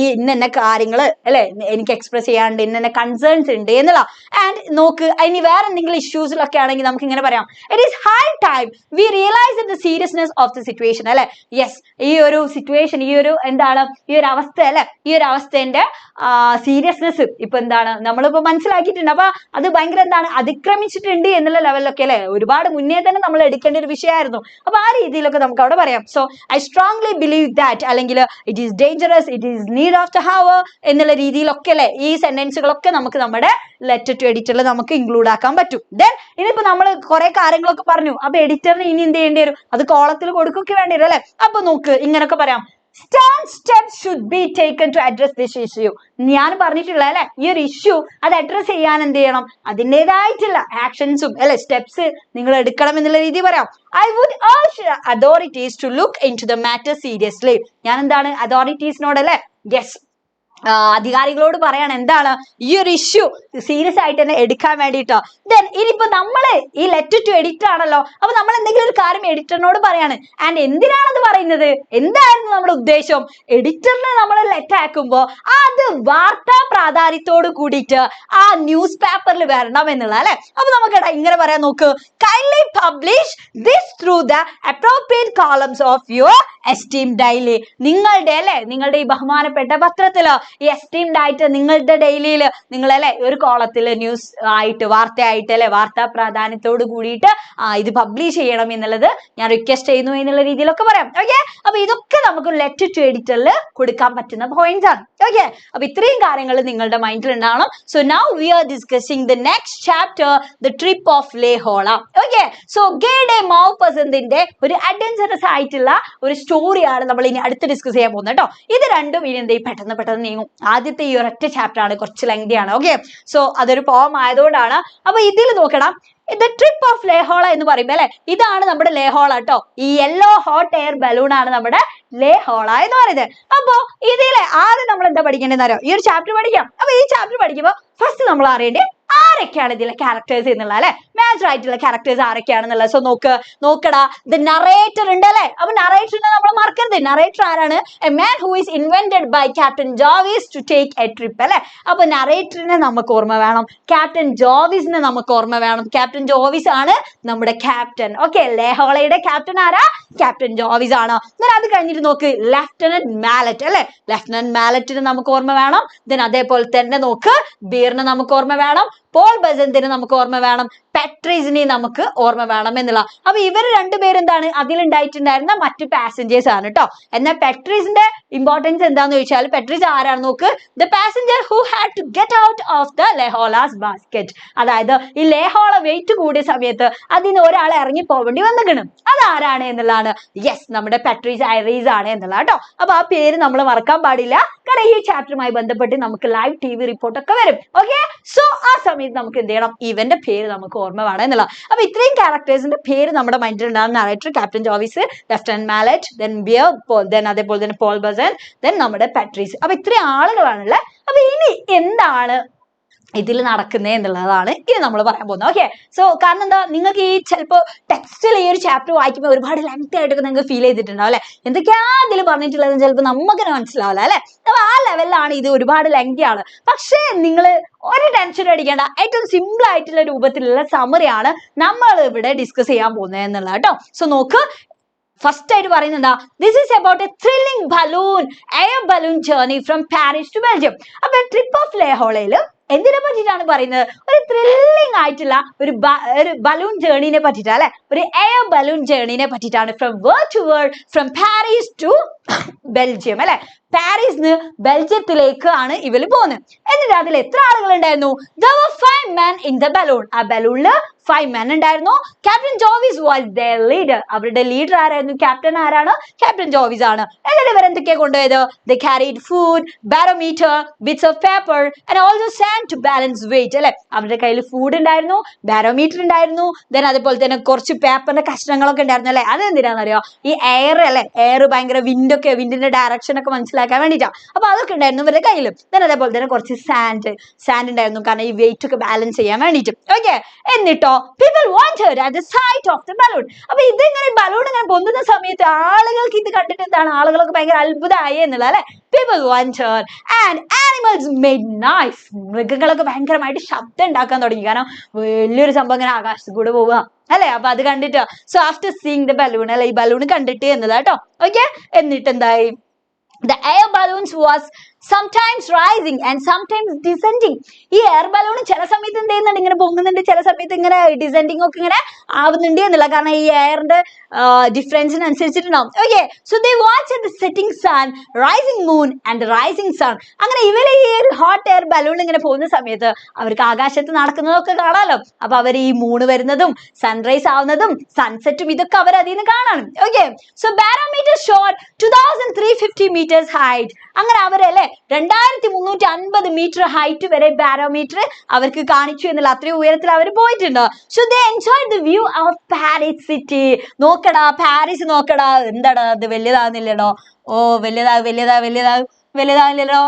ഈ ഇന്ന കാര്യങ്ങൾ അല്ലെ എനിക്ക് എക്സ്പ്രസ് ചെയ്യാണ്ട് ഇന്ന കൺസേൺസ് ഉണ്ട് എന്നുള്ള. ആൻഡ് നോക്ക്, ഇനി വേറെ എന്തെങ്കിലും ഇഷ്യൂസിലൊക്കെ ആണെങ്കിൽ നമുക്ക് ഇങ്ങനെ പറയാം, it is high time we realise the seriousness of the situation അല്ലെ. യെസ്, ഈ ഒരു സിറ്റുവേഷൻ, ഈ ഒരു എന്താണ് ഈ ഒരു അവസ്ഥ അല്ലെ, ഈ ഒരു അവസ്ഥേന്റെ സീരിയസ്നെസ് ഇപ്പൊ എന്താണ് നമ്മളിപ്പോ മനസ്സിലാക്കിയിട്ടുണ്ട്. അപ്പൊ അത് ഭയങ്കര എന്താണ് അതിക്രമിച്ചിട്ടുണ്ട് എന്നുള്ള ലെവലിലൊക്കെ അല്ലെ, ഒരുപാട് മുന്നേ തന്നെ നമ്മൾ എടുക്കേണ്ട ഒരു വിഷയമായിരുന്നു. അപ്പൊ ആ രീതിയിലൊക്കെ നമുക്ക് അവിടെ പറയാം. So I strongly believe that അല്ലെങ്കിൽ it is dangerous, it is need of the hour എന്നുള്ള രീതിയിലൊക്കെ അല്ലെ ഈ സെന്റൻസുകളൊക്കെ നമുക്ക് നമ്മുടെ ലെറ്റർ ടു എഡിറ്ററിൽ നമുക്ക് ഇൻക്ലൂഡ് ആക്കാൻ പറ്റും. ദെൻ ഇനിയിപ്പോ നമ്മൾ കുറെ കാര്യങ്ങളൊക്കെ പറഞ്ഞു. അപ്പൊ എഡിറ്ററിന് ഇനി എന്ത് ചെയ്യേണ്ടി വരും, അത് കോളത്തിൽ കൊടുക്കുകയൊക്കെ വേണ്ടി വരും അല്ലെ. അപ്പൊ നോക്ക്, ഇങ്ങനൊക്കെ പറയാം, stern steps should be taken to address this issue. ഞാൻ പറഞ്ഞിട്ടുള്ള അല്ലെ ഈ ഒരു ഇഷ്യൂ അത് അഡ്രസ് ചെയ്യാൻ എന്ത് ചെയ്യണം, അതിൻ്റെതായിട്ടുള്ള ആക്ഷൻസും അല്ലെ സ്റ്റെപ്സ് നിങ്ങൾ എടുക്കണം എന്നുള്ള രീതി പറയാം. I would urge authorities to look into the matter seriously. ഞാൻ എന്താണ് അതോറിറ്റീസിനോട് അല്ലെ, യെസ് അധികാരികളോട് പറയാണ് എന്താണ് ഈ ഒരു ഇഷ്യൂ സീരിയസ് ആയിട്ട് തന്നെ എടുക്കാൻ വേണ്ടിട്ടോ. ദെൻ ഇനിയിപ്പോ നമ്മള് ഈ ലെറ്റർ ടു എഡിറ്റർ ആണല്ലോ, അപ്പൊ നമ്മൾ എന്തെങ്കിലും ഒരു കാര്യം എഡിറ്ററിനോട് പറയാണ്. ആൻഡ് എന്തിനാണത് പറയുന്നത്, എന്തായിരുന്നു നമ്മുടെ ഉദ്ദേശം, എഡിറ്ററിന് നമ്മൾ ലെറ്റർ അയക്കുമ്പോ അത് വാർത്താ പ്രാധാന്യത്തോട് കൂടിയിട്ട് ആ ന്യൂസ് പേപ്പറിൽ വരണം എന്നുള്ള അല്ലെ. അപ്പൊ നമുക്ക് ഇങ്ങനെ പറയാൻ നോക്ക്, kindly publish this through the appropriate columns of your esteemed daily. നിങ്ങളുടെ അല്ലെ, നിങ്ങളുടെ ഈ ബഹുമാനപ്പെട്ട പത്രത്തിലോ ഈ എസ്റ്റീംഡ് ആയിട്ട് നിങ്ങളുടെ ഡെയിലിയിൽ നിങ്ങൾ അല്ലെ ഒരു കോളത്തിൽ ന്യൂസ് ആയിട്ട് വാർത്തയായിട്ട് അല്ലെ വാർത്താ പ്രാധാന്യത്തോട് കൂടിയിട്ട് ഇത് പബ്ലിഷ് ചെയ്യണം എന്നുള്ളത് ഞാൻ റിക്വസ്റ്റ് ചെയ്യുന്നു എന്നുള്ള രീതിയിലൊക്കെ പറയാം. ഓക്കെ, അപ്പൊ ഇതൊക്കെ നമുക്ക് ലെറ്റർ ടു എഡിറ്ററിൽ കൊടുക്കാൻ പറ്റുന്ന പോയിന്റ്സ് ആണ്. ഓക്കെ, അപ്പൊ ഇത്രയും കാര്യങ്ങൾ നിങ്ങളുടെ മൈൻഡിൽ ഉണ്ടാവണം. So now we are discussing the next chapter, the trip of Le Horla. Okay, so ഗേഡ് എ മാവ് പസന്തിന്റെ ഒരു അഡ്വഞ്ചറസ് ആയിട്ടുള്ള ഒരു സ്റ്റോറിയാണ് നമ്മൾ ഇനി അടുത്ത് ഡിസ്കസ് ചെയ്യാൻ പോകുന്നത് കേട്ടോ. ഇത് രണ്ടും ഇനി എന്ത് പെട്ടെന്ന് നീങ്ങും. ആദ്യത്തെ ഈ ഒരൊറ്റ ചാപ്റ്റർ ആണ്, കുറച്ച് ലെങ്തി ആണ്. ഓക്കെ, സോ അതൊരു പോം ആയതുകൊണ്ടാണ്. അപ്പൊ ഇതിൽ നോക്കണം, ദ ട്രിപ്പ് ഓഫ് ലേഹോള എന്ന് പറയുമ്പോ അല്ലെ, ഇതാണ് നമ്മുടെ ലേഹോള കേട്ടോ. ഈ യെല്ലോ ഹോട്ട് എയർ ബലൂൺ ആണ് നമ്മുടെ ലേഹോള എന്ന് പറയുന്നത്. അപ്പോ ഇതിലെ ആദ്യം നമ്മൾ എന്താ പഠിക്കേണ്ടതെന്ന് അറിയാം, ഈ ഒരു ചാപ്റ്റർ പഠിക്കാം. അപ്പൊ ഈ ചാപ്റ്റർ പഠിക്കുമ്പോൾ ഫസ്റ്റ് നമ്മൾ അറിയേണ്ടത് ആരൊക്കെയാണ് ഇതിലെ ക്യാരക്ടേഴ്സ് എന്നുള്ള അല്ലെ, മേജർ ആയിട്ടുള്ള ക്യാരക്ടേഴ്സ് ആരൊക്കെയാണെന്നുള്ളത്. സോ നോക്കടാ, ദ നറേറ്റർ ഉണ്ട് അല്ലെ. അപ്പൊ നറേറ്ററിനെ നമ്മൾ മറക്കരുത്. നറേറ്റർ ആരാണ്, a man who is invented by captain Jovis to take a trip അല്ലെ. അപ്പൊ നറേറ്ററിനെ നമുക്ക് ഓർമ്മ വേണം, ക്യാപ്റ്റൻ ജോവിസിനെ നമുക്ക് ഓർമ്മ വേണം. ക്യാപ്റ്റൻ ജോവിസ് ആണ് നമ്മുടെ ക്യാപ്റ്റൻ. ഓക്കെ, ലേഹോളയുടെ ക്യാപ്റ്റൻ ആരാ, ക്യാപ്റ്റൻ ജോവിസ് ആണ്. എന്നാൽ അത് കഴിഞ്ഞിട്ട് നോക്ക്, ലെഫ്റ്റനന്റ് മാലറ്റ് അല്ലെ, ലെഫ്റ്റനന്റ് മാലറ്റിന് നമുക്ക് ഓർമ്മ വേണം. ദെൻ അതേപോലെ തന്നെ നോക്ക്, ബീറിനെ നമുക്ക് ഓർമ്മ വേണം, പോൾ ബസന്തിനെ നമുക്ക് ഓർമ്മ വേണം, പെട്രീസിനെ നമുക്ക് ഓർമ്മ വേണം എന്നുള്ള. അപ്പൊ ഇവർ രണ്ടുപേരും എന്താണ് അതിലുണ്ടായിട്ടുണ്ടായിരുന്ന മറ്റു പാസഞ്ചേഴ്സ് ആണ് കേട്ടോ. എന്നാൽ പെട്രീസിന്റെ ഇമ്പോർട്ടൻസ് എന്താന്ന് ചോദിച്ചാൽ, പെട്രീസ് ആരാണ് നോക്ക്, the passenger who had to get out of the Le Horla's basket. അതായത് ഈ ലേഹോള വെയിറ്റ് കൂടിയ സമയത്ത് അതിന് ഒരാൾ ഇറങ്ങി പോവേണ്ടി വന്നിക്കണം. അതാരാണ് എന്നുള്ളതാണ്, യെസ് നമ്മുടെ പെട്രീസ് ഐറീസ് ആണ് എന്നുള്ള കേട്ടോ. അപ്പൊ ആ പേര് നമ്മൾ മറക്കാൻ പാടില്ല, കാരണം ഈ ചാപ്റ്ററുമായി ബന്ധപ്പെട്ട് നമുക്ക് ലൈവ് TV റിപ്പോർട്ട് ഒക്കെ വരും. ഓക്കെ, സോ ആ സമയത്ത് നമുക്ക് എന്ത് ചെയ്യണം, ഇവന്റെ പേര് നമുക്ക് ഓർമ്മ വേണം എന്നുള്ള. അപ്പൊ ഇത്രയും ക്യാരക്ടേഴ്സിന്റെ പേര് നമ്മുടെ മൈൻഡിൽ ഉണ്ടാകുന്ന narrator captain Jovis, lieutenant Mallet, then Beer, then അതേപോലെ തന്നെ പോൾ ബസൻ, ദെൻ നമ്മുടെ പെട്രീസ്. അപ്പൊ ഇത്രയും ആളുകളാണല്ലേ. അപ്പൊ ഇനി എന്താണ് ഇതിൽ നടക്കുന്നേ എന്നുള്ളതാണ് ഇനി നമ്മൾ പറയാൻ പോകുന്നത്. ഓക്കെ, സോ കാരണം എന്താ, നിങ്ങൾക്ക് ഈ ചിലപ്പോൾ ടെക്സ്റ്റിൽ ഈ ഒരു ചാപ്റ്റർ വായിക്കുമ്പോൾ ഒരുപാട് ലെങ്ത് ആയിട്ടൊക്കെ നിങ്ങൾക്ക് ഫീൽ ചെയ്തിട്ടുണ്ടാവും അല്ലെ, എന്തൊക്കെയാ ഇതിൽ പറഞ്ഞിട്ടുള്ളത് ചിലപ്പോൾ നമുക്ക് മനസ്സിലാവില്ല അല്ലെ. അപ്പൊ ആ ലെവലിലാണ് ഇത്, ഒരുപാട് ലെങ്തി ആണ്. പക്ഷേ നിങ്ങൾ ഒരു ടെൻഷൻ അടിക്കേണ്ട, ഏറ്റവും സിമ്പിൾ ആയിട്ടുള്ള രൂപത്തിലുള്ള സമ്മറി ആണ് നമ്മൾ ഇവിടെ ഡിസ്കസ് ചെയ്യാൻ പോകുന്നത് എന്നുള്ളത് കേട്ടോ. സോ നോക്ക്, ഫസ്റ്റ് ആയിട്ട് പറയുന്നത് this is about a thrilling balloon air balloon journey from Paris to Belgium. അപ്പൊ ട്രിപ്പ് ഓഫ് ലേ ഹോളയിൽ എന്തിനെ പറ്റിയിട്ടാണ് പറയുന്നത്, ഒരു ത്രില്ലിംഗ് ആയിട്ടുള്ള ഒരു ബലൂൺ ജേർണിനെ പറ്റിയിട്ടാണ് അല്ലെ, ഒരു എയർ ബലൂൺ ജേർണിനെ പറ്റിയിട്ടാണ്. From world to world, from Paris to Belgium അല്ലെ, പാരീസിന് ബെൽജിയത്തിലേക്ക് ആണ് ഇവര് പോകുന്നത്. എന്നിട്ട് അതിൽ എത്ര ആളുകൾ ഉണ്ടായിരുന്നു? There were 5 men in the balloon. ആ ബലൂണില് 5 men ഉണ്ടായിരുന്നു. Captain Jovis was their leader. അവരുടെ ലീഡർ ആരായിരുന്നു? ക്യാപ്റ്റൻ ആരാണ്? ക്യാപ്റ്റൻ ജോവിസ് ആണ്. എന്നിട്ട് ഇവരെന്തൊക്കെയാ കൊണ്ടുപോയത്? They carried food, barometer, bits of paper and also sand to balance weight അല്ലെ. അവരുടെ കയ്യിൽ ഫുഡ് ഉണ്ടായിരുന്നു, ബാരോമീറ്റർ ഉണ്ടായിരുന്നു, then അതുപോലെ തന്നെ കുറച്ച് പേപ്പറിന്റെ കഷ്ണങ്ങളൊക്കെ ഉണ്ടായിരുന്നു അല്ലെ. അതെന്തിനാണെന്നറിയോ? ഈ എയർ അല്ലെ, എയർ ഭയങ്കര വിൻഡിന്റെ ഡയറക്ഷൻ ഒക്കെ മനസ്സിലാക്കാൻ വേണ്ടിയിട്ടാണ്. അപ്പൊ അതൊക്കെ ഉണ്ടായിരുന്നു ഇവരുടെ കയ്യിൽ. then അതേപോലെ തന്നെ കുറച്ച് സാൻഡ് ഉണ്ടായിരുന്നു, കാരണം ഈ വെയിറ്റ് ഒക്കെ ബാലൻസ് ചെയ്യാൻ വേണ്ടിയിട്ട്. ഓക്കെ, എന്നിട്ടോ people wondered at the sight of the balloon. അപ്പൊ ഇതിങ്ങനെ ബലൂൺ ഇങ്ങനെ പൊന്തുന്ന സമയത്ത് ആളുകൾക്ക് ഇത് കണ്ടിട്ട് എന്താണ്, ആളുകളൊക്കെ ഭയങ്കര അത്ഭുതമായി എന്നുള്ള അല്ലെ. people wondered and animals made noise. മൃഗങ്ങളൊക്കെ ഭയങ്കരമായിട്ട് ശബ്ദം ഉണ്ടാക്കാൻ തുടങ്ങി, കാരണം വലിയൊരു സംഭവം ഇങ്ങനെ ആകാശത്ത് കൂടെ പോവുക അല്ലെ. അപ്പൊ അത് കണ്ടിട്ട്, so after seeing the balloon അല്ലെ, ഈ ബലൂൺ കണ്ടിട്ട് എന്നതാ കേട്ടോ. ഓക്കെ, എന്നിട്ട് എന്തായി? The air balloons was sometimes rising and sometimes descending. ഈ എയർ ബലൂൺ ചില സമയത്ത് എന്ത് ചെയ്യുന്നുണ്ട്, ഇങ്ങനെ പൊങ്ങുന്നുണ്ട്, ചില സമയത്ത് ഇങ്ങനെ ഡിസെൻഡിങ് ഒക്കെ ഇങ്ങനെ ആവുന്നുണ്ട് എന്നുള്ള, കാരണം ഈ എയറിന്റെ ഡിഫറൻസിനനുസരിച്ചിട്ടുണ്ടാവും. Okay, so they watched the setting sun, rising moon and the rising sun. അങ്ങനെ ഇവര് ഈ ഒരു ഹോട്ട് എയർ ബലൂൺ ഇങ്ങനെ പോകുന്ന സമയത്ത് അവർക്ക് ആകാശത്ത് നടക്കുന്നതൊക്കെ കാണാമല്ലോ. അപ്പൊ അവർ ഈ മൂണ് വരുന്നതും സൺറൈസ് ആവുന്നതും സൺസെറ്റും ഇതൊക്കെ അവർ അതിൽ നിന്ന് കാണാനും. Okay, so barometer shot 2350 meters height. അങ്ങനെ അവരല്ലേ 2350 മീറ്റർ ഹൈറ്റ് വരെ ബാരോമീറ്റർ അവർക്ക് കാണിച്ചു എന്നുള്ള, അത്രയും ഉയരത്തിൽ അവർ പോയിട്ടുണ്ട്. So they enjoy the view of Paris city. നോക്കടാ, പാരീസ് നോക്കടാ, എന്താടാ അത് വലുതാകുന്നില്ലടോ? ഓ വലുതാകില്ലല്ലോ.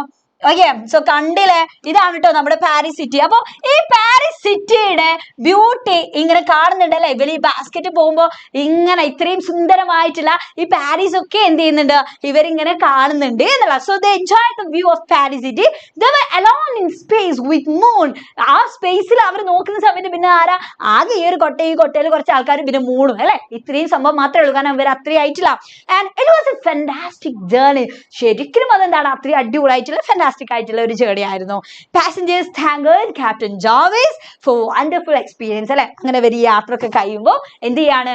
ഓക്കെ, സോ കണ്ടില്ലേ, ഇതാണ് കേട്ടോ നമ്മുടെ പാരീസ് സിറ്റി. അപ്പൊ ഈ പാരീസ് സിറ്റിയുടെ ബ്യൂട്ടി ഇങ്ങനെ കാണുന്നുണ്ട് അല്ലെ. ഇവര് ഈ ബാസ്കറ്റ് പോകുമ്പോ ഇങ്ങനെ ഇത്രയും സുന്ദരമായിട്ടുള്ള ഈ പാരീസ് ഒക്കെ എന്ത് ചെയ്യുന്നുണ്ട്, ഇവരിങ്ങനെ കാണുന്നുണ്ട് എന്നുള്ള. So they enjoy the view of Paris city. They were alone in space with moon. ആ സ്പേസിൽ അവർ നോക്കുന്ന സമയത്ത് പിന്നെ ആരാ, ആകെ ഈ കൊട്ടയിൽ കുറച്ച് ആൾക്കാർ, പിന്നെ മൂണും അല്ലെ. ഇത്രയും സംഭവം മാത്രമേ ഉള്ളൂ, കാരണം ഇവർ അത്രയും ആയിട്ടില്ല. And it was a fantastic journey. ശരിക്കും അതെന്താണ്, അത്രയും അടിപൊളിയായിട്ടുള്ള ഫാന്റാസ്റ്റിക് ആയിട്ടുള്ള ഒരു ജേർണി ആയിരുന്നു. Passengers thanked captain Jovis for wonderful experience അല്ലെ. അങ്ങനെ ഇവർ ഈ യാത്ര ഒക്കെ കഴിയുമ്പോൾ എന്ത് ചെയ്യാണ്,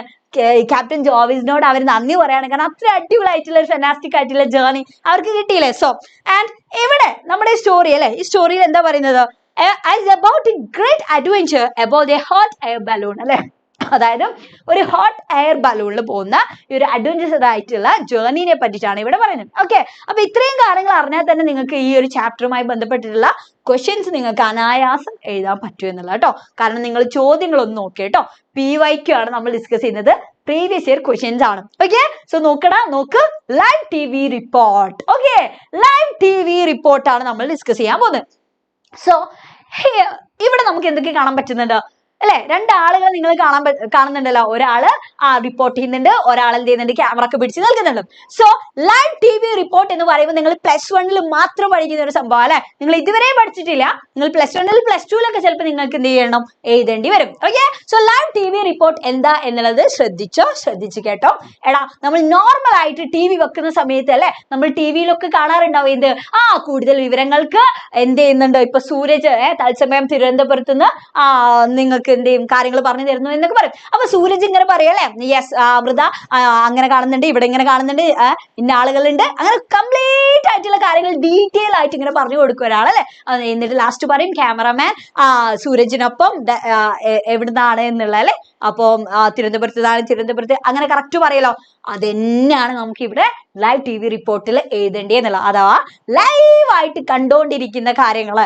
ക്യാപ്റ്റൻ ജോവിസിനോട് അവർ നന്ദി പറയാണ്, കാരണം അത്ര അടിപൊളിയായിട്ടുള്ള ഒരു ഫാന്റാസ്റ്റിക് ആയിട്ടുള്ള ജേർണി അവർക്ക് കിട്ടിയില്ലേ. സോ ആൻഡ് ഇവിടെ നമ്മുടെ സ്റ്റോറി അല്ലെ, ഈ സ്റ്റോറിയിൽ എന്താ പറയുന്നത്, about a great adventure about a hot air balloon അല്ലെ. അതായത് ഒരു ഹോട്ട് എയർ ബലൂണിൽ പോകുന്ന ഈ ഒരു അഡ്വഞ്ചറസ് ആയിട്ടുള്ള ജേർണിനെ പറ്റിയിട്ടാണ് ഇവിടെ പറയുന്നത്. ഓക്കെ, അപ്പൊ ഇത്രയും കാര്യങ്ങൾ അറിഞ്ഞാൽ തന്നെ നിങ്ങൾക്ക് ഈ ഒരു ചാപ്റ്ററുമായി ബന്ധപ്പെട്ടിട്ടുള്ള ക്വസ്റ്റ്യൻസ് നിങ്ങൾക്ക് അനായാസം എഴുതാൻ പറ്റും എന്നുള്ള കേട്ടോ. കാരണം നിങ്ങൾ ചോദ്യങ്ങളൊന്നും നോക്കി കേട്ടോ. PYQ ആണ് നമ്മൾ ഡിസ്കസ് ചെയ്യുന്നത്, പ്രീവിയസ് ഇയർ ക്വസ്റ്റ്യൻസ് ആണ്. ഓക്കെ, സോ നോക്ക് live TV report. Okay, live TV റിപ്പോർട്ടാണ് നമ്മൾ ഡിസ്കസ് ചെയ്യാൻ പോകുന്നത്. സോ ഇവിടെ നമുക്ക് എന്തൊക്കെ കാണാൻ പറ്റുന്നുണ്ട് അല്ലെ, രണ്ടാളുകൾ നിങ്ങൾ കാണുന്നുണ്ടല്ലോ. ഒരാള് റിപ്പോർട്ട് ചെയ്യുന്നുണ്ട്, ഒരാൾ എന്ത് ചെയ്യുന്നുണ്ട്, ക്യാമറ ഒക്കെ പിടിച്ച് നിൽക്കുന്നുണ്ട്. സോ ലൈവ് TV റിപ്പോർട്ട് എന്ന് പറയുമ്പോൾ നിങ്ങൾ +1 മാത്രം പഠിക്കുന്ന ഒരു സംഭവം അല്ലെ, നിങ്ങൾ ഇതുവരെ പഠിച്ചിട്ടില്ല. നിങ്ങൾ +1 +2 ചിലപ്പോൾ നിങ്ങൾക്ക് എന്ത് ചെയ്യണം, എഴുതേണ്ടി വരും. Okay, so live TV report എന്താ എന്നുള്ളത് ശ്രദ്ധിച്ചു കേട്ടോ. എടാ, നമ്മൾ നോർമൽ ആയിട്ട് TV വെക്കുന്ന സമയത്ത് അല്ലെ, നമ്മൾ TVയിലൊക്കെ കാണാറുണ്ടാവും എന്ത്, കൂടുതൽ വിവരങ്ങൾക്ക് എന്ത് ചെയ്യുന്നുണ്ട്, ഇപ്പൊ സൂരജ് തത്സമയം തിരുവനന്തപുരത്ത് നിന്ന് നിങ്ങൾക്ക് എന്ത് ചെയ്യും, കാര്യങ്ങൾ പറഞ്ഞു തരുന്നു എന്നൊക്കെ പറയും. അപ്പൊ സൂരജ് ഇങ്ങനെ പറയല്ലേ, യെസ് അമൃത അങ്ങനെ കാണുന്നുണ്ട്, ഇവിടെ ഇങ്ങനെ കാണുന്നുണ്ട്, ഇന്ന ആളുകളുണ്ട്, അങ്ങനെ കംപ്ലീറ്റ് ആയിട്ടുള്ള കാര്യങ്ങൾ ഡീറ്റെയിൽ ആയിട്ട് ഇങ്ങനെ പറഞ്ഞു കൊടുക്കും ഒരാളല്ലേ. എന്നിട്ട് ലാസ്റ്റ് പറയും ക്യാമറമാൻ സൂരജിനൊപ്പം എവിടുന്നാണ് എന്നുള്ള അല്ലെ. അപ്പം തിരുവനന്തപുരത്ത് അങ്ങനെ കറക്റ്റ് പറയലോ. അതെന്നെയാണ് നമുക്ക് ഇവിടെ ലൈവ് TV റിപ്പോർട്ടിൽ എഴുതേണ്ടി എന്നുള്ളത്. അഥവാ ലൈവായിട്ട് കണ്ടുകൊണ്ടിരിക്കുന്ന കാര്യങ്ങള്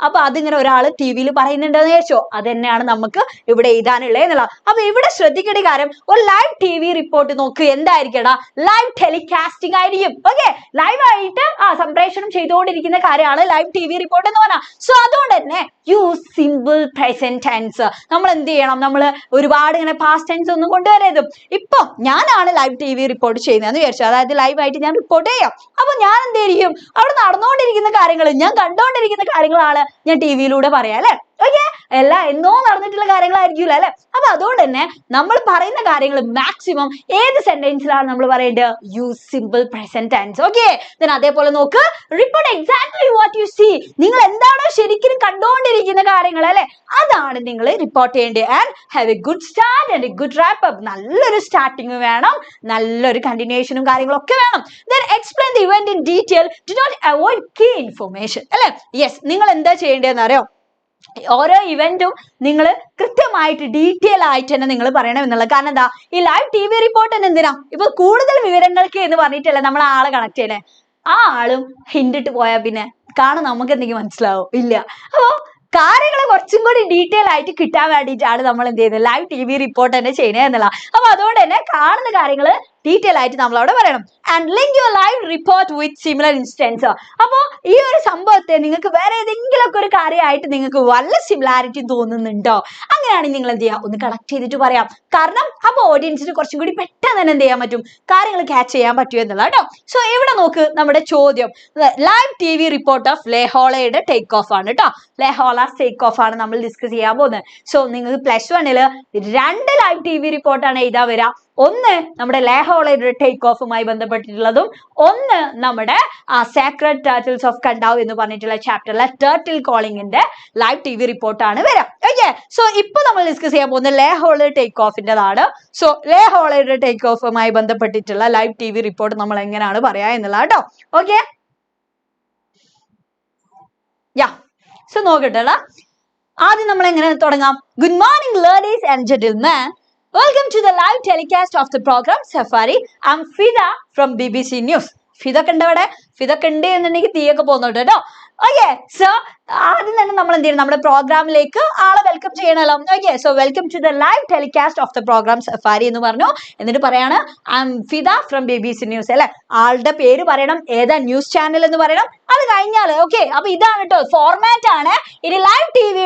അപ്പൊ അതിങ്ങനെ ഒരാൾ TVയിൽ പറയുന്നുണ്ടെന്ന് വിചാരിച്ചോ, അത് തന്നെയാണ് നമുക്ക് ഇവിടെ എഴുതാനുള്ളത് എന്നുള്ളത്. അപ്പൊ ഇവിടെ ശ്രദ്ധിക്കേണ്ട കാര്യം, ഒരു ലൈവ് TV റിപ്പോർട്ട് നോക്ക് എന്തായിരിക്കടാ, ലൈവ് ടെലികാസ്റ്റിംഗ് ആയിരിക്കും. ഓക്കെ, ലൈവായിട്ട് സംപ്രേഷണം ചെയ്തുകൊണ്ടിരിക്കുന്ന കാര്യമാണ് ലൈവ് TV റിപ്പോർട്ട് എന്ന് പറഞ്ഞാൽ. സോ അതുകൊണ്ട് തന്നെ യൂസ് സിമ്പിൾ പ്രസന്റ് ടെൻസ്. നമ്മൾ എന്ത് ചെയ്യണം? നമ്മൾ ഒരുപാട് ഇങ്ങനെ പാസ്റ്റ് ടെൻസ് ഒന്നും കൊണ്ടുവരരുത്. ഇപ്പൊ ഞാനാണ് ലൈവ് TV റിപ്പോർട്ട് ചെയ്യുന്നതെന്ന് വിചാരിച്ചു, അതായത് ലൈവ് ആയിട്ട് ഞാൻ റിപ്പോർട്ട് ചെയ്യാം. അപ്പൊ ഞാൻ എന്ത് ചെയ്യും? അവിടെ നടന്നുകൊണ്ടിരിക്കുന്ന കാര്യങ്ങൾ, ഞാൻ കണ്ടുകൊണ്ടിരിക്കുന്ന കാര്യങ്ങളാണ് ഞാൻ TV-യിലൂടെ പറയാം അല്ലെ. ഓക്കെ, എല്ലാം എന്നോ നടന്നിട്ടുള്ള കാര്യങ്ങളായിരിക്കില്ല അല്ലെ. അപ്പൊ അതുകൊണ്ട് തന്നെ നമ്മൾ പറയുന്ന കാര്യങ്ങൾ മാക്സിമം ഏത് സെന്റൻസിലാണ് നമ്മൾ പറയേണ്ടത്? Use simple present tense. Okay, അതേപോലെ നോക്ക്, report exactly what you see. നിങ്ങൾ എന്താണോ ശരിക്കും കണ്ടുകൊണ്ടിരിക്കുന്ന കാര്യങ്ങൾ അല്ലെ, അതാണ് നിങ്ങൾ റിപ്പോർട്ട് ചെയ്യേണ്ടത്. And have A good start and A good wrap up. നല്ലൊരു സ്റ്റാർട്ടിങ് വേണം, നല്ലൊരു കണ്ടിന്യൂഷനും കാര്യങ്ങളൊക്കെ വേണം. Then explain the event in detail. Do not avoid key information. അല്ലെ, യെസ്, നിങ്ങൾ എന്താ ചെയ്യേണ്ടതെന്ന് അറിയോ? ഓരോ ഇവന്റും നിങ്ങൾ കൃത്യമായിട്ട് ഡീറ്റെയിൽ ആയിട്ട് തന്നെ നിങ്ങൾ പറയണം എന്നുള്ളത്. കാരണം എന്താ, ഈ ലൈവ് TV റിപ്പോർട്ട് തന്നെ എന്തിനാ? ഇപ്പൊ കൂടുതൽ വിവരങ്ങൾക്ക് എന്ന് പറഞ്ഞിട്ടല്ലേ നമ്മൾ ആളെ കണക്ട് ചെയ്യണേ. ആ ആളും ഹിൻഡിട്ട് പോയാൽ പിന്നെ കാണാൻ നമുക്ക് എന്തെങ്കിലും മനസ്സിലാവും? ഇല്ല. അപ്പോ കാര്യങ്ങൾ കുറച്ചും കൂടി ഡീറ്റെയിൽ ആയിട്ട് കിട്ടാൻ വേണ്ടിയിട്ടാണ് നമ്മൾ എന്ത് ചെയ്യുന്നത്? ലൈവ് TV റിപ്പോർട്ട് തന്നെ ചെയ്യണേ എന്നുള്ള. അപ്പൊ അതുകൊണ്ട് തന്നെ കാണുന്ന കാര്യങ്ങൾ ഡീറ്റെയിൽ ആയിട്ട് നമ്മൾ അവിടെ പറയണം. And link your live report with similar instance. അപ്പോൾ ഈ ഒരു സംഭവത്തെ നിങ്ങൾക്ക് വേറെ ഏതെങ്കിലുമൊക്കെ ഒരു കാര്യമായിട്ട് നിങ്ങൾക്ക് വല്ല സിമിലാരിറ്റി തോന്നുന്നുണ്ടോ? അങ്ങനെയാണെങ്കിൽ നിങ്ങൾ എന്ത് ചെയ്യുക? ഒന്ന് കണക്ട് ചെയ്തിട്ട് പറയാം. കാരണം അപ്പൊ ഓഡിയൻസിന് കുറച്ചും കൂടി പെട്ടെന്ന് തന്നെ എന്ത് ചെയ്യാൻ പറ്റും? കാര്യങ്ങൾ ക്യാച്ച് ചെയ്യാൻ പറ്റും എന്നുള്ള കേട്ടോ. സോ ഇവിടെ നോക്ക്, നമ്മുടെ ചോദ്യം ലൈവ് TV റിപ്പോർട്ട് ഓഫ് ലേഹോളയുടെ ടേക്ക് ഓഫ് ആണ് കേട്ടോ. ലേഹോള ടേക്ക് ഓഫ് ആണ് നമ്മൾ ഡിസ്കസ് ചെയ്യാൻ പോകുന്നത്. സോ നിങ്ങൾക്ക് +1 2 ലൈവ് TV റിപ്പോർട്ടാണ് എഴുതാ വരിക. ഒന്ന് നമ്മുടെ ലേഹോളയുടെ ടേക്ക് ഓഫുമായി ബന്ധപ്പെട്ടിട്ടുള്ളതും, ഒന്ന് നമ്മുടെ സാക്രഡ് ടർട്ടിൽസ് ഓഫ് കണ്ടാവ് എന്ന് പറഞ്ഞിട്ടുള്ള ചാപ്റ്ററിലെ ടർട്ടിൽ കോളിംഗിന്റെ ലൈവ് TV റിപ്പോർട്ടാണ് വരാം. ഓക്കെ, സോ ഇപ്പൊ നമ്മൾ ഡിസ്കസ് ചെയ്യാൻ പോകുന്നത് ലേഹോള ടേക്ക് ഓഫിന്റെതാണ്. സോ ലേഹോളയുടെ ടേക്ക് ഓഫുമായി ബന്ധപ്പെട്ടിട്ടുള്ള ലൈവ് TV റിപ്പോർട്ട് നമ്മൾ എങ്ങനെയാണ് പറയാ എന്നുള്ള കേട്ടോ. ഓക്കെ, യാ, സോ നോക്കട്ടെ. ആദ്യം നമ്മൾ എങ്ങനെ തുടങ്ങാം? Good morning ladies and gentlemen. Welcome to the live telecast of the program Safari. I'm Fida from BBC News. Fida കണ്ട അവിടെ? ഫിദ കണ്ട് എന്നുണ്ടെങ്കിൽ തീയൊക്കെ പോകുന്നുണ്ട് കേട്ടോ. ഓക്കെ, സോ ആദ്യം തന്നെ നമ്മൾ എന്ത് ചെയ്യണം? നമ്മുടെ പ്രോഗ്രാമിലേക്ക് ആളെ വെൽക്കം ചെയ്യണല്ലോ. Okay, so welcome to the live telecast of the programme safari എന്ന് പറഞ്ഞു. എന്നിട്ട് പറയാണ് I am Fida from BBC news അല്ലെ. ആളുടെ പേര് പറയണം, ഏതാ ന്യൂസ് ചാനൽ എന്ന് പറയണം. അത് കഴിഞ്ഞാൽ ഓക്കെ, അപ്പൊ ഇതാണ് കേട്ടോ ഫോർമാറ്റ് ആണ്. ഇനി ലൈവ് TV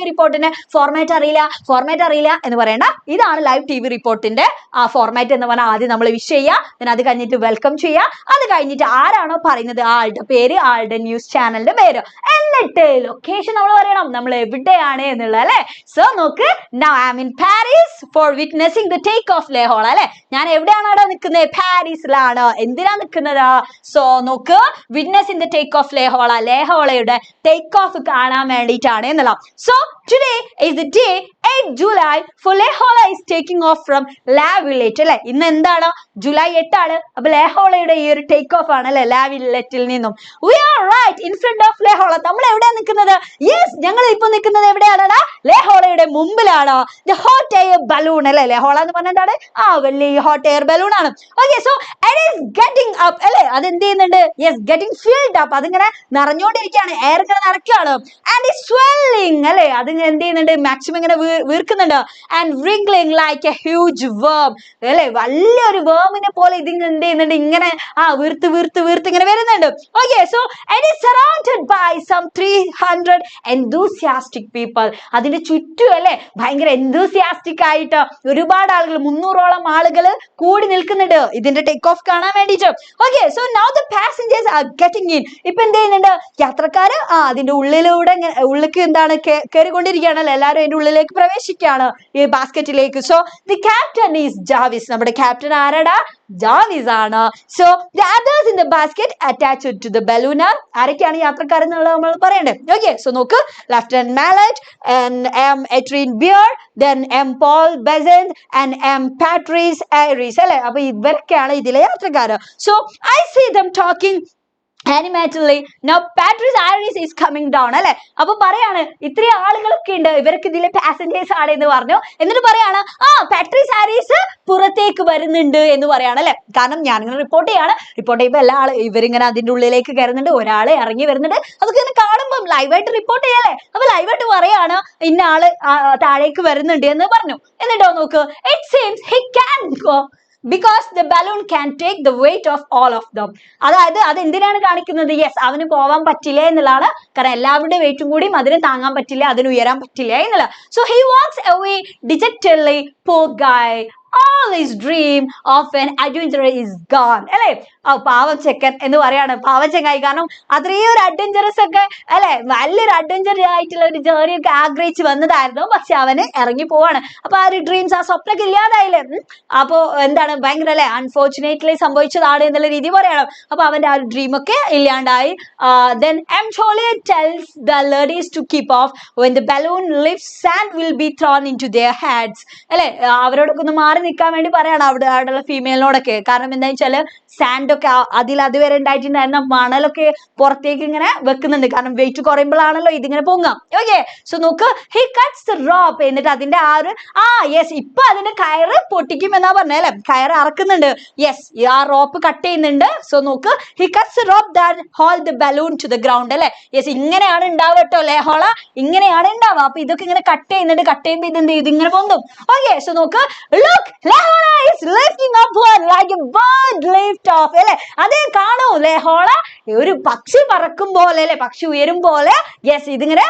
റിപ്പോർട്ടിന്റെ ഫോർമാറ്റ് അറിയില്ല എന്ന് പറയണ്ട. ഇതാണ് ലൈവ് TV റിപ്പോർട്ടിന്റെ ആ ഫോർമാറ്റ് എന്ന് പറഞ്ഞാൽ ആദ്യം നമ്മൾ വിഷ് ചെയ്യുക, അത് കഴിഞ്ഞിട്ട് വെൽക്കം ചെയ്യുക, അത് കഴിഞ്ഞിട്ട് ആരാണോ പറയുന്നത് ആളുടെ പേര്, ആളുടെ ന്യൂസ് ചാനലിന്റെ പേര്, എന്നിട്ട് ലൊക്കേഷൻ നമ്മൾ പറയണം, നമ്മൾ എവിടെയാണ് എന്നുള്ളത് അല്ലെ. സോ നോക്ക്, now I am in Paris for witnessing the take off Le Horla അല്ലെ. ഞാൻ എവിടെയാണ് അവിടെ നിൽക്കുന്നത്? പാരീസിലാണ്. എന്തിനാ നിൽക്കുന്നത്? സോ നോക്ക്, witnessing the take off Le Horla, ലേഹോളയുടെ ടേക്ക് ഓഫ് കാണാൻ വേണ്ടിയിട്ടാണ് എന്നുള്ള. So today is the day 8 July for Lehola is taking off from La Villette അല്ലെ. ഇന്ന് എന്താണ്? ജൂലൈ 8 ആണ്. അപ്പൊ ലേഹോളയുടെ ഈ ഒരു ടേക്ക് ഓഫ് ആണ് അല്ലെ, ലാ വില്ലറ്റിൽ നിന്നും. We are right in front of Lehola. നമ്മൾ എവിടെയാണ് നിൽക്കുന്നത്? യെസ്, ഞങ്ങൾ ഇപ്പൊ നിൽക്കുന്നത് എവിടെയാണ്? ലേഹോളയുടെ മുമ്പിലാണ്. ദ ഹോട്ട് എയർ ബലൂൺ അല്ലെ. ലേഹോള എന്ന് പറഞ്ഞാൽ എന്താണ്? വലിയ ഹോട്ട് എയർ ബലൂൺ ആണ്. Okay, so it is getting up അല്ലെ. അത് എന്ത് ചെയ്യുന്നുണ്ട്? Yes, getting filled up. അതിങ്ങനെ നിറഞ്ഞോണ്ടിരിക്കുകയാണ്, എയർ ഇങ്ങനെ നിറയ്ക്കുകയാണ്. And is swelling അല്ലെ. അത് എന്ത് ചെയ്യുന്നുണ്ട്? മാക്സിമം ഇങ്ങനെ വീർക്കുന്നുണ്ട്. And wriggling like a huge worm അല്ലെ. വലിയൊരു വേമിനെ പോലെ ഇതിന് എന്ത് ചെയ്യുന്നുണ്ട്? ഇങ്ങനെ വീർത്ത് ഇങ്ങനെ വരുന്നുണ്ട്. Okay, so it is surrounded by some 300 enthusiastic people. അതിന്റെ ചുറ്റും അല്ലെ ഭയങ്കര enthusiastic ആയിട്ട് ഒരുപാട് ആളുകൾ, 300ഓളം ആളുകൾ കൂടി നിൽക്കുന്നുണ്ട് ഇതിന്റെ ടേക്ക് ഓഫ് കാണാൻ വേണ്ടിയിട്ട്. Okay, so now the passengers are getting in. ഇപ്പൊ എന്ത് ചെയ്യുന്നുണ്ട്? യാത്രക്കാര് അതിന്റെ ഉള്ളിലേക്ക് എന്താണ് കയറിക്കൊണ്ടിരിക്കുകയാണല്ലോ. എല്ലാവരും അതിന്റെ ഉള്ളിലേക്ക് പ്രവേശിക്കുകയാണ്, ഈ ബാസ്കറ്റിലേക്ക്. So the captain is Javis. നമ്മുടെ ക്യാപ്റ്റൻ ആരാടാ? ജാവിസ് ആണ്. So the others in the basket attached to the balloon are. ആരൊക്കെയാണ് യാത്രക്കാർ എന്നുള്ളത് നമ്മൾ പറയണ്ടേ? ഓക്കെ, സോ നോക്ക്, lieutenant Mallet and M Etienne Beer, then M Paul Besant and M Patrice Iris അല്ലെ. അപ്പൊ ഇവരൊക്കെയാണ് ഇതിലെ യാത്രക്കാർ. So I see them talking animatedly. Now Patrice Iris is coming down അല്ലെ. അപ്പൊ പറയാണ് ഇത്രയും ആളുകളൊക്കെ ഉണ്ട്, ഇവർക്ക് ഇതിലെ പാസഞ്ചേഴ്സ് ആണ് എന്ന് പറഞ്ഞു. എന്നിട്ട് പറയാണ് പാട്രീസ് ഹാരിസ് പുറത്തേക്ക് വരുന്നുണ്ട് എന്ന് പറയാണ് അല്ലെ. കാരണം ഞാനിങ്ങനെ റിപ്പോർട്ട് ചെയ്യുമ്പോൾ എല്ലാ ഇവരിങ്ങനെ അതിന്റെ ഉള്ളിലേക്ക് കയറുന്നുണ്ട്, ഒരാളെ ഇറങ്ങി വരുന്നുണ്ട്. അതൊക്കെ ഇങ്ങനെ കാണുമ്പോൾ ലൈവായിട്ട് റിപ്പോർട്ട് ചെയ്യല്ലേ. അപ്പൊ ലൈവായിട്ട് പറയാണ് ഇന്ന ആള് താഴേക്ക് വരുന്നുണ്ട് എന്ന് പറഞ്ഞു. എന്നിട്ടോ നോക്ക്, it seems he can go. because the balloon can take the weight of all of them. അതായത് അത് എന്തിനാണ് കാണിക്കുന്നത്? യെസ്, അവന് പോവാൻ പറ്റില്ല എന്നുള്ളതാണ്. കാരണം എല്ലാവരുടെ വെയിറ്റും കൂടി അതിന് താങ്ങാൻ പറ്റില്ല, അതിന് ഉയരാൻ പറ്റില്ല എന്നുള്ള. So he walks away dejectedly, poor guy. All his dream of an adventure is gone. അല്ലെ? പാവം ചെക്കൻ എന്ന് പറയാണ്, പാവം ചെങ്ങായി. കാരണം അത്രയും ഒരു അഡ്വഞ്ചറസ് ഒക്കെ അല്ലെ, വലിയൊരു അഡ്വഞ്ചർ ആയിട്ടുള്ള ഒരു ജേർണി ഒക്കെ ആഗ്രഹിച്ച് വന്നതായിരുന്നു. പക്ഷെ അവന് ഇറങ്ങി പോവാണ്. അപ്പൊ ആ ഒരു ഡ്രീംസ്, ആ സ്വപ്നമൊക്കെ ഇല്ലാതായില്ലേ. അപ്പോ എന്താണ്, ഭയങ്കര അല്ലെ അൺഫോർച്ചുനേറ്റ്ലി സംഭവിച്ചതാണ് എന്നുള്ള രീതി പറയണം. അപ്പൊ അവന്റെ ആ ഒരു ഡ്രീം ഒക്കെ ഇല്ലാണ്ടായി. Then Amchole tells the ladies to keep off. When the balloon lifts, sand will be thrown into their heads. അല്ലെ, അവരോടൊക്കെ ഒന്ന് മാറി നിൽക്കാൻ വേണ്ടി പറയാണ് അവിടെയുള്ള ഫീമെയിലിനോടൊക്കെ. കാരണം എന്താ വെച്ചാല് സാൻഡ് ഒക്കെ അതിൽ അതുവരെ ഉണ്ടായിട്ടുണ്ടായിരുന്ന മണലൊക്കെ പുറത്തേക്ക് ഇങ്ങനെ വെക്കുന്നുണ്ട്. കാരണം വെയിറ്റ് കുറയുമ്പോഴാണല്ലോ ഇതിങ്ങനെ പൊങ്ങാം. ഓക്കെ, സോ നോക്ക്, ഹി കട്ട്സ് ദ റോപ്പ്. എന്നിട്ട് അതിന്റെ ആ ഒരു യെസ്, ഇപ്പൊ അതിന്റെ കയറ് പൊട്ടിക്കും എന്നാ പറഞ്ഞേ അല്ലെ, കയറ് അറക്കുന്നുണ്ട്. യെസ്, ആ റോപ്പ് കട്ട് ചെയ്യുന്നുണ്ട്. സോ നോക്ക്, he cuts the rope that hold the balloon to the ground. അല്ലെ, യെസ്, ഇങ്ങനെയാണ് ഉണ്ടാവുക കേട്ടോ ലേഹോള, ഇങ്ങനെയാണ് ഉണ്ടാവുക. അപ്പൊ ഇതൊക്കെ ഇങ്ങനെ കട്ട് ചെയ്യുന്നുണ്ട്. കട്ട് ചെയ്യുമ്പോ ഇതെന്ത് ചെയ്യും, ഇതിങ്ങനെ പൊങ്ങും. ഓക്കെ, സോ നോക്ക്, look, Lehola is lifting upward like a bird lift off. അല്ലെ, അതേ കാണൂ, ലേഹോള ഒരു പക്ഷി പറക്കും പോലെ അല്ലെ, പക്ഷി ഉയരും പോലെ. യെസ്, ഇതിങ്ങനെ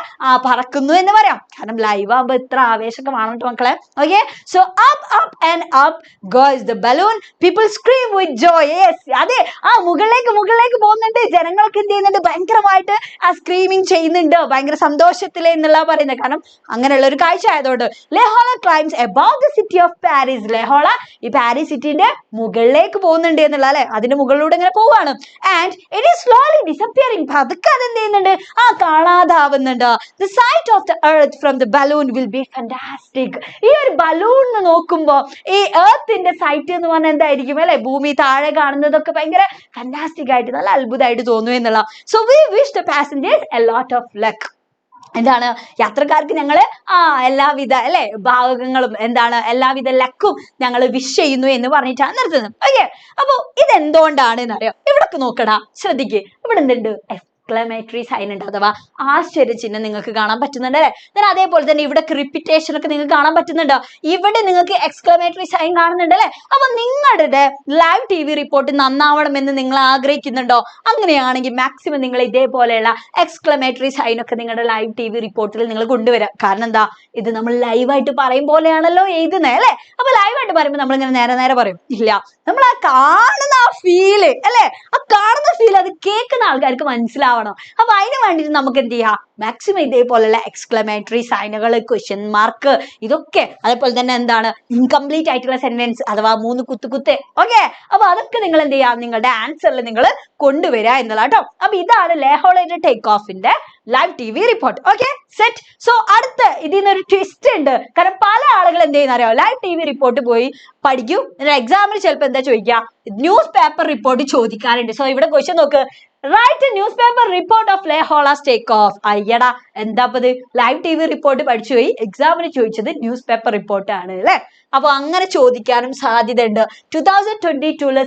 പറക്കുന്നു എന്ന് പറയാം. കാരണം ലൈവ് ആകുമ്പോ ഇത്ര ആവേശമൊക്കെ വേണം മക്കളെ. Okay, so up and up goes the balloon. People scream with joy. Yes, അതെ, മുകളിലേക്ക് പോകുന്നുണ്ട്. ജനങ്ങൾക്ക് എന്ത് ചെയ്യുന്നുണ്ട്, ഭയങ്കരമായിട്ട് ആ സ്ക്രീമിങ് ചെയ്യുന്നുണ്ട്, ഭയങ്കര സന്തോഷത്തില് എന്നുള്ള പറയുന്നത്. കാരണം അങ്ങനെയുള്ള ഒരു കാഴ്ച ആയതുകൊണ്ട്. ലേഹോള climbs above the city of Paris. ലേഹോള ഈ പാരീസ് സിറ്റിന്റെ മുകളിലേക്ക് പോകുന്നുണ്ട് എന്നുള്ള അല്ലെ, അതിന്റെ മുകളിലൂടെ ഇങ്ങനെ പോവാണ്. And it is slowly disappearing. പതുക്കെ അതെന്ത് ചെയ്യുന്നുണ്ട്, കാണാതാവുന്നുണ്ട്. The sight of the earth from the balloon will be fantastic. ഈ ഒരു ബലൂൺ നോക്കുമ്പോ ഈ എർത്തിന്റെ സൈറ്റ് എന്ന് പറഞ്ഞാൽ എന്തായിരിക്കും അല്ലെ, ഭൂമി താഴെ കാണുന്നതൊക്കെ ഭയങ്കര ഫാന്റാസ്റ്റിക് ആയിട്ട് നല്ല അത്ഭുതമായിട്ട് തോന്നുന്നു എന്നുള്ള. So we wish the passengers a lot of luck. എന്താണ്, യാത്രക്കാർക്ക് ഞങ്ങള് എല്ലാവിധ അല്ലെ ഭാഗങ്ങളും എന്താണ് എല്ലാവിധ ലക്കും ഞങ്ങൾ വിഷ് ചെയ്യുന്നു എന്ന് പറഞ്ഞിട്ടാണ് നിർത്തുന്നത്. ഓക്കെ, അപ്പൊ ഇതെന്തുകൊണ്ടാണ് എന്നറിയാം. ഇവിടെ നോക്കടാ, ശ്രദ്ധിക്ക്, ഇവിടെ എന്തുണ്ട്, എക്സ്ക്ലമേറ്ററി സൈൻ ഉണ്ട്, അഥവാ ആശ്ചര്യചിഹ്നം നിങ്ങൾക്ക് കാണാൻ പറ്റുന്നുണ്ട് അല്ലെ. then അതേപോലെ തന്നെ ഇവിടെ റിപ്പിറ്റേഷൻ ഒക്കെ നിങ്ങൾക്ക് കാണാൻ പറ്റുന്നുണ്ട്. ഇവിടെ നിങ്ങൾക്ക് എക്സ്ക്ലമേറ്ററി സൈൻ കാണുന്നുണ്ട് അല്ലെ. അപ്പൊ നിങ്ങളുടെ ലൈവ് TV റിപ്പോർട്ട് നന്നാവണമെന്ന് നിങ്ങൾ ആഗ്രഹിക്കുന്നുണ്ടോ? അങ്ങനെയാണെങ്കിൽ മാക്സിമം നിങ്ങൾ ഇതേപോലെയുള്ള എക്സ്ക്ലമേറ്ററി സൈൻ ഒക്കെ നിങ്ങളുടെ ലൈവ് TV റിപ്പോർട്ടിൽ നിങ്ങൾ കൊണ്ടുവരാം. കാരണം എന്താ, ഇത് നമ്മൾ ലൈവായിട്ട് പറയും പോലെയാണല്ലോ എഴുതുന്നത് അല്ലെ. അപ്പൊ ലൈവായിട്ട് പറയുമ്പോൾ നമ്മൾ ഇങ്ങനെ നേരെ പറയും ഇല്ല, നമ്മൾ ആ കാണുന്ന ആ ഫീല് അല്ലെ, ആ കാണുന്ന ഫീൽ അത് കേൾക്കുന്ന ആൾക്കാർക്ക് മനസ്സിലാവും. അപ്പൊ അതിന് വേണ്ടിയിട്ട് നമുക്ക് എന്ത് ചെയ്യാം, മാക്സിമം ഇതേപോലെയുള്ള എക്സ്ക്ലമേറ്ററി സൈനുകൾ, ക്വസ്റ്റ്യൻ മാർക്ക്, ഇതൊക്കെ അതേപോലെ തന്നെ എന്താണ് ഇൻകംപ്ലീറ്റ് ആയിട്ടുള്ള സെന്റൻസ് അഥവാ 3 കുത്ത്. ഓക്കെ, അപ്പൊ അതൊക്കെ നിങ്ങൾ എന്ത് ചെയ്യാം, നിങ്ങളുടെ ആൻസറിൽ നിങ്ങൾ കൊണ്ടുവരിക എന്നുള്ള കേട്ടോ. അപ്പൊ ഇതാണ് ലേഹോളയുടെ ടേക്ക് ഓഫിന്റെ live TV report. Okay, set. So അടുത്ത ഇതിനൊരു ട്വിസ്റ്റ് ഉണ്ട്. കാരണം പല ആളുകൾ എന്ത് ചെയ്യുന്ന അറിയാം, ലൈവ് TV റിപ്പോർട്ട് പോയി പഠിക്കും, എക്സാമിന് ചിലപ്പോൾ എന്താ ചോദിക്കുക, ന്യൂസ് പേപ്പർ റിപ്പോർട്ട് ചോദിക്കാറുണ്ട്. സോ ഇവിടെ ക്വസ്റ്റ്യൻ നോക്ക്, write a newspaper report of Le Horla's take off. അയ്യടാ, എന്താപ്പത്, ലൈവ് TV റിപ്പോർട്ട് പഠിച്ചു പോയി എക്സാമിന് ചോദിച്ചത് ന്യൂസ് പേപ്പർ റിപ്പോർട്ട് ആണ് അല്ലെ. അപ്പൊ അങ്ങനെ ചോദിക്കാനും സാധ്യത ഉണ്ട്. 2022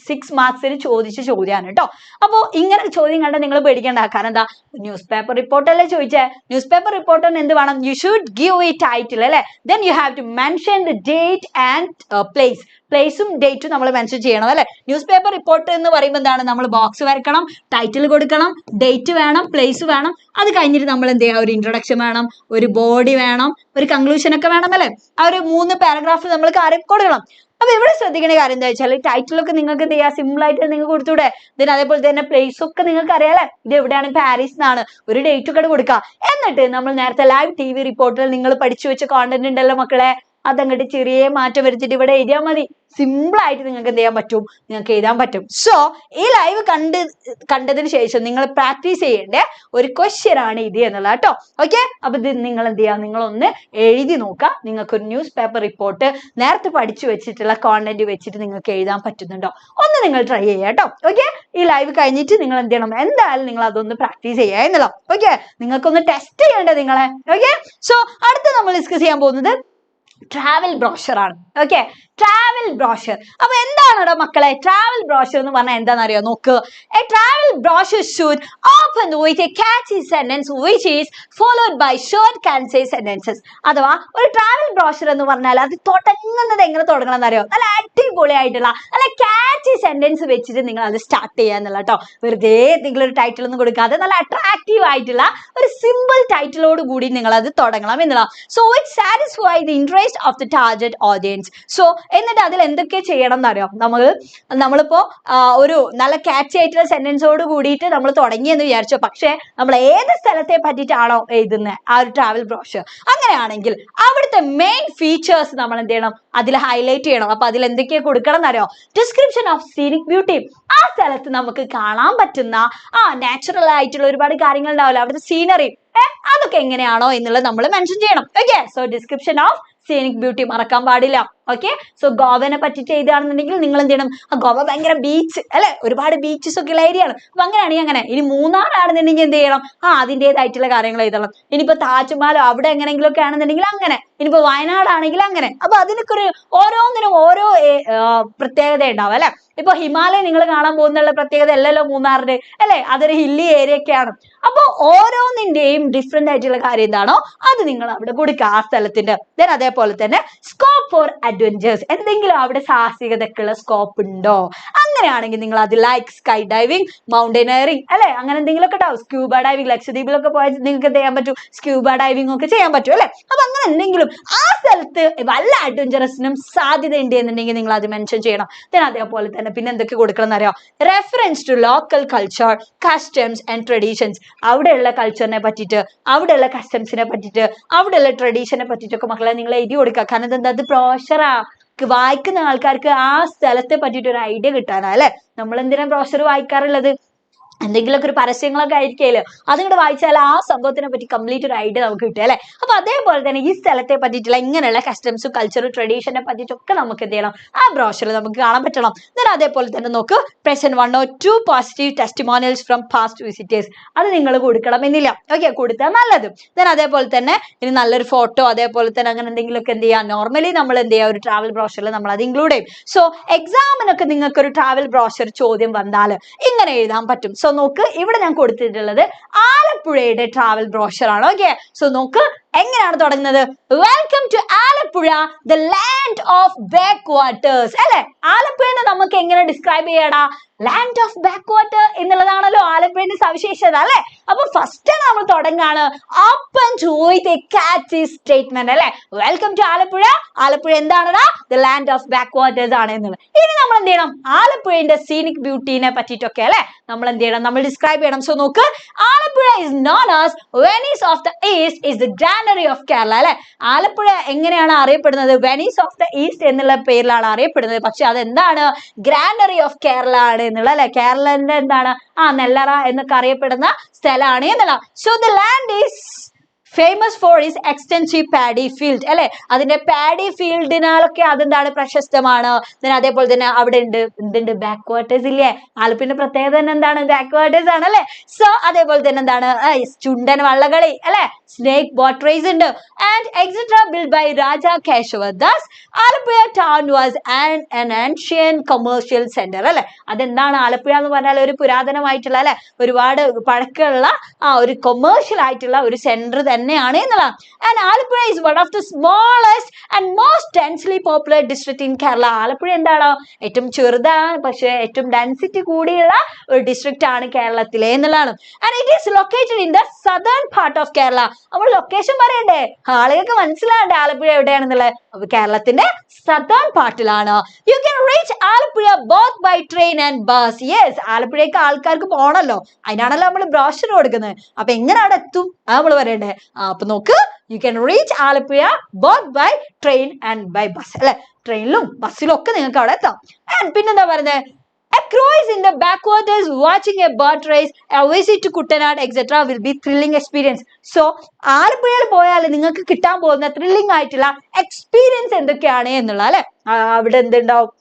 6 മാർക്സിന് ചോദിച്ച ചോദ്യമാണ് കേട്ടോ. അപ്പൊ ഇങ്ങനെ ചോദ്യം കണ്ടാൽ നിങ്ങൾ പേടിക്കണ്ട. കാരണം എന്താ, ന്യൂസ് പേപ്പർ റിപ്പോർട്ട് അല്ലേ ചോദിച്ചേ. ന്യൂസ് പേപ്പർ റിപ്പോർട്ടിന് എന്ത് വേണം, you should give A title അല്ലെ. then you have to mention the date and place. പ്ലേസും ഡേറ്റും നമ്മൾ മെൻഷൻ ചെയ്യണം അല്ലെ. ന്യൂസ് പേപ്പർ റിപ്പോർട്ട് എന്ന് പറയുമ്പോൾ എന്താണ്, നമ്മൾ ബോക്സ് വരക്കണം, ടൈറ്റിൽ കൊടുക്കണം, ഡേറ്റ് വേണം, പ്ലേസ് വേണം. അത് കഴിഞ്ഞിട്ട് നമ്മൾ എന്ത് ചെയ്യുക, ഒരു ഇൻട്രൊഡക്ഷൻ വേണം, ഒരു ബോഡി വേണം, ഒരു കൺക്ലൂഷൻ ഒക്കെ വേണം അല്ലെ. ആ ഒരു 3 പാരഗ്രാഫ് നമ്മൾ കാര്യം കൊടുക്കണം. അപ്പൊ ഇവിടെ ശ്രദ്ധിക്കേണ്ട കാര്യം എന്താ വെച്ചാൽ, ടൈറ്റിലൊക്കെ നിങ്ങൾക്ക് എന്ത് ചെയ്യാം, സിമ്പിൾ ആയിട്ട് നിങ്ങൾക്ക് കൊടുത്തൂടെ. ഇതിന് അതേപോലെ തന്നെ പ്ലേസ് ഒക്കെ നിങ്ങൾക്ക് അറിയാലേ, ഇത് എവിടെയാണ്, പാരീസ് എന്നാണ്, ഒരു ഡേറ്റ് ഒക്കെ കൊടുക്കുക. എന്നിട്ട് നമ്മൾ നേരത്തെ ലൈവ് TV റിപ്പോർട്ടിൽ നിങ്ങൾ പഠിച്ചു വെച്ച കോണ്ടന്റ് ഉണ്ടല്ലോ മക്കളെ, അതങ്ങോട്ട് ചെറിയ മാറ്റം വരുത്തിട്ട് ഇവിടെ എഴുതിയാൽ മതി. സിമ്പിൾ ആയിട്ട് നിങ്ങൾക്ക് എന്ത് ചെയ്യാൻ പറ്റും, നിങ്ങൾക്ക് എഴുതാൻ പറ്റും. സോ ഈ ലൈവ് കണ്ടതിന് ശേഷം നിങ്ങൾ പ്രാക്ടീസ് ചെയ്യേണ്ട ഒരു ക്വസ്റ്റ്യൻ ആണ് ഇത് എന്നുള്ള കേട്ടോ. ഓക്കെ, അപ്പൊ ഇത് നിങ്ങൾ എന്ത് ചെയ്യാം, നിങ്ങളൊന്ന് എഴുതി നോക്കുക. നിങ്ങൾക്ക് ഒരു ന്യൂസ് പേപ്പർ റിപ്പോർട്ട് നേരത്തെ പഠിച്ചു വെച്ചിട്ടുള്ള കോണ്ടന്റ് വെച്ചിട്ട് നിങ്ങൾക്ക് എഴുതാൻ പറ്റുന്നുണ്ടോ, ഒന്ന് നിങ്ങൾ ട്രൈ ചെയ്യുക കേട്ടോ. ഓക്കെ, ഈ ലൈവ് കഴിഞ്ഞിട്ട് നിങ്ങൾ എന്ത് ചെയ്യണം, എന്തായാലും നിങ്ങൾ അതൊന്ന് പ്രാക്ടീസ് ചെയ്യുക എന്നുള്ള. ഓക്കെ, നിങ്ങൾക്കൊന്ന് ടെസ്റ്റ് ചെയ്യേണ്ടത് നിങ്ങളെ. ഓക്കെ, സോ അടുത്ത നമ്മൾ ഡിസ്കസ് ചെയ്യാൻ പോകുന്നത് ട്രാവൽ ബ്രോഷർ ആണ്. Okay, travel brochure. അപ്പൊ എന്താണ് മക്കളെ ട്രാവൽ ബ്രോഷർ എന്ന് പറഞ്ഞാൽ എന്താണെന്നറിയോ? നോക്ക്, A travel brochure should open with a catchy sentence which is followed by short concise sentences. അഥവാ ഒരു ട്രാവൽ ബ്രോഷർ എന്ന് പറഞ്ഞാൽ അത് തുടങ്ങുന്നത് എങ്ങനെ തുടങ്ങണം എന്നറിയോ? നല്ല അടിപൊളിയായിട്ടുള്ള നല്ല catchy sentence വെച്ചിട്ട് നിങ്ങൾ അത് സ്റ്റാർട്ട് ചെയ്യുക എന്നുള്ള കേട്ടോ. വെറുതെ എന്തെങ്കിലും ഒരു ടൈറ്റിൽ ഒന്നും കൊടുക്കാതെ നല്ല അട്രാക്റ്റീവ് ആയിട്ടുള്ള ഒരു സിമ്പിൾ ടൈറ്റിലോട് കൂടി നിങ്ങൾ അത് തുടങ്ങണം എന്നുള്ള. So it satisfy the interest of the target audience. So എന്നിട്ട് അതിൽ എന്തൊക്കെ ചെയ്യണം എന്നറിയോ? നമ്മളിപ്പോ ഒരു നല്ല catchy ആയിട്ടുള്ള സെന്റൻസോട് കൂടിയിട്ട് നമ്മൾ തുടങ്ങിയെന്ന് വിചാരിച്ചോ, പക്ഷെ നമ്മൾ ഏത് സ്ഥലത്തെ പറ്റിയിട്ടാണോ എഴുതുന്നത് ആ ഒരു ട്രാവൽ ബ്രോഷർ, അങ്ങനെയാണെങ്കിൽ അവിടുത്തെ മെയിൻ ഫീച്ചേഴ്സ് നമ്മൾ എന്ത് ചെയ്യണം? അതിൽ ഹൈലൈറ്റ് ചെയ്യണം. അപ്പൊ അതിൽ എന്തൊക്കെയാ കൊടുക്കണം എന്നറിയോ? Description of scenic beauty. ആ സ്ഥലത്ത് നമുക്ക് കാണാൻ പറ്റുന്ന നാച്ചുറൽ ആയിട്ടുള്ള ഒരുപാട് കാര്യങ്ങൾ ഉണ്ടാവില്ല, അവിടുത്തെ സീനറി അതൊക്കെ എങ്ങനെയാണോ എന്നുള്ളത് നമ്മൾ മെൻഷൻ ചെയ്യണം. Okay, so description of scenic beauty മറക്കാൻ പാടില്ല. ഓക്കെ, സോ ഗോവനെ പറ്റിയിട്ട് എഴുതുകയാണെന്നുണ്ടെങ്കിൽ നിങ്ങൾ എന്ത് ചെയ്യണം? ഗോവ ഭയങ്കര ബീച്ച് അല്ലെ, ഒരുപാട് ബീച്ചസ് ഒക്കെ ഉള്ള ഏരിയ ആണ്. അപ്പൊ അങ്ങനെയാണെങ്കിൽ അങ്ങനെ. ഇനി മൂന്നാറാണെന്നുണ്ടെങ്കിൽ എന്ത് ചെയ്യണം? അതിൻ്റെതായിട്ടുള്ള കാര്യങ്ങൾ എഴുതണം. ഇനിയിപ്പോ താജ്മഹലോ അവിടെ എങ്ങനെയെങ്കിലും ഒക്കെ ആണെന്നുണ്ടെങ്കിൽ അങ്ങനെ. ഇനിയിപ്പോ വയനാടാണെങ്കിൽ അങ്ങനെ. അപ്പൊ അതിനൊക്കെ ഒരു ഓരോന്നിനും ഓരോ പ്രത്യേകത ഉണ്ടാവും അല്ലെ. ഇപ്പൊ ഹിമാലയം നിങ്ങൾ കാണാൻ പോകുന്നുള്ള പ്രത്യേകത അല്ലല്ലോ മൂന്നാറിന്റെ അല്ലെ, അതൊരു ഹില്ലി ഏരിയ ഒക്കെയാണ്. അപ്പൊ ഓരോന്നിന്റെയും ഡിഫറെന്റ് ആയിട്ടുള്ള കാര്യം എന്താണോ അത് നിങ്ങൾ അവിടെ കൊടുക്കുക ആ സ്ഥലത്തിന്റെ. ദെൻ അതേപോലെ തന്നെ സ്കോപ്പ് ഫോർ അഡ്വഞ്ചേഴ്സ്, എന്തെങ്കിലും അവിടെ സാഹസികതക്കുള്ള സ്കോപ്പ് ഉണ്ടോ? അങ്ങനെയാണെങ്കിൽ നിങ്ങൾ അത് ലൈക്ക് സ്കൈ ഡൈവിംഗ്, മൗണ്ടൈനറിങ് അല്ലെ, അങ്ങനെ എന്തെങ്കിലും ഒക്കെ ഉണ്ടാവും. സ്ക്യൂബ ഡൈവിംഗ്, ലക്ഷദ്വീപിലൊക്കെ പോയാൽ നിങ്ങൾക്ക് എന്ത് ചെയ്യാൻ പറ്റും? സ്ക്യൂബ ഡൈവിംഗ് ഒക്കെ ചെയ്യാൻ പറ്റും അല്ലെ. അപ്പൊ അങ്ങനെ എന്തെങ്കിലും ആ സ്ഥലത്ത് വല്ല അഡ്വഞ്ചറസിനും സാധ്യത ഉണ്ട് എന്നുണ്ടെങ്കിൽ നിങ്ങൾ അത് മെൻഷൻ ചെയ്യണം. ദെൻ അതേപോലെ തന്നെ പിന്നെ എന്തൊക്കെ കൊടുക്കണം എന്നറിയോ? Reference to local culture, customs and traditions. അവിടെയുള്ള കൾച്ചറിനെ പറ്റിയിട്ട്, അവിടെയുള്ള കസ്റ്റംസിനെ പറ്റിയിട്ട്, അവിടെയുള്ള ട്രഡീഷനെ പറ്റിയിട്ടൊക്കെ മക്കളെ നിങ്ങൾ എഴുതി കൊടുക്കുക. കാരണം എന്താ? അത് ബ്രോഷറാ. വായിക്കുന്ന ആൾക്കാർക്ക് ആ സ്ഥലത്തെ പറ്റിയിട്ട് ഒരു ഐഡിയ കിട്ടാനാ അല്ലെ. നമ്മൾ എന്തിനാ ബ്രോഷർ വായിക്കാറുള്ളത്? എന്തെങ്കിലുമൊക്കെ ഒരു പരസ്യങ്ങളൊക്കെ ആയിരിക്കുമല്ലോ, അതിങ്ങോട്ട് വായിച്ചാൽ ആ സംഭവത്തിനെ പറ്റി കംപ്ലീറ്റ് ഒരു ഐഡിയ നമുക്ക് കിട്ടും അല്ലെ. അപ്പൊ അതേപോലെ തന്നെ ഈ സ്ഥലത്തെ പറ്റിയിട്ടുള്ള ഇങ്ങനെയുള്ള കസ്റ്റംസും കൾച്ചറും ട്രഡീഷനെ പറ്റിയിട്ടൊക്കെ നമുക്ക് എന്ത് ചെയ്യണം? ആ ബ്രോഷറിൽ നമുക്ക് കാണാൻ പറ്റണം. then അതേപോലെ തന്നെ നോക്ക്, present 1 or 2 positive testimonials from past visitors. അത് നിങ്ങൾ കൊടുക്കണം എന്നില്ല. ഓക്കെ, കൊടുത്താൽ നല്ലത്. then അതേപോലെ തന്നെ ഇനി നല്ലൊരു ഫോട്ടോ, അതേപോലെ തന്നെ അങ്ങനെ എന്തെങ്കിലുമൊക്കെ എന്ത് ചെയ്യാം? നോർമലി നമ്മൾ എന്ത് ചെയ്യുക? ഒരു ട്രാവൽ ബ്രോഷറിൽ നമ്മൾ അത് ഇൻക്ലൂഡ് ചെയ്യും. സോ എക്സാമിനൊക്കെ നിങ്ങൾക്ക് ഒരു ട്രാവൽ ബ്രോഷർ ചോദ്യം വന്നാൽ ഇങ്ങനെ എഴുതാൻ പറ്റും. സോ നോക്ക്, ഇവിടെ ഞാൻ കൊടുത്തിട്ടുള്ളത് ആലപ്പുഴയുടെ ട്രാവൽ ബ്രോഷർ ആണ്. ഓക്കെ, സോ നോക്ക് എങ്ങനെയാണ് തുടങ്ങുന്നത്? Welcome to Alappuzha, the land of backwaters അല്ലെ. ആലപ്പുഴനെ നമുക്ക് എങ്ങനെ ഡിസ്ക്രൈബ് ചെയ്യടാ? ലാൻഡ് ഓഫ് ബാക്ക് വാട്ടർ എന്നുള്ളതാണല്ലോ ആലപ്പുഴയുടെ സവിശേഷത അല്ലെ. അപ്പൊ ഫസ്റ്റ് നമ്മൾ തുടങ്ങാണ് open to with a catchy statement അല്ലെ. Welcome to Alappuzha. ആലപ്പുഴ എന്താണെടാ? The land of backwaters ആണ് എന്നുള്ളത്. ഇനി നമ്മൾ എന്ത് ചെയ്യണം? ആലപ്പുഴയുടെ സീനിക് ബ്യൂട്ടീനെ പറ്റിയിട്ടൊക്കെ അല്ലെ നമ്മൾ എന്ത് ചെയ്യണം? നമ്മൾ ഡിസ്ക്രൈബ് ചെയ്യണം. സോ നോക്ക്, Alappuzha is known as Venice of the east is the granary of Kerala അല്ലെ. ആലപ്പുഴ എങ്ങനെയാണ് അറിയപ്പെടുന്നത്? വെനീസ് ഓഫ് ദ ഈസ്റ്റ് എന്നുള്ള പേരിലാണ് അറിയപ്പെടുന്നത്. പക്ഷെ അതെന്താണ്? ഗ്രാനറി ഓഫ് കേരള ആണ് എന്നുള്ള അല്ലെ. കേരളന്റെ എന്താണ്? നെല്ലറ എന്നൊക്കെ അറിയപ്പെടുന്ന സ്ഥലമാണ് എന്നുള്ള. So the land is famous for is extensive paddy field അല്ലെ. അതിന്റെ പാഡി ഫീൽഡിനാലൊക്കെ അതെന്താണ്? പ്രശസ്തമാണ്. അതേപോലെ തന്നെ അവിടെ ഉണ്ട് എന്തുണ്ട്? ബാക്ക് വാട്ടേഴ്സ് ഇല്ലേ. ആലപ്പുഴയുടെ പ്രത്യേകത തന്നെ എന്താണ്? ബാക്ക് വാട്ടേഴ്സ് ആണ് അല്ലെ. സോ അതേപോലെ തന്നെ എന്താണ്? ചുണ്ടൻ വള്ളകളി അല്ലെ, സ്നേക്ക് ബോട്ട് റേസ് ഉണ്ട് and etcetera build by Raja Keshava Das. Alappuzha town was an ancient commercial center അല്ലെ. അതെന്താണ്? ആലപ്പുഴ എന്ന് പറഞ്ഞാൽ ഒരു പുരാതനമായിട്ടുള്ള അല്ലെ, ഒരുപാട് പഴക്കമുള്ള ഒരു കൊമേഴ്ഷ്യൽ ആയിട്ടുള്ള ഒരു സെന്റർ തന്നെയാണ് എന്നുള്ളതാണ്. And Alappuzha is one of the smallest and most densely popular district in Kerala. Alappuzha എന്താണ്? ഏറ്റവും ചെറുതാണ് പക്ഷെ ഏറ്റവും ഡെൻസിറ്റി കൂടിയുള്ള ഒരു ഡിസ്ട്രിക്റ്റ് ആണ് കേരളത്തിലെ എന്നുള്ളതാണ്. And it is located in the southern part of Kerala. നമ്മൾ ലൊക്കേഷൻ പറയണ്ടേ? ആളുകൾക്ക് മനസ്സിലാകണ്ടേ ആലപ്പുഴ എവിടെയാണെന്നുള്ളത്? കേരളത്തിന്റെ സദേൺ പാർട്ടിലാണ്. You can reach Alappuzha both by train and bus. Yes, ആലപ്പുഴയ്ക്ക് ആൾക്കാർക്ക് പോകണല്ലോ, അതിനാണല്ലോ നമ്മൾ ബ്രോഷർ കൊടുക്കുന്നത്. അപ്പൊ എങ്ങനെ അവിടെ എത്തും നമ്മൾ പറയണ്ടേ? അപ്പൊ നോക്ക്, you can reach Alappuzha both by train and by bus അല്ലെ. ട്രെയിനിലും ബസ്സിലും ഒക്കെ നിങ്ങൾക്ക് അവിടെ എത്താം. ആൻഡ് പിന്നെന്താ പറയുന്നത്? A cruise in the backwaters, watching a boat race, a visit to Kuttanad, etc. will be thrilling experience. So, ആലപ്പുഴയിൽ പോയാൽ നിങ്ങൾക്ക് കിട്ടാൻ പോകുന്ന ത്രില്ലിംഗ് ആയിട്ടുള്ള എക്സ്പീരിയൻസ് എന്തൊക്കെയാണ് എന്നുള്ള അല്ലെ. അവിടെ എന്തുണ്ടാവും?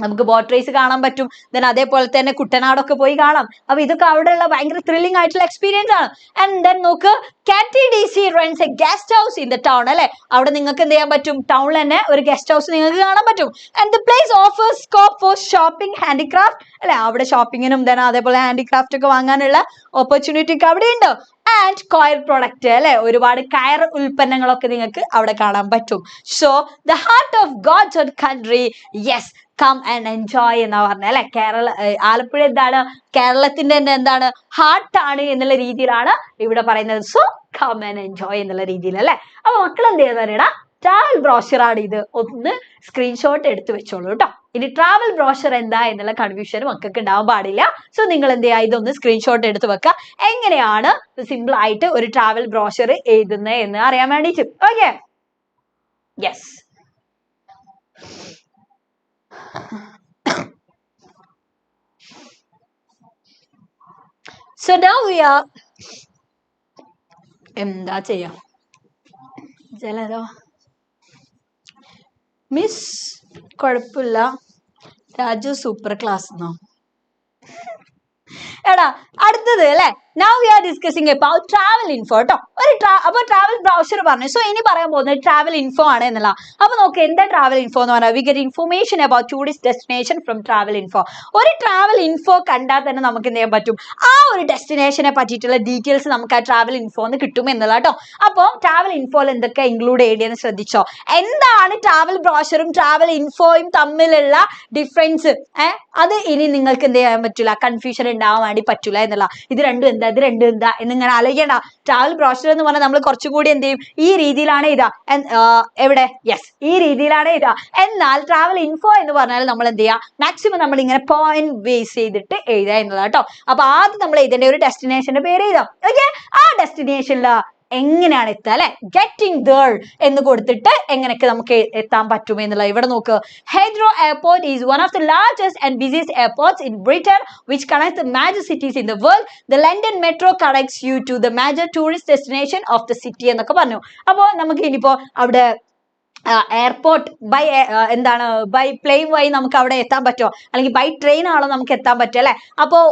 നമുക്ക് ബോട്ട് റേസ് കാണാൻ പറ്റും. ദെൻ അതേപോലെ തന്നെ കുട്ടനാടൊക്കെ പോയി കാണാം. അപ്പൊ ഇതൊക്കെ അവിടെയുള്ള ഭയങ്കര ത്രില്ലിംഗ് ആയിട്ടുള്ള എക്സ്പീരിയൻസ് ആണ്. ആൻഡ് ദെൻ നോക്ക് KTDC runs a guest house in the town അല്ലെ, അവിടെ നിങ്ങൾക്ക് എന്ത് ചെയ്യാൻ പറ്റും, ടൗണിൽ തന്നെ ഒരു ഗസ്റ്റ് ഹൗസ് നിങ്ങൾക്ക് കാണാൻ പറ്റും. And the place offers scope for shopping, handicraft അല്ലെ, അവിടെ ഷോപ്പിങ്ങിനും ദെൻ അതേപോലെ ഹാൻഡിക്രാഫ്റ്റ് ഒക്കെ വാങ്ങാനുള്ള ഓപ്പർച്യൂണിറ്റി ഒക്കെ അവിടെ ഉണ്ട്. ആൻഡ് കോയർ പ്രൊഡക്റ്റ് അല്ലെ, ഒരുപാട് കയർ ഉൽപ്പന്നങ്ങളൊക്കെ നിങ്ങൾക്ക് അവിടെ കാണാൻ പറ്റും. So the heart of God's own country, yes come and enjoy എന്നാ പറഞ്ഞത് അല്ലെ. ആലപ്പുഴ എന്താണ്, കേരളത്തിന്റെ തന്നെ എന്താണ്, ഹാർട്ട് ആണ് എന്നുള്ള രീതിയിലാണ് ഇവിടെ പറയുന്നത്. സോ കം ആൻഡ് എൻജോയ് എന്നുള്ള രീതിയിൽ അല്ലെ. അപ്പൊ മക്കൾ എന്ത് ചെയ്യുന്നവരാ, ട്രാവൽ ബ്രോഷർ ആണ് ഇത്, ഒന്ന് സ്ക്രീൻഷോട്ട് എടുത്ത് വെച്ചോളൂ കേട്ടോ. ഇനി ട്രാവൽ ബ്രോഷർ എന്താ എന്നുള്ള കൺഫ്യൂഷൻ മക്കൾക്ക് ഉണ്ടാവാൻ പാടില്ല. സോ നിങ്ങൾ എന്ത് ചെയ്യുക, ഇതൊന്ന് സ്ക്രീൻഷോട്ട് എടുത്ത് വെക്കുക, എങ്ങനെയാണ് സിമ്പിൾ ആയിട്ട് ഒരു ട്രാവൽ ബ്രോഷർ എഴുതുന്നത് എന്ന് അറിയാൻ വേണ്ടിയിട്ട്. Okay, yes. So now we are എന്താ ചെയ്യാം, ജലതോ മിസ് കുഴപ്പമില്ല, രാജു സൂപ്പർ ക്ലാസ് എന്നോ എടാ. അടുത്തത് അല്ലെ, now we are discussing about travel info കേട്ടോ. അപ്പൊ ട്രാവൽ ബ്രൗസർ പറഞ്ഞു. സോ ഇനി പറയാൻ പോകുന്നത് ട്രാവൽ ഇൻഫോ ആണ് എന്നുള്ള. അപ്പൊ നോക്ക് എന്താ ട്രാവൽ ഇൻഫോ എന്ന് പറഞ്ഞാൽ, we get information about tourist destination from travel info. ഒരു ട്രാവൽ ഇൻഫോ കണ്ടാൽ തന്നെ നമുക്ക് എന്ത് ചെയ്യാൻ പറ്റും, ആ ഒരു ഡെസ്റ്റിനേഷനെ പറ്റിയിട്ടുള്ള ഡീറ്റെയിൽസ് നമുക്ക് ആ ട്രാവൽ ഇൻഫോന്ന് കിട്ടും എന്നുള്ള കേട്ടോ. അപ്പോൾ ട്രാവൽ ഇൻഫോയിൽ എന്തൊക്കെ ഇൻക്ലൂഡ് ചെയ്യേണ്ടതെന്ന് ശ്രദ്ധിച്ചോ. എന്താണ് ട്രാവൽ ബ്രോഷറും ട്രാവൽ ഇൻഫോയും തമ്മിലുള്ള ഡിഫറൻസ്, അത് ഇനി നിങ്ങൾക്ക് എന്ത് ചെയ്യാൻ പറ്റില്ല, കൺഫ്യൂഷൻ ഉണ്ടാവാൻ വേണ്ടി പറ്റില്ല എന്നുള്ള. ഇത് രണ്ടും എന്താ, ഇത് രണ്ടും എന്താ എന്നിങ്ങനെ ആലോചിക്കേണ്ട. ട്രാവൽ ബ്രോഷർ എന്ന് പറഞ്ഞാൽ നമ്മൾ കുറച്ചുകൂടി എന്ത് ചെയ്യും, ഈ രീതിയിലാണ് ഇതാ, എവിടെ, യെസ് ഈ രീതിയിലാണ് ഇതാ. എന്നാൽ ട്രാവൽ ഇൻഫോ എന്ന് പറഞ്ഞാൽ നമ്മൾ എന്ത് ചെയ്യുക, മാക്സിമം നമ്മൾ ഇങ്ങനെ പോയിന്റ് ബേസ് ചെയ്തിട്ട് എഴുതുക എന്നതാണ് കേട്ടോ. അപ്പൊ ആദ്യം നമ്മൾ എഴുതേണ്ട ഒരു ഡെസ്റ്റിനേഷന്റെ പേര് എഴുതാം. ഓക്കെ, ആ ഡെസ്റ്റിനേഷനിൽ എങ്ങനെയാണ് എത്തുക അല്ലെ, ഗെറ്റിംഗ് ദേർ എന്ന് കൊടുത്തിട്ട് എങ്ങനെയൊക്കെ നമുക്ക് എത്താൻ പറ്റും എന്നുള്ളത്. ഇവിടെ നോക്ക്, Heathrow airport is one of the largest and busiest airports in Britain which connects the major cities in the world. The London metro connects you to the major tourist destination of the city എന്നൊക്കെ പറഞ്ഞു. അപ്പോൾ നമുക്ക് ഇനിയിപ്പോ അവിടെ airport by എന്താണ്, by plane വഴി നമുക്ക് അവിടെ എത്താൻ പറ്റുമോ, അല്ലെങ്കിൽ ബൈ ട്രെയിൻ ആണോ നമുക്ക് എത്താൻ പറ്റുക അല്ലെ. അപ്പോൾ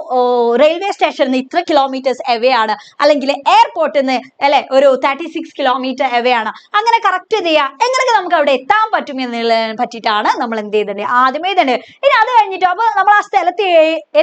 റെയിൽവേ സ്റ്റേഷനിൽ നിന്ന് ഇത്ര കിലോമീറ്റേഴ്സ് എവേ ആണ്, അല്ലെങ്കിൽ എയർപോർട്ടിൽ നിന്ന് അല്ലെ ഒരു 36 കിലോമീറ്റർ എവേ ആണ്. അങ്ങനെ കറക്റ്റ് ചെയ്യാം, എങ്ങനെയൊക്കെ നമുക്ക് അവിടെ എത്താൻ പറ്റും എന്നുള്ളതിനെ പറ്റിയിട്ടാണ് നമ്മൾ എന്ത് ചെയ്തിട്ടുണ്ട്, ആദ്യമേ തന്നെ. ഇനി അത് കഴിഞ്ഞിട്ട് അപ്പൊ നമ്മൾ ആ സ്ഥലത്ത്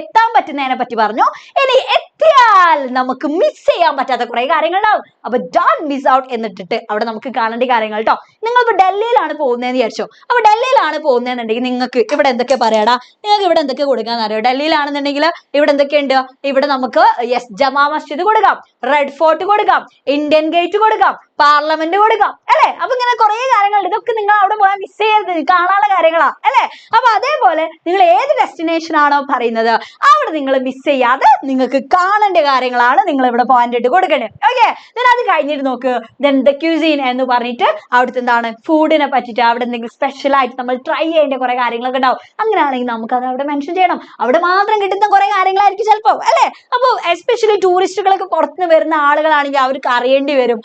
എത്താൻ പറ്റുന്നതിനെ പറ്റി പറഞ്ഞു. ഇനി എത്തിയാൽ നമുക്ക് മിസ് ചെയ്യാൻ പറ്റാത്ത കുറെ കാര്യങ്ങളുണ്ടാവും. അപ്പൊ ഡോണ്ട് മിസ് ഔട്ട് എന്നിട്ടിട്ട് അവിടെ നമുക്ക് കാണേണ്ട കാര്യങ്ങൾ കേട്ടോ. നിങ്ങളിപ്പോ ഡൽഹിയിലാണ് പോകുന്നതെന്ന് വിചാരിച്ചോ. അപ്പൊ ഡൽഹിയിലാണ് പോകുന്നതെന്നുണ്ടെങ്കിൽ നിങ്ങൾക്ക് ഇവിടെ എന്തൊക്കെ പറയാടാ, നിങ്ങൾക്ക് ഇവിടെ എന്തൊക്കെ കൊടുക്കാന്ന് അറിയോ. ഡൽഹിയിലാണെന്നുണ്ടെങ്കിൽ ഇവിടെ എന്തൊക്കെയുണ്ട്, ഇവിടെ നമുക്ക് യെസ് ജമാ മസ്ജിദ് കൊടുക്കാം, റെഡ് ഫോർട്ട് കൊടുക്കാം, ഇന്ത്യൻ ഗേറ്റ് കൊടുക്കാം, പാർലമെന്റ് കൊടുക്കാം അല്ലെ. അപ്പൊ ഇങ്ങനെ കുറെ കാര്യങ്ങളുണ്ട്. ഇതൊക്കെ നിങ്ങൾ അവിടെ പോയാൽ മിസ് ചെയ്യരുത്, കാണാനുള്ള കാര്യങ്ങളാ അല്ലെ. അപ്പൊ അതേപോലെ നിങ്ങൾ ഏത് ഡെസ്റ്റിനേഷൻ ആണോ പറയുന്നത് അവിടെ നിങ്ങൾ മിസ് ചെയ്യാതെ നിങ്ങൾക്ക് കാണേണ്ട കാര്യങ്ങളാണ് നിങ്ങൾ ഇവിടെ പോയിന്റ് ഇട്ട് കൊടുക്കേണ്ടത്. ഓക്കെ, അത് കഴിഞ്ഞിട്ട് നോക്ക്, ദെൻ ദ ക്യൂസീൻ എന്ന് പറഞ്ഞിട്ട് അവിടുത്തെ എന്താണ് ഫുഡിനെ പറ്റിയിട്ട് അവിടെ എന്തെങ്കിലും സ്പെഷ്യൽ ആയിട്ട് നമ്മൾ ട്രൈ ചെയ്യേണ്ട കുറെ കാര്യങ്ങളൊക്കെ ഉണ്ടാവും. അങ്ങനെയാണെങ്കിൽ നമുക്ക് അത് അവിടെ മെൻഷൻ ചെയ്യണം. അവിടെ മാത്രം കിട്ടുന്ന കുറെ കാര്യങ്ങളായിരിക്കും ചിലപ്പോൾ അല്ലെ. അപ്പോൾ എസ്പെഷ്യലി ടൂറിസ്റ്റുകളൊക്കെ പുറത്തുനിന്ന് വരുന്ന ആളുകളാണെങ്കിൽ അവർക്ക് അറിയേണ്ടി വരും,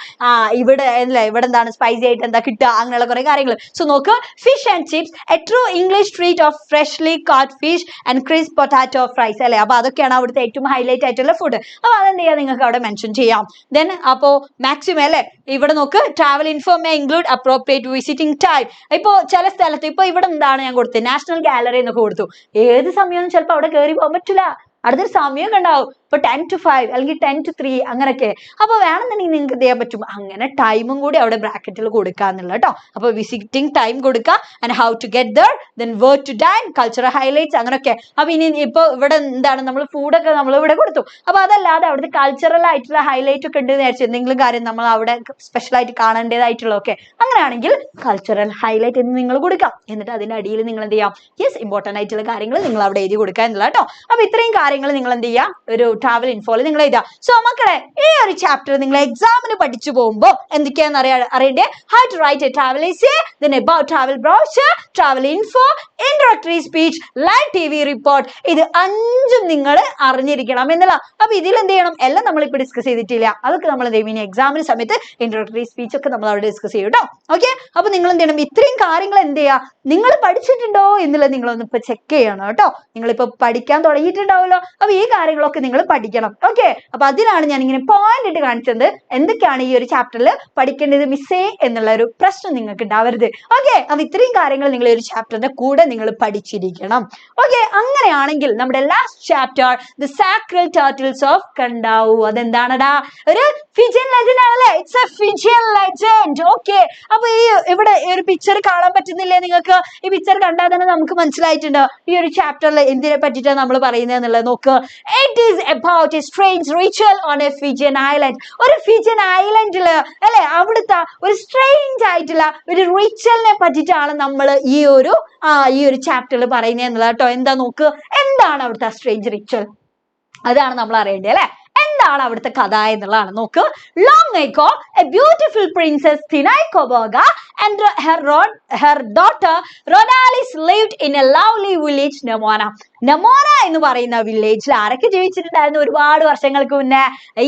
ഇവിടെ അല്ലേ ഇവിടെ എന്താണ് സ്പൈസി ആയിട്ട് എന്താ കിട്ടുക, അങ്ങനെയുള്ള കുറെ കാര്യങ്ങൾ. സോ നോക്ക്, fish and chips, a true English treat of freshly cut fish and crisp potato fries അല്ലെ. അപ്പൊ അതൊക്കെയാണ് അവിടുത്തെ ഏറ്റവും ഹൈലൈറ്റ് ആയിട്ടുള്ള ഫുഡ്. അപ്പൊ അതെന്ത് ചെയ്യാം, നിങ്ങൾക്ക് അവിടെ മെൻഷൻ ചെയ്യാം. ദെൻ അപ്പോ മാക്സിമം അല്ലെ ഇവിടെ നോക്ക്, travel info may include appropriate visiting time. ഇപ്പൊ ചില സ്ഥലത്ത് ഇപ്പൊ ഇവിടെ എന്താണ് ഞാൻ കൊടുത്തത്, നാഷണൽ ഗാലറി എന്നൊക്കെ കൊടുത്തു. ഏത് സമയവും ചിലപ്പോൾ അവിടെ കയറി പോകാൻ പറ്റില്ല, അടുത്തൊരു സമയമൊക്കെ ഉണ്ടാവും. ഇപ്പൊ 10 to 5 അല്ലെങ്കിൽ 10 to 3 അങ്ങനെയൊക്കെ. അപ്പൊ വേണമെന്നുണ്ടെങ്കിൽ നിങ്ങൾക്ക് എന്ത് ചെയ്യാൻ പറ്റും, അങ്ങനെ ടൈമും കൂടി അവിടെ ബ്രാക്കറ്റിൽ കൊടുക്കുക എന്നുള്ള കേട്ടോ. അപ്പൊ വിസിറ്റിംഗ് ടൈം കൊടുക്കുക, and how to get there, then where to dine, cultural highlights അങ്ങനെയൊക്കെ. അപ്പൊ ഇനി ഇപ്പൊ ഇവിടെ എന്താണ് നമ്മൾ ഫുഡൊക്കെ നമ്മൾ ഇവിടെ കൊടുത്തു. അപ്പൊ അതല്ലാതെ അവിടുത്തെ കൾച്ചറൽ ആയിട്ടുള്ള ഹൈലൈറ്റ് ഒക്കെ ഉണ്ട് വിചാരിച്ചു എന്തെങ്കിലും കാര്യം നമ്മൾ അവിടെ സ്പെഷ്യൽ ആയിട്ട് കാണേണ്ടതായിട്ടുള്ളതൊക്കെ, അങ്ങനെയാണെങ്കിൽ കൾച്ചറൽ ഹൈലൈറ്റ് എന്ന് നിങ്ങൾ കൊടുക്കാം. എന്നിട്ട് അതിന്റെ അടിയിൽ നിങ്ങൾ എന്ത് ചെയ്യാം, യെസ് ഇമ്പോർട്ടന്റ് ആയിട്ടുള്ള കാര്യങ്ങൾ നിങ്ങൾ അവിടെ എഴുതി കൊടുക്കുക എന്നുള്ള കേട്ടോ. അപ്പൊ ഇത്രയും കാര്യങ്ങൾ നിങ്ങൾ എന്ത് ചെയ്യാം, ഒരു ട്രാവൽ ഇൻഫോയിൽ നിങ്ങൾ എഴുതുക. സോ മക്കളെ ഈ ഒരു ചാപ്റ്റർ നിങ്ങൾ എക്സാമിന് പഠിച്ചു പോകുമ്പോൾ എന്തൊക്കെയാണെന്ന് അറിയണ്ടേ? How to write a travel essay, then about travel brochure, travel info, introductory speech, live TV report. ഇത് 5 നിങ്ങൾ അറിഞ്ഞിരിക്കണം എന്നുള്ള. അപ്പൊ ഇതിൽ എന്ത് ചെയ്യണം? എല്ലാം നമ്മളിപ്പോൾ ഡിസ്കസ് ചെയ്തിട്ടില്ല. അതൊക്കെ നമ്മൾ എന്ത് ചെയ്യും? ഇനി എക്സാമിന് സമയത്ത് ഇൻട്രോഡക്ടറി സ്പീച്ച് ഒക്കെ നമ്മൾ അവിടെ ഡിസ്കസ് ചെയ്യും കേട്ടോ. ഓക്കെ, അപ്പൊ നിങ്ങൾ എന്ത് ചെയ്യണം? ഇത്രയും കാര്യങ്ങൾ എന്ത് ചെയ്യുക? നിങ്ങൾ പഠിച്ചിട്ടുണ്ടോ എന്നുള്ളത് നിങ്ങളൊന്ന് ഇപ്പൊ ചെക്ക് ചെയ്യണം കേട്ടോ. നിങ്ങളിപ്പോ പഠിക്കാൻ തുടങ്ങിയിട്ടുണ്ടാവുമല്ലോ. അപ്പൊ ഈ കാര്യങ്ങളൊക്കെ നിങ്ങൾ പഠിക്കണം. ഓക്കെ, അപ്പൊ അതിനാണ് ഞാൻ ഇങ്ങനെ പോയിന്റ് ഇട്ട് കാണിച്ചത്. എന്തൊക്കെയാണ് ഈ ഒരു ചാപ്റ്ററിൽ പഠിക്കേണ്ടത് മിസ്സേ എന്നുള്ള ഒരു പ്രശ്നം നിങ്ങൾക്ക് ഉണ്ടാവരുത്. ഓക്കെ, അപ്പൊ ഇത്രയും കാര്യങ്ങൾ നിങ്ങൾ ഒരു ചാപ്റ്ററിന്റെ കൂടെ നിങ്ങൾ പഠിച്ചിരിക്കണം. ഓക്കെ, അങ്ങനെയാണെങ്കിൽ നമ്മുടെ last chapter the sacred turtles of Kandavu. അതെന്താണടാ? ഒരു ഫിജിയൻ ലെജൻഡ് ആണല്ലേ? It's a Fijian legend. Okay, അപ്പൊ ഈ ഇവിടെ ഒരു പിക്ചർ കാണാൻ പറ്റുന്നില്ലേ നിങ്ങൾക്ക്? ഈ പിക്ചർ കണ്ടാൽ തന്നെ നമുക്ക് മനസ്സിലായിട്ടുണ്ട് ഈ ഒരു ചാപ്റ്ററിൽ എന്തിനെ പറ്റിയിട്ടാണ് നമ്മൾ പറയുന്നത് എന്നുള്ളത്. നോക്ക്, it is about A strange ritual on A Fijian island. ഒരു ഫിജിയൻ ഐലൻഡില് അല്ലെ, അവിടുത്തെ ഒരു സ്ട്രേഞ്ച് ആയിട്ടുള്ള ഒരു റിച്വലിനെ പറ്റിയിട്ടാണ് നമ്മൾ ഈ ഒരു ചാപ്റ്ററിൽ പറയുന്നത് എന്നുള്ളത് കേട്ടോ. എന്താ നോക്ക്, എന്താണ് അവിടുത്തെ സ്ട്രേഞ്ച് റിച്വൽ? അതാണ് നമ്മൾ അറിയേണ്ടത് അല്ലെ. എന്താണ് അവിടുത്തെ കഥ എന്നുള്ളതാണ്. നോക്ക്, long ago a beautiful princess Tinaikoboga and her daughter Rhodalis lived in a lovely village Namora. നമോറ എന്ന് പറയുന്ന വില്ലേജിൽ ആരൊക്കെ ജീവിച്ചിട്ടുണ്ടായിരുന്നു ഒരുപാട് വർഷങ്ങൾക്ക് മുന്നേ?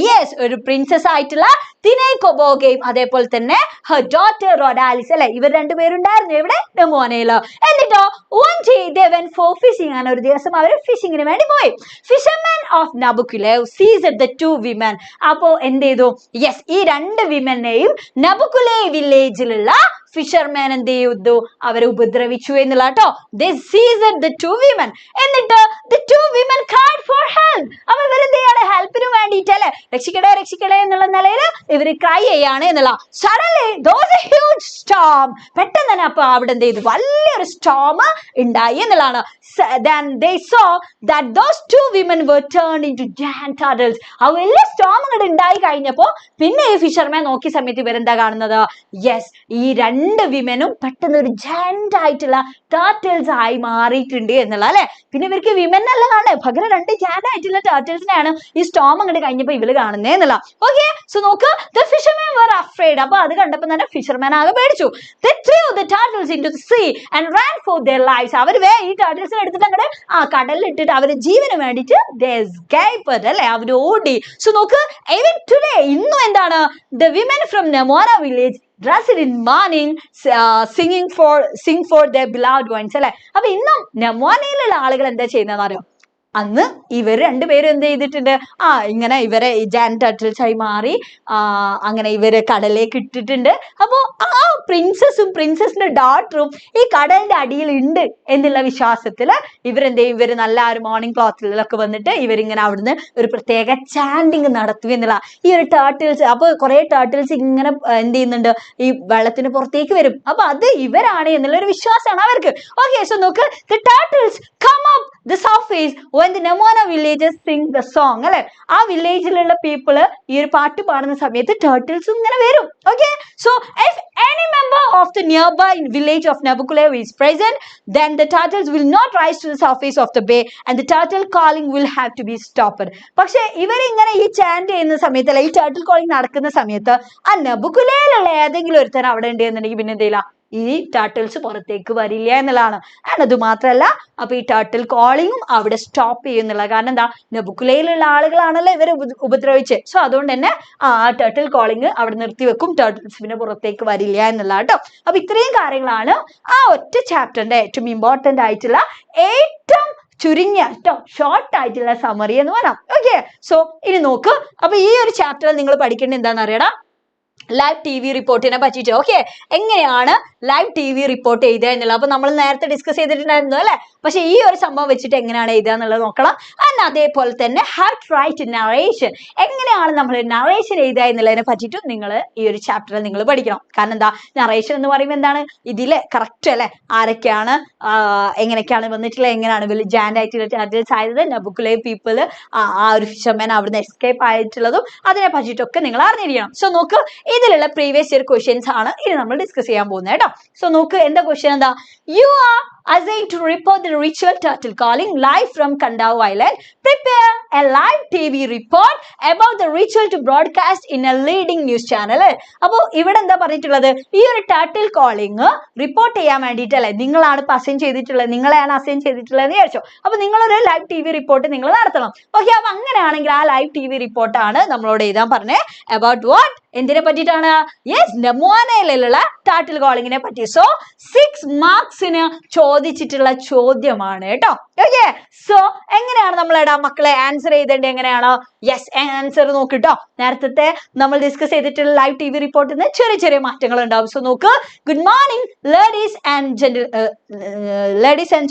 യെസ്, ഒരു പ്രിൻസസ് ആയിട്ടുള്ള തിനൈക്കോബോഗയും അതേപോലെ തന്നെ her daughter Rhodalis അല്ലെ, ഇവർ രണ്ടുപേരുണ്ടായിരുന്നു ഇവിടെ നമോനയില്. എന്നിട്ടോ one day they went for fishing. അങ്ങനെ ഒരു ദിവസം അവർ ഫിഷിങ്ങിന് വേണ്ടി പോയി. Fishermen of Nabucco seized the 2 women. അപ്പോ എന്ത് ചെയ്തു? യെസ്, ഈ 2 വിമനെയും നബുക്കുലെ വില്ലേജിലുള്ള ഫിഷർമാൻ എന്ത് ചെയ്തു? അവരെ ഉപദ്രവിച്ചു എന്നുള്ള കേട്ടോ. They seized the 2 women. എന്നിട്ട് the 2 women cried for help. അപ്പൊ ഇവരെന്ത് ചെയ്യാണ്? ഹെൽപ്പിന് വേണ്ടിയിട്ട് അല്ലെ, രക്ഷിക്കടേ രക്ഷിക്കടേ എന്നുള്ള നിലയിൽ ഇവര് ക്രൈ ചെയ്യാണ് എന്നുള്ള. Suddenly there was a huge storm. പെട്ടെന്ന് തന്നെ അപ്പൊ അവിടെ എന്ത് ചെയ്തു? വലിയൊരു സ്റ്റോം ഉണ്ടായി എന്നുള്ളതാണ്. Then they saw that those 2 women were turned into giant turtles. ആ വലിയ സ്റ്റോം അങ്ങോട്ട് ഉണ്ടായി കഴിഞ്ഞപ്പോ പിന്നെ ഈ ഫിഷർമാൻ നോക്കിയ സമയത്ത് ഇവരെന്താ കാണുന്നത്? യെസ്, ഈ 2 വിമനും പെട്ടെന്ന് ഒരു ജയന്റ് ആയിട്ടുള്ള ടർട്ടിൽസ് ആയി മാറിയിട്ടുണ്ട് എന്നുള്ള അല്ലെ. പിന്നെ ഇവർക്ക് വിമൻ അല്ല കാണുന്നത്, പകരം 2 ജയന്റ് ആയിട്ടുള്ള ടർട്ടിൽസിനെയാണ് ഈ സ്റ്റോം അങ്ങോട്ട് കഴിഞ്ഞപ്പോ ഇവര് കാണുന്നേ എന്നുള്ള. ഓക്കെ, സോ നോക്ക്, the fishermen were afraid. അപ്പൊ അത് കണ്ടപ്പോ തന്നെ ഫിഷർമാൻ ആകെ പേടിച്ചു. They threw the turtles into the sea and ran for their lives. അവർ ഈ ടർട്ടിൽസിനെ എടുത്തിട്ട് അങ്ങോട്ട് കടലിൽ ഇട്ടിട്ട് അവര് ജീവന് വേണ്ടിട്ട് they escaped അല്ലെ, അവര് ഓടി. സോ നോക്ക്, even today ഇന്നും എന്താണ്? The women from Namora village dressed in mourning, sing for their beloved ones അല്ലെ. അപ്പൊ ഇന്നും നമോനയിലുള്ള ആളുകൾ എന്താ ചെയ്യുന്നതെന്ന് അറിയോ? അന്ന് ഇവർ 2 പേരും എന്ത് ചെയ്തിട്ടുണ്ട്? ഇങ്ങനെ ഇവരെ ജയന്റ് ടർട്ടിൽസ് ആയി മാറി അങ്ങനെ ഇവര് കടലിലേക്ക് ഇട്ടിട്ടുണ്ട്. അപ്പോ ആ പ്രിൻസസും പ്രിൻസസിന്റെ ഡോട്ടറും ഈ കടലിന്റെ അടിയിൽ ഉണ്ട് എന്നുള്ള വിശ്വാസത്തില് ഇവരെന്ത് ചെയ്യും? ഇവര് നല്ല ഒരു മോർണിംഗ് ക്ലോത്തിലൊക്കെ വന്നിട്ട് ഇവരിങ്ങനെ അവിടുന്ന് ഒരു പ്രത്യേക ചാൻഡിങ് നടത്തുക എന്നുള്ള. ഈ ഒരു ടർട്ടിൽസ്, അപ്പൊ കുറെ ടർട്ടിൽസ് ഇങ്ങനെ എന്ത് ചെയ്യുന്നുണ്ട്? ഈ വെള്ളത്തിന് പുറത്തേക്ക് വരും. അപ്പൊ അത് ഇവരാണ് എന്നുള്ള ഒരു വിശ്വാസമാണ് അവർക്ക്. ഓക്കെ, സോ നോക്ക്, the turtles come up the surface when the Namora villagers sing the song അല്ലെ. ആ വില്ലേജിലുള്ള പീപ്പിള് ഈ ഒരു പാട്ട് പാടുന്ന സമയത്ത് ടർട്ടിൽസ് ഇങ്ങനെ വരും. Okay, so if any member of the nearby village of Nabucco is present, then the turtles will not rise to the surface of the bay and the turtle calling will have to be stopped. പക്ഷെ ഇവരിങ്ങനെ ഈ ചാൻഡ് ചെയ്യുന്ന സമയത്ത് അല്ലെ, ഈ turtle calling നടക്കുന്ന സമയത്ത് ആ നബുക്കുലയിലുള്ള ഏതെങ്കിലും ഒരുത്തൻ അവിടെ ഉണ്ട് എന്നുണ്ടെങ്കിൽ പിന്നെ എന്തെയില്ല, ഈ ടർട്ടിൽസ് പുറത്തേക്ക് വരില്ല എന്നുള്ളതാണ്. ആൻഡ് അത് മാത്രല്ല, അപ്പൊ ഈ ടർട്ടിൽ കോളിങ്ങും അവിടെ സ്റ്റോപ്പ് ചെയ്യുന്നുള്ള. കാരണം എന്താ? നബുക്കുലയിലുള്ള ആളുകളാണല്ലോ ഇവരെ ഉപദ്രവിച്ച്. സോ അതുകൊണ്ട് തന്നെ ആ ടർട്ടിൽ കോളിങ് അവിടെ നിർത്തിവെക്കും, ടർട്ടിൽസ് പിന്നെ പുറത്തേക്ക് വരില്ല എന്നുള്ള കേട്ടോ. അപ്പൊ ഇത്രയും കാര്യങ്ങളാണ് ആ ഒറ്റ ചാപ്റ്ററിന്റെ ഏറ്റവും ഇമ്പോർട്ടന്റ് ആയിട്ടുള്ള ഏറ്റവും ചുരുങ്ങിയ ഷോർട്ട് ആയിട്ടുള്ള സമ്മറി എന്ന് പറയാം. ഓക്കെ, സോ ഇനി നോക്ക്, അപ്പൊ ഈ ഒരു ചാപ്റ്ററിൽ നിങ്ങൾ പഠിക്കേണ്ടത് എന്താണെന്ന് അറിയണം? ലൈവ് ടി വി റിപ്പോർട്ടിനെ പറ്റിയിട്ട്. ഓക്കെ, എങ്ങനെയാണ് ലൈവ് ടി വി റിപ്പോർട്ട് ചെയ്യുക എന്നുള്ളത്. അപ്പൊ നമ്മൾ നേരത്തെ ഡിസ്കസ് ചെയ്തിട്ടുണ്ടായിരുന്നു അല്ലെ. പക്ഷെ ഈ ഒരു സംഭവം വെച്ചിട്ട് എങ്ങനെയാണ് എഴുതുക എന്നുള്ളത് നോക്കണം. ആൻഡ് അതേപോലെ തന്നെ how to write narration, എങ്ങനെയാണ് നമ്മൾ നറേഷൻ എഴുതുക എന്നുള്ളതിനെ പറ്റിയിട്ടും നിങ്ങൾ ഈ ഒരു ചാപ്റ്ററിൽ നിങ്ങൾ പഠിക്കണം. കാരണം എന്താ, നറേഷൻ എന്ന് പറയുമ്പോൾ എന്താണ്? ഇതിലെ കറക്റ്റ് അല്ലെ, ആരൊക്കെയാണ് എങ്ങനെയൊക്കെയാണ് വന്നിട്ടുള്ളത്, എങ്ങനെയാണ് ജാൻഡ് ആയിട്ടുള്ള ടർട്ടിൽസ് ആയത്, നബുക്കുലെ പീപ്പിൾ ആ ഒരു ഫിഷർമാൻ അവിടുന്ന് എസ്കേപ്പ് ആയിട്ടുള്ളതും അതിനെ പറ്റിയിട്ടൊക്കെ നിങ്ങൾ അറിഞ്ഞിരിക്കണം. സോ നോക്ക്, ഇതിലുള്ള പ്രീവിയസ് ഇയർ ക്വസ്റ്റ്യൻസ് ആണ് ഇനി നമ്മൾ ഡിസ്കസ് ചെയ്യാൻ പോകുന്നത് കേട്ടോ. സോ നോക്ക്, എന്താ ക്വസ്റ്റ്യൻ? എന്താ? You are assigned to report the ritual turtle calling live from Kadavu Island. Prepare a live TV report about the ritual to broadcast in a leading news channel. അപ്പോൾ ഇവിടെ എന്താ പറഞ്ഞിട്ടുള്ളത്, ഈ ഒരു ടർട്ടിൽ കോളിംഗ് റിപ്പോർട്ട് ചെയ്യാൻ വേണ്ടിയിട്ടല്ലേ നിങ്ങളാണ് assign ചെയ്തിട്ടുള്ളത്, നിങ്ങളെയാണ് അസൈൻ ചെയ്തിട്ടുള്ളത് എന്ന് വിചാരിച്ചോ. അപ്പൊ നിങ്ങളൊരു ലൈവ് TV റിപ്പോർട്ട് നിങ്ങൾ നടത്തണം. ഓക്കെ, അപ്പൊ അങ്ങനെയാണെങ്കിൽ ആ ലൈവ് TV റിപ്പോർട്ടാണ് നമ്മളോട് എഴുതാൻ പറഞ്ഞത്. അബൌട്ട് വാട്ട്, എന്തിനെ പറ്റിയിട്ടാണ്? യെസ്, നെമോനയിലുള്ള ടർട്ടിൽ കോളിങ്ങിനെ പറ്റി. സോ 6 മാർക്സിന് ചോദിച്ചിട്ടുള്ള ചോദ്യമാണ് കേട്ടോ. ഓക്കെ, സോ എങ്ങനെയാണ് നമ്മളിടാ മക്കളെ ആൻസർ ചെയ്തേണ്ടത്? എങ്ങനെയാണ്? യെസ്, ആൻസർ നോക്കിട്ടോ. നേരത്തെ നമ്മൾ ഡിസ്കസ് ചെയ്തിട്ടുള്ള ലൈവ് TV റിപ്പോർട്ടിൽ നിന്ന് ചെറിയ ചെറിയ മാറ്റങ്ങൾ ഉണ്ടാവും. സോ നോക്ക്, good morning ladies and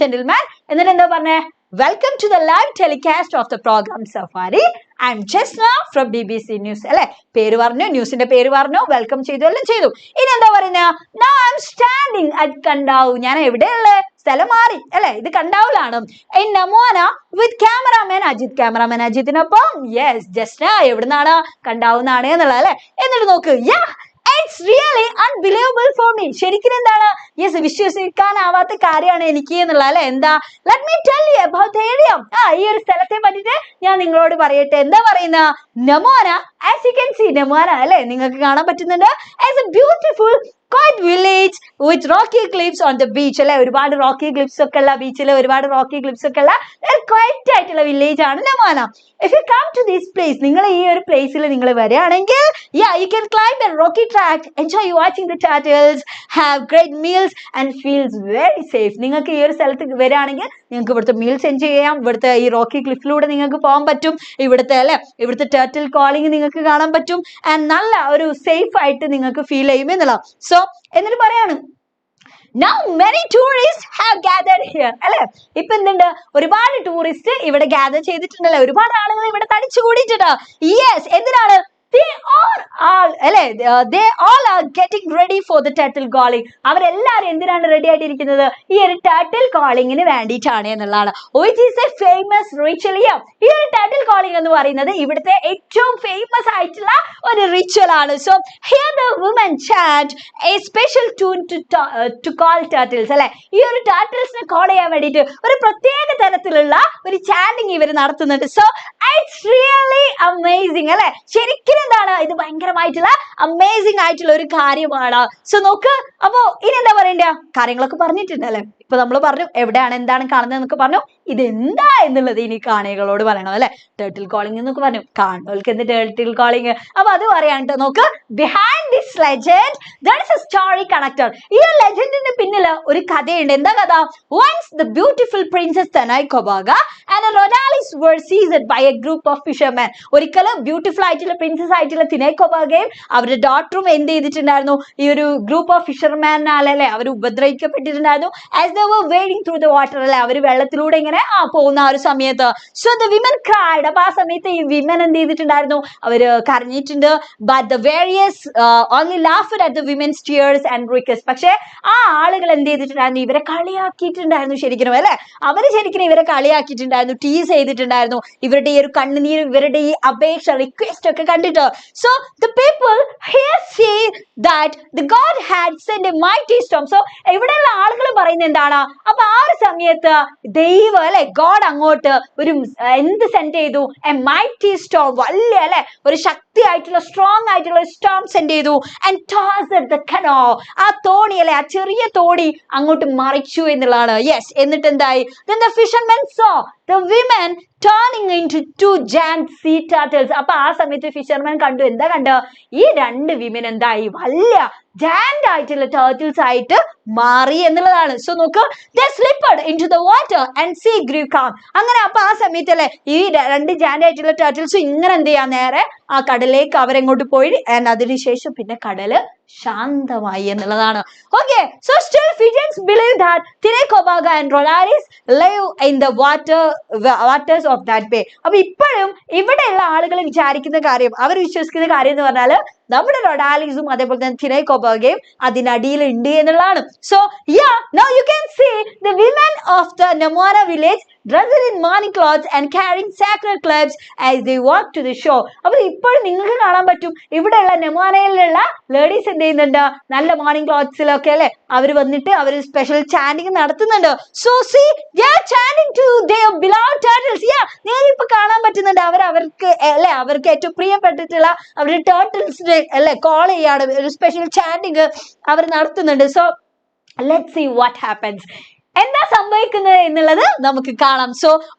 gentleman, എന്നിട്ട് എന്താ പറഞ്ഞേ? Welcome to the live telecast of the programme safari. I am Jasna from BBC news. അല്ലെ, പേര് പറഞ്ഞു, ന്യൂസിന്റെ പേര് പറഞ്ഞു, വെൽക്കം ചെയ്തു, എല്ലാം ചെയ്തു. ഇനി എന്താ പറയുന്നത്? Now I am standing at Kandavu. ഞാൻ എവിടെയുള്ള സ്ഥലം മാറി അല്ലെ, ഇത് കണ്ടാവിലാണ്. In Namuana with cameraman Ajith. Cameraman അജിത്തിനൊപ്പം യെസ് ജസ്ന എവിടുന്നാണ്? കണ്ടാവുന്നാണ് എന്നുള്ളത് അല്ലെ. എന്നിട്ട് നോക്ക്, yeah it's really unbelievable for me. ശരിക്കും എന്താണ്? യെസ്, വിശ്വസിക്കാനാവാത്ത കാര്യമാണ് എനിക്ക് എന്നുള്ള അല്ലെ. എന്താ? Let me tell you about the area. ഈ ഒരു സ്ഥലത്തെ പറ്റിയിട്ട് ഞാൻ നിങ്ങളോട് പറയട്ടെ. എന്താ പറയുന്ന? Namuana, as you can see, Namuana അല്ലെ, നിങ്ങൾക്ക് കാണാൻ പറ്റുന്നുണ്ട്. As A beautiful quiet village with rocky cliffs on the beach. അല്ലെ, ഒരുപാട് റോക്കി ക്ലിഫ്സ് ഒക്കെ ഉള്ള ബീച്ചിൽ, ഒരുപാട് റോക്കി ക്ലിഫ്സ് ഒക്കെ ഉള്ള ക്വയറ്റ് ആയിട്ടുള്ള വില്ലേജ് ആണ് Namuana. If you come to this place, നിങ്ങൾ ഈ ഒരു പ്ലേസിൽ നിങ്ങൾ വരികയാണെങ്കിൽ you can climb a rocky track, enjoy watching the turtles, have great meals and feels very safe. നിങ്ങൾക്ക് ഈ ഒരു സ്ഥലത്ത് വരികയാണെങ്കിൽ നിങ്ങൾക്ക് ഇവിടുത്തെ മീൽസ് എൻജോയ് ചെയ്യാം, ഇവിടുത്തെ ഈ റോക്കി ക്ലിഫിലൂടെ നിങ്ങൾക്ക് പോകാൻ പറ്റും, ഇവിടുത്തെ ടർട്ടിൽ കോളിംഗ് നിങ്ങൾക്ക് കാണാൻ പറ്റും, ആൻഡ് നല്ല ഒരു സേഫ് ആയിട്ട് നിങ്ങൾക്ക് ഫീൽ ചെയ്യും എന്നുള്ള. സോ എന്നിട്ട് പറയാണ്, now many tourists have gathered here. അല്ലെ, ഇപ്പൊ എന്തുണ്ട്? ഒരുപാട് ടൂറിസ്റ്റ് ഇവിടെ ഗ്യാദർ ചെയ്തിട്ടുണ്ടല്ലേ, ഒരുപാട് ആളുകൾ ഇവിടെ തടിച്ചു കൂടിയിട്ടുണ്ട്. യെസ്, എന്തിനാണ്? they all are getting ready for the turtle calling. അവരെല്ലാരും എന്തിനാണ് റെഡി ആയിട്ടിരിക്കുന്നത്? ഈ ഒരു ടർട്ടിൽ കോളിങ്ങിന് വേണ്ടിയിട്ടാണ് എന്നുള്ളതാണ്. which is a famous ritual. ഈ ഒരു ടർട്ടിൽ കോളിംഗ് എന്ന് പറയുന്നത് ഇവിടുത്തെ ഏറ്റവും ഫേമസ് ആയിട്ടുള്ള ഒരു റിച്വൽ ആണ്. So here the women chant a special tune to call turtles. അല്ലെ, ഈ ഒരു ടർട്ടിൽസിനെ കോൾ ചെയ്യാൻ വേണ്ടിയിട്ട് ഒരു പ്രത്യേക തരത്തിലുള്ള ഒരു ചാൻഡിങ് ഇവർ നടത്തുന്നുണ്ട്. So it's really amazing. അല്ലെ, ശരിക്കും എന്താണ് ഇത്? ഭയങ്കരമായിട്ടുള്ള അമേസിംഗ് ആയിട്ടുള്ള ഒരു കാര്യമാണ്. സോ നോക്ക്, അപ്പോ ഇനി എന്താ പറയണ്ട? കാര്യങ്ങളൊക്കെ പറഞ്ഞിട്ടുണ്ടല്ലേ. ഇപ്പൊ നമ്മൾ പറഞ്ഞു എവിടെയാണ് എന്താണ് കാണുന്നത് എന്നൊക്കെ പറഞ്ഞു. ഇതെന്താ എന്നുള്ളത് ഇനി കാണികളോട് പറയണം അല്ലെ. ടർട്ടിൽ കോളിംഗ് എന്നൊക്കെ പറഞ്ഞു, കാണുന്നവർക്ക് എന്ത് ടർട്ടിൽ കോളിംഗ്? അപ്പൊ അത് പറയാണ്ട് നോക്ക്, behind this legend there is a story connected. ഈ ലെജൻഡിന്റെ പിന്നിൽ ഒരു കഥയുണ്ട്. എന്താ കഥ? once the beautiful princess Tanai Kobaga and her Rodalis were seized by a group of fishermen. ഒരിക്കലും ബ്യൂട്ടിഫുൾ ആയിട്ടുള്ള പ്രിൻസസ് ആയിട്ടുള്ള തിനൈ കൊബാഗയും അവരുടെ ഡോട്ടറും എന്ത് ചെയ്തിട്ടുണ്ടായിരുന്നു? ഈ ഒരു ഗ്രൂപ്പ് ഓഫ് ഫിഷർമാനാലല്ലേ അവർ ഉപദ്രവിക്കപ്പെട്ടിട്ടുണ്ടായിരുന്നു. as they were wading through the water, അല്ലെ, അവർ വെള്ളത്തിലൂടെ ഇങ്ങനെ പോകുന്ന ആ ഒരു സമയത്ത്. so the women cried. അപ്പൊ ആ സമയത്ത് ഈ വിമൻ എന്ത് ചെയ്തിട്ടുണ്ടായിരുന്നു? അവര് കരഞ്ഞിട്ടുണ്ട്. but the various only laughed at the women's tears and requests. പക്ഷെ ആ ആളുകൾ എന്ത് ചെയ്തിട്ടുണ്ടായിരുന്നു? ഇവരെ കളിയാക്കിയിട്ടുണ്ടായിരുന്നു. ശരിക്കും അല്ലെ, അവര് ശരിക്കും ഇവരെ കളിയാക്കിയിട്ടുണ്ടായിരുന്നു, ടീസ് ചെയ്തിട്ടുണ്ടായിരുന്നു. ഇവരുടെ ഈ ഒരു കണ്ണുനീർ, ഇവരുടെ ഈ അപേക്ഷ, റിക്വസ്റ്റ് ഒക്കെ കണ്ടിട്ട്. so the people here say that the god had sent a mighty storm. so ഇവിടെയുള്ള ആളുകൾ പറയുന്നത് എന്താണ്? അപ്പൊ ആ ഒരു സമയത്ത് ദൈവം അല്ലെ, ഗോഡ് അങ്ങോട്ട് ഒരു എന്ത് സെൻഡ് ചെയ്തു? എ മൈറ്റി സ്റ്റോം, വലിയ അല്ലെ ഒരു ശക്തിയായിട്ടുള്ള സ്ട്രോങ് ആയിട്ടുള്ള ഒരു സ്റ്റോം സെൻഡ് ചെയ്തു. ആൻഡ് tossed the canoe, ആ തോണി അല്ലെ, ആ ചെറിയ തോണി അങ്ങോട്ട് മറിച്ചു എന്നുള്ളതാണ്. യെസ്, എന്നിട്ട് എന്തായി? then the fishermen saw the women turning into 2 giant sea turtles. അപ്പൊ ആ സമയത്ത് ഫിഷർമാൻ കണ്ടു, എന്താ കണ്ട? ഈ 2 വിമൻ എന്തായി? വലിയ giant ആയിട്ടുള്ള ടർട്ടിൽസ് ആയിട്ട് മാറി എന്നുള്ളതാണ്. സോ നോക്ക്, they slipped into the water and sea grew calm. അങ്ങനെ അപ്പൊ ആ സമയത്ത് അല്ലെ ഈ 2 giant ആയിട്ടുള്ള ടർട്ടിൽസ് ഇങ്ങനെ എന്ത് ചെയ്യാൻ നേരെ ആ കടലേക്ക് അവരെങ്ങോട്ട് പോയി. ആൻഡ് അതിനുശേഷം പിന്നെ കടല് ശാന്തമായി എന്നുള്ളതാണ്. Okay, so still Fijians believe that Tinai Kobaga and Rolaris live in the waters of that bay. അപ്പൊ ഇപ്പോഴും ഇവിടെയുള്ള ആളുകൾ വിചാരിക്കുന്ന കാര്യം, അവർ വിശ്വസിക്കുന്ന കാര്യം എന്ന് പറഞ്ഞാല് നമ്മുടെ റൊഡാലിസും അതേപോലെ തന്നെ തിനൈ കൊബാഗയും അതിനടിയിൽ ഉണ്ട് എന്നുള്ളതാണ്. So now you can see the women of the Namora village dressed in morning clothes and carrying sacred clubs as they walk to the shore. അപ്പോൾ ഇപ്പോൾ നിങ്ങൾക്ക് കാണാൻ പറ്റും ഇവിടെയുള്ള നെമാനയിലുള്ള ലേഡീസ് എന്ത് ചെയ്യുന്നുണ്ട്, നല്ല മോർണിംഗ് ക്ലോത്ത്സിലൊക്കെ അല്ലെ അവർ വന്നിട്ട് അവർ സ്പെഷ്യൽ ചാൻഡിങ് നടത്തുന്നുണ്ട്. So see they are chanting to their beloved turtles. നിങ്ങൾക്ക് ഇപ്പൊ കാണാൻ പറ്റുന്നുണ്ട് അവർക്ക് അല്ലെ അവർക്ക് ഏറ്റവും പ്രിയപ്പെട്ടിട്ടുള്ള അവരുടെ ടേർട്ടിൽസിനെ അല്ലെ കോൾ ചെയ്യാണ്, ഒരു സ്പെഷ്യൽ ചാൻഡിങ് അവർ നടത്തുന്നുണ്ട്. So let's see what happens. എന്താ സംഭവിക്കുന്നത് എന്നുള്ളത് നമുക്ക് കാണാം. So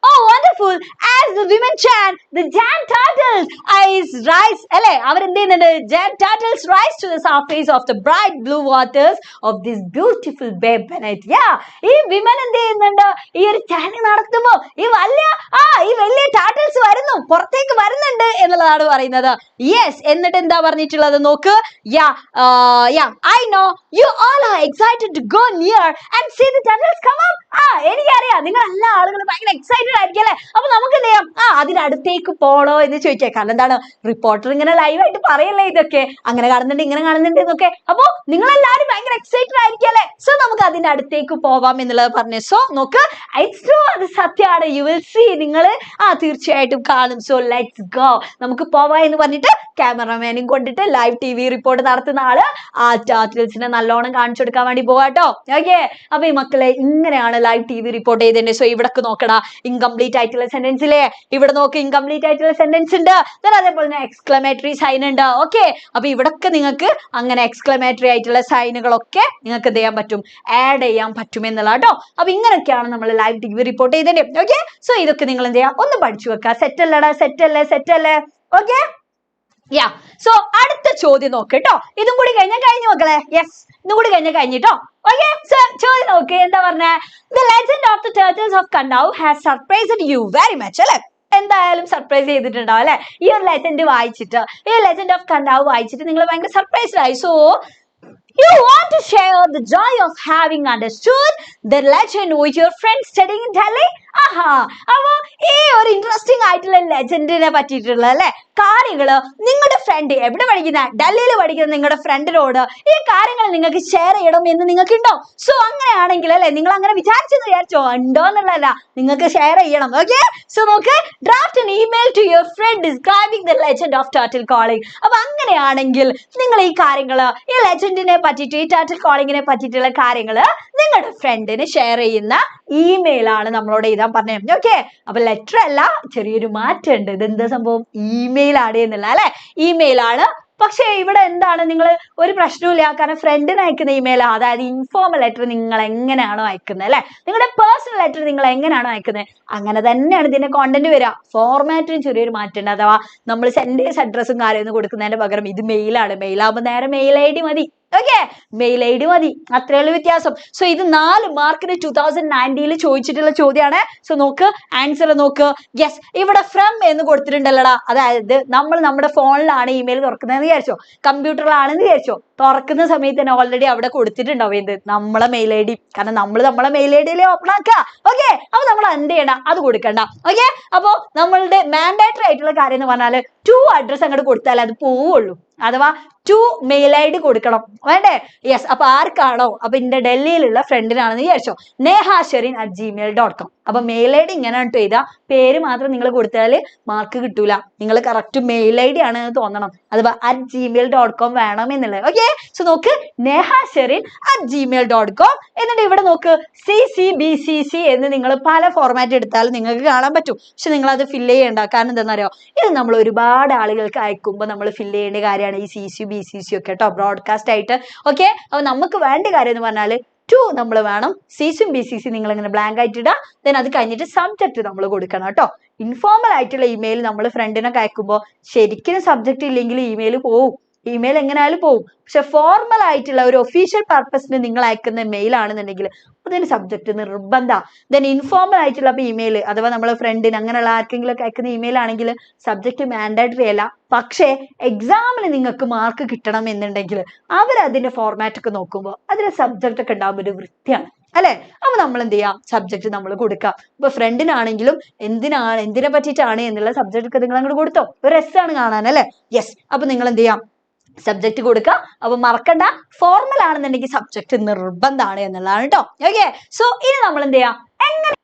wonderful, as the women chant, the giant turtles rise അല്ലെ അവരെന്ത് ചെയ്യുന്നുണ്ട്, giant turtles rise to the surface of the bright blue waters of this beautiful bay beneath. ഈ women എന്ത് ചെയ്യുന്നുണ്ട്, ഈ ഒരു ചാൻഡിങ് നടത്തുമ്പോ ഈ വലിയ ടർട്ടിൽസ് വരുന്നു, പുറത്തേക്ക് വരുന്നുണ്ട് എന്നുള്ളതാണ് പറയുന്നത്. യെസ്, എന്നിട്ട് എന്താ പറഞ്ഞിട്ടുള്ളത് നോക്ക്. I know you all are excited to go near and see the turtles come up. എനിക്കറിയാം നിങ്ങൾ എല്ലാ ആളുകളും ഭയങ്കര എക്സൈറ്റഡ് ആയിരിക്കും അല്ലെ. അപ്പൊ നമുക്ക് എന്ത് ചെയ്യാം, അതിനടുത്തേക്ക് പോണോ എന്ന് ചോദിക്കാം. കാരണം എന്താണ്, റിപ്പോർട്ടർ ഇങ്ങനെ ലൈവായിട്ട് പറയല്ലേ ഇതൊക്കെ, അങ്ങനെ കാണുന്നുണ്ട് ഇങ്ങനെ കാണുന്നുണ്ട് എന്നൊക്കെ. അപ്പൊ നിങ്ങളെല്ലാരും ഭയങ്കര എക്സൈറ്റഡ് ആയിരിക്കും അല്ലെ. സോ നമുക്ക് അതിന്റെ അടുത്തേക്ക് പോവാം എന്നുള്ളത് പറഞ്ഞു. സോ നോക്ക്, ഇറ്റ്സ് ട്രൂ, അത് സത്യമാണ്. യു വിൽ സീ, നിങ്ങൾ തീർച്ചയായിട്ടും കാണും. സോ ലെറ്റ്സ് ഗോ, നമുക്ക് പോവാ എന്ന് പറഞ്ഞിട്ട് ക്യാമറമാനും കൊണ്ടിട്ട് ലൈവ് TV റിപ്പോർട്ട് നടത്തുന്ന ആള് ആ ടർട്ടിൽസിനെ നല്ലോണം കാണിച്ചു കൊടുക്കാൻ വേണ്ടി പോവാട്ടോ. ഓക്കെ, അപ്പൊ ഈ മക്കളെ ഇങ്ങനെയാണ് ലൈവ് TV റിപ്പോർട്ട് ചെയ്തതിന്റെ. സോ ഇവിടെ നോക്കടാ, ഇൻകംപ്ലീറ്റ് ആയിട്ടുള്ള സെന്റൻസ് ഇല്ലേ, ഇവിടെ നോക്ക് ഇൻകംപ്ലീറ്റ് ആയിട്ടുള്ള സെന്റൻസ് ഉണ്ട്, അതേപോലെ തന്നെ എക്സ്ക്ലമേറ്ററി സൈൻ ഉണ്ട്. ഓക്കെ, അപ്പൊ ഇവിടൊക്കെ നിങ്ങൾക്ക് അങ്ങനെ എക്സ്ക്ലമേറ്ററി ആയിട്ടുള്ള സൈനുകളൊക്കെ നിങ്ങൾക്ക് എന്ത് ചെയ്യാൻ പറ്റും, ആഡ് ചെയ്യാൻ പറ്റും എന്നുള്ള കേട്ടോ. അപ്പൊ ഇങ്ങനെയൊക്കെയാണ് നമ്മൾ ലൈവ് TV റിപ്പോർട്ട് ചെയ്തതിന്റെ. ഓക്കെ, സോ ഇതൊക്കെ നിങ്ങൾ എന്ത് ചെയ്യാം, ഒന്ന് പഠിച്ചു വെക്കുക. സെറ്റ് അല്ലടാ, സെറ്റ് അല്ലേ? ഓക്കെ, സോ അടുത്ത ചോദ്യം നോക്ക് കേട്ടോ. ഇതും കൂടി കഴിഞ്ഞു മക്കളെ. യെസ്, ഇതും കൂടി കഴിഞ്ഞിട്ടോ. ഓക്കെ, സോ ചോദ്യം നോക്ക്, എന്താ പറഞ്ഞേ? The legend of the turtles of Kadavu has surprised you very much അല്ലെ. എന്തായാലും സർപ്രൈസ് ചെയ്തിട്ടുണ്ടാവും അല്ലെ. ഈ ഒരു ലെജൻഡ് വായിച്ചിട്ട്, ഈ ലെജൻഡ് ഓഫ് കണ്ടാവ് വായിച്ചിട്ട് നിങ്ങൾ ഭയങ്കര സർപ്രൈസ്ഡ് ആയി. So you want to share the joy of having understood the legend with your friends studying in Delhi. അപ്പൊ ഈ ഒരു ഇൻട്രസ്റ്റിംഗ് ആയിട്ടുള്ള ലെജൻഡിനെ പറ്റിയിട്ടുള്ള അല്ലെ കാര്യങ്ങള് നിങ്ങളുടെ ഫ്രണ്ട് എവിടെ പഠിക്കുന്ന, ഡൽഹിയിൽ പഠിക്കുന്ന നിങ്ങളുടെ ഫ്രണ്ടിനോട് ഈ കാര്യങ്ങൾ നിങ്ങൾക്ക് ഷെയർ ചെയ്യണം എന്ന് നിങ്ങൾക്ക് ഉണ്ടോ? സോ അങ്ങനെയാണെങ്കിൽ അല്ലെ, നിങ്ങൾ അങ്ങനെ വിചാരിച്ചോ ഉണ്ടോ എന്നുള്ളതല്ല, നിങ്ങൾക്ക് ഷെയർ ചെയ്യണം. ഓക്കെ, സോ നോക്ക്, draft an email to your friend describing the legend of turtle calling. അപ്പൊ അങ്ങനെയാണെങ്കിൽ നിങ്ങൾ ഈ കാര്യങ്ങള്, ഈ ലെജൻഡിനെ പറ്റിയിട്ട്, ഈ ടർട്ടിൽ കോളിങ്ങിനെ പറ്റിയിട്ടുള്ള കാര്യങ്ങള് നിങ്ങളുടെ ഫ്രണ്ടിന് ഷെയർ ചെയ്യുന്ന ഇമെയിലാണ് നമ്മളോട് എഴുതാൻ പറഞ്ഞത്. ഓക്കെ, അപ്പൊ ലെറ്റർ അല്ല, ചെറിയൊരു മാറ്റം ഉണ്ട്. ഇതെന്താ സംഭവം, ഇമെയിൽ ആണ് എന്നുള്ള അല്ലെ, ഇമെയിൽ ആണ്. പക്ഷെ ഇവിടെ എന്താണ്, നിങ്ങൾ ഒരു പ്രശ്നമില്ല, കാരണം ഫ്രണ്ടിന് അയക്കുന്ന ഇമെയിൽ, അതായത് ഇൻഫോർമൽ ലെറ്റർ നിങ്ങൾ എങ്ങനെയാണോ അയക്കുന്നത് അല്ലെ, നിങ്ങളുടെ പേഴ്സണൽ ലെറ്റർ നിങ്ങൾ എങ്ങനെയാണോ അയക്കുന്നത് അങ്ങനെ തന്നെയാണ് ഇതിന്റെ കോണ്ടന്റ് വരിക. ഫോർമാറ്റിന് ചെറിയൊരു മാറ്റം ഉണ്ട്. അഥവാ നമ്മൾ സെൻഡേഴ്സ് അഡ്രസ്സും കാര്യമൊന്നും കൊടുക്കുന്നതിന്റെ പകരം ഇത് മെയിലാണ്. മെയിലാകുമ്പോൾ നേരെ മെയിൽ ID മതി. ഓക്കെ, മെയിൽ ID മതി, അത്രയുള്ള വ്യത്യാസം. സോ ഇത് 4 മാർക്കിന് 2019 ചോദിച്ചിട്ടുള്ള ചോദ്യമാണ്. സോ നോക്ക്, ആൻസർ നോക്ക്. യെസ്, ഇവിടെ ഫ്രം എന്ന് കൊടുത്തിട്ടുണ്ടല്ലടാ, അതായത് നമ്മൾ നമ്മുടെ ഫോണിലാണ് ഇമെയിൽ തുറക്കുന്നതെന്ന് വിചാരിച്ചോ, കമ്പ്യൂട്ടറിലാണെന്ന് വിചാരിച്ചോ, തുറക്കുന്ന സമയത്ത് തന്നെ ഓൾറെഡി അവിടെ കൊടുത്തിട്ടുണ്ടാവും എന്ത്, നമ്മളെ മെയിൽ ID. കാരണം നമ്മൾ നമ്മളെ മെയിൽ ID ഓപ്പൺ ആക്കുക. ഓക്കെ, അപ്പൊ നമ്മൾ എന്ത് ചെയ്യണം, അത് കൊടുക്കണ്ട. ഓക്കെ, അപ്പൊ നമ്മളുടെ മാൻഡേറ്ററി ആയിട്ടുള്ള കാര്യം എന്ന് പറഞ്ഞാല് 2 അഡ്രസ് അങ്ങോട്ട് കൊടുത്താലേ അത് പോവുള്ളൂ. അഥവാ 2 മെയിൽ ID കൊടുക്കണം, വേണ്ടേ? യെസ്, അപ്പൊ ആർക്കാണോ, അപ്പൊ എന്റെ ഡൽഹിയിലുള്ള ഫ്രണ്ടിനാണെന്ന് വിചാരിച്ചോ, neha.shereen@gmail.com. അപ്പൊ മെയിൽ ID ഇങ്ങനെ ചെയ്താൽ പേര് മാത്രം നിങ്ങൾ കൊടുത്താൽ മാർക്ക് കിട്ടൂല, നിങ്ങൾ കറക്റ്റ് മെയിൽ ID ആണ് തോന്നണം, അഥവാ @gmail.com വേണം എന്നുള്ളത്. ഓക്കെ, സോ നോക്ക്, neha.shereen@gmail.com. എന്നിട്ട് ഇവിടെ നോക്ക്, CCBCC എന്ന് നിങ്ങൾ പല ഫോർമാറ്റ് എടുത്താലും നിങ്ങൾക്ക് കാണാൻ പറ്റും. പക്ഷെ നിങ്ങൾ അത് ഫില്ല് ചെയ്യണ്ട. കാരണം എന്താണെന്നറിയോ, ഇത് നമ്മൾ ഒരുപാട് ആളുകൾക്ക് അയക്കുമ്പോൾ നമ്മൾ ഫില്ല് ചെയ്യേണ്ട കാര്യമാണ് ഈ CCBCC ഒക്കെ കേട്ടോ, ബ്രോഡ്കാസ്റ്റ് ആയിട്ട്. ഓക്കെ, അപ്പൊ നമുക്ക് വേണ്ട കാര്യം എന്ന് പറഞ്ഞാൽ 2 നമ്മൾ വേണം, CCയും BCC നിങ്ങൾ ഇങ്ങനെ ബ്ലാങ്ക് ആയിട്ട് ഇടുക. ദെൻ അത് കഴിഞ്ഞിട്ട് സബ്ജക്ട് നമ്മൾ കൊടുക്കണം കേട്ടോ. ഇൻഫോർമൽ ആയിട്ടുള്ള ഇമെയിൽ നമ്മൾ ഫ്രണ്ടിനൊക്കെ അയക്കുമ്പോൾ ശരിക്കും സബ്ജക്ട് ഇല്ലെങ്കിൽ ഇമെയിൽ പോവും, ഇമെയിൽ എങ്ങനെയായാലും പോവും. പക്ഷെ ഫോർമൽ ആയിട്ടുള്ള ഒരു ഒഫീഷ്യൽ പർപ്പസിന് നിങ്ങൾ അയക്കുന്ന മെയിൽ ആണെന്നുണ്ടെങ്കിൽ അതിന് സബ്ജക്ട് നിർബന്ധ. ദെൻ ഇൻഫോർമൽ ആയിട്ടുള്ള ഇമെയിൽ, അഥവാ നമ്മളെ ഫ്രണ്ടിന് അങ്ങനെയുള്ള ആർക്കെങ്കിലും ഒക്കെ അയക്കുന്ന ഇമെയിൽ ആണെങ്കിൽ സബ്ജക്ട് മാൻഡേറ്ററി അല്ല. പക്ഷേ എക്സാമിന് നിങ്ങൾക്ക് മാർക്ക് കിട്ടണം എന്നുണ്ടെങ്കിൽ അവരതിന്റെ ഫോർമാറ്റ് ഒക്കെ നോക്കുമ്പോൾ അതിന്റെ സബ്ജക്ട് ഒക്കെ ഉണ്ടാകുമ്പോൾ ഒരു വൃത്തിയാണ് അല്ലെ. അപ്പൊ നമ്മൾ എന്ത് ചെയ്യാം, സബ്ജക്ട് നമ്മൾ കൊടുക്കാം. ഇപ്പൊ ഫ്രണ്ടിനാണെങ്കിലും എന്തിനെ പറ്റിയിട്ടാണ് എന്നുള്ള സബ്ജക്ട് ഒക്കെ നിങ്ങൾ അങ്ങോട്ട് കൊടുത്തോ, ഒരു രസമാണ് കാണാൻ അല്ലെ. യെസ്, അപ്പൊ നിങ്ങൾ എന്ത് ചെയ്യാം, സബ്ജക്ട് കൊടുക്കുക. അപ്പൊ മറക്കണ്ട, ഫോർമൽ ആണെന്നുണ്ടെങ്കിൽ സബ്ജക്ട് നിർബന്ധമാണ് എന്നുള്ളതാണ് കേട്ടോ. ഓക്കെ, സോ ഇനി നമ്മൾ എന്ത് ചെയ്യാം, എങ്ങനെ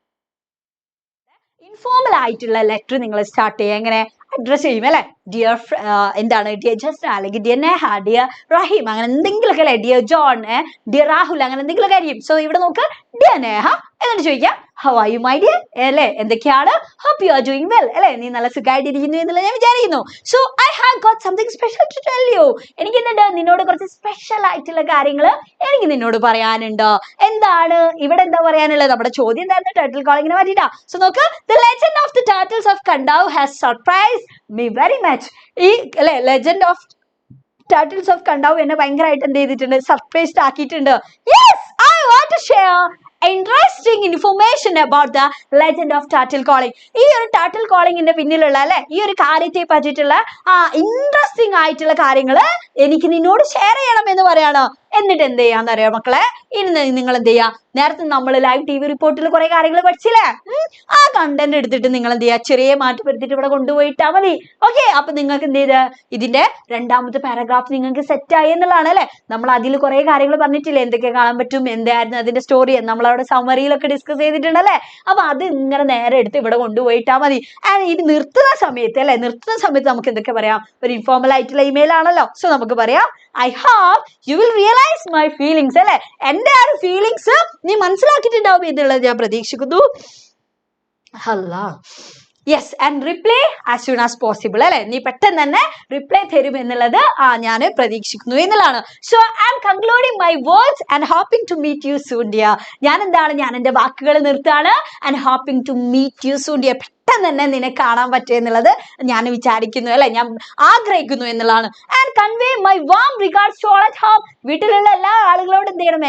ഇൻഫോർമൽ ആയിട്ടുള്ള ലെറ്റർ നിങ്ങൾ സ്റ്റാർട്ട് ചെയ്യുക. എങ്ങനെ അഡ്രസ് ചെയ്യും അല്ലെ? ഡിയർ എന്താണ്, ഡിയർ ജസ്റ്റ് അല്ലെങ്കിൽ ഡിയർ നേഹ, ഡിയർ റഹീം, അങ്ങനെ എന്തെങ്കിലുമൊക്കെ അല്ലെ, ഡിയർ ജോൺ, ഡിയർ രാഹുൽ, അങ്ങനെ എന്തെങ്കിലുമൊക്കെ ആയിരിക്കും. സോ ഇവിടെ നോക്ക് ഡിയർ നേഹ എന്നിട്ട് ചോദിക്കാം how are you my dear അല്ലെ, എന്തൊക്കെയാണ്, hope you are doing well അല്ലെ, നീ നല്ല സുഖമായിട്ടിരിക്കുന്നു എന്നുള്ളത് ഞാൻ വിചാരിക്കുന്നു. So I have got something special to tell you, എനിക്ക് എന്തുണ്ട്, നിന്നോട് കുറച്ച് സ്പെഷ്യൽ ആയിട്ടുള്ള കാര്യങ്ങൾ എനിക്ക് നിന്നോട് പറയാനുണ്ട്. എന്താണ് ഇവിടെ എന്താ പറയാനുള്ളത്? നമ്മുടെ ചോദ്യം എന്തായിരുന്നു? ടർട്ടിൽ കോളിങ്ങിനെ പറ്റിയിട്ടാ. സോ നോക്ക്, the legend of the turtles of Kandavu has surprised me very much. ഈ അല്ലെ legend of turtles of Kandavu എന്നെ ഭയങ്കരമായിട്ട് എന്ത് ചെയ്തിട്ടുണ്ട്, സർപ്രൈസ്ഡ് ആക്കിയിട്ടുണ്ട്. Yes, I want to share interesting information about the legend of turtle calling. ഈ ഒരു turtle കോളിങ്ങിന്റെ പിന്നിലുള്ള അല്ലെ ഈ ഒരു കാര്യത്തെ പറ്റിയിട്ടുള്ള ഇൻട്രസ്റ്റിംഗ് ആയിട്ടുള്ള കാര്യങ്ങൾ എനിക്ക് നിന്നോട് ഷെയർ ചെയ്യണം എന്ന് പറയാണ്. എന്നിട്ട് എന്ത് ചെയ്യാന്ന് അറിയാം മക്കളെ, ഇന്ന് നിങ്ങൾ എന്ത് ചെയ്യാ, നേരത്തെ നമ്മൾ ലൈവ് TV റിപ്പോർട്ടിൽ കുറെ കാര്യങ്ങൾ പഠിച്ചില്ലേ, ആ കണ്ടന്റ് എടുത്തിട്ട് നിങ്ങൾ എന്ത് ചെയ്യാ, ചെറിയ മാറ്റം വരുത്തിട്ട് ഇവിടെ കൊണ്ടുപോയിട്ടാ മതി. ഓക്കെ, അപ്പൊ നിങ്ങൾക്ക് എന്ത് ചെയ്ത് ഇതിന്റെ രണ്ടാമത്തെ പാരഗ്രാഫ് നിങ്ങൾക്ക് സെറ്റ് ആയി എന്നുള്ളതാണ് അല്ലെ. നമ്മൾ അതിൽ കുറെ കാര്യങ്ങൾ പറഞ്ഞിട്ടില്ലേ, എന്തൊക്കെ കാണാൻ പറ്റും, എന്തായിരുന്നു അതിന്റെ സ്റ്റോറി, നമ്മളവിടെ സമ്മറിയിലൊക്കെ ഡിസ്കസ് ചെയ്തിട്ടുണ്ടല്ലേ. അപ്പൊ അത് ഇങ്ങനെ നേരെ എടുത്ത് ഇവിടെ കൊണ്ടുപോയിട്ടാ മതി. ആൻഡ് ഇത് നിർത്തുന്ന സമയത്ത് അല്ലെ, നിർത്തുന്ന സമയത്ത് നമുക്ക് എന്തൊക്കെ പറയാം, ഒരു ഇൻഫോർമൽ ആയിട്ടുള്ള ഇമെയിൽ ആണല്ലോ. സോ നമുക്ക് പറയാം I hope you will realize my feelings അല്ലെ, എന്റെ ആ ഒരു ഫീലിങ്സ് നീ മനസ്സിലാക്കിയിട്ടുണ്ടാവും എന്നുള്ളത് ഞാൻ പ്രതീക്ഷിക്കുന്നു. Yes, and reply as soon as possible അല്ലെ, നീ പെട്ടെന്ന് തന്നെ റിപ്ലൈ തരും എന്നുള്ളത് ഞാൻ പ്രതീക്ഷിക്കുന്നു എന്നുള്ളതാണ്. So I am concluding my words and hoping to meet you soon dear. ഞാൻ എന്റെ വാക്കുകൾ നിർത്താണ്. And hoping to meet you soon dear, പെട്ടെന്ന് തന്നെ നിന്നെ കാണാൻ പറ്റും എന്നുള്ളത് ഞാൻ വിചാരിക്കുന്നു അല്ലെ, ഞാൻ ആഗ്രഹിക്കുന്നു എന്നുള്ളതാണ്. And convey my warm regards to all at home. വീട്ടിലുള്ള എല്ലാ ആളുകളോടും എന്ത് ചെയ്യണം,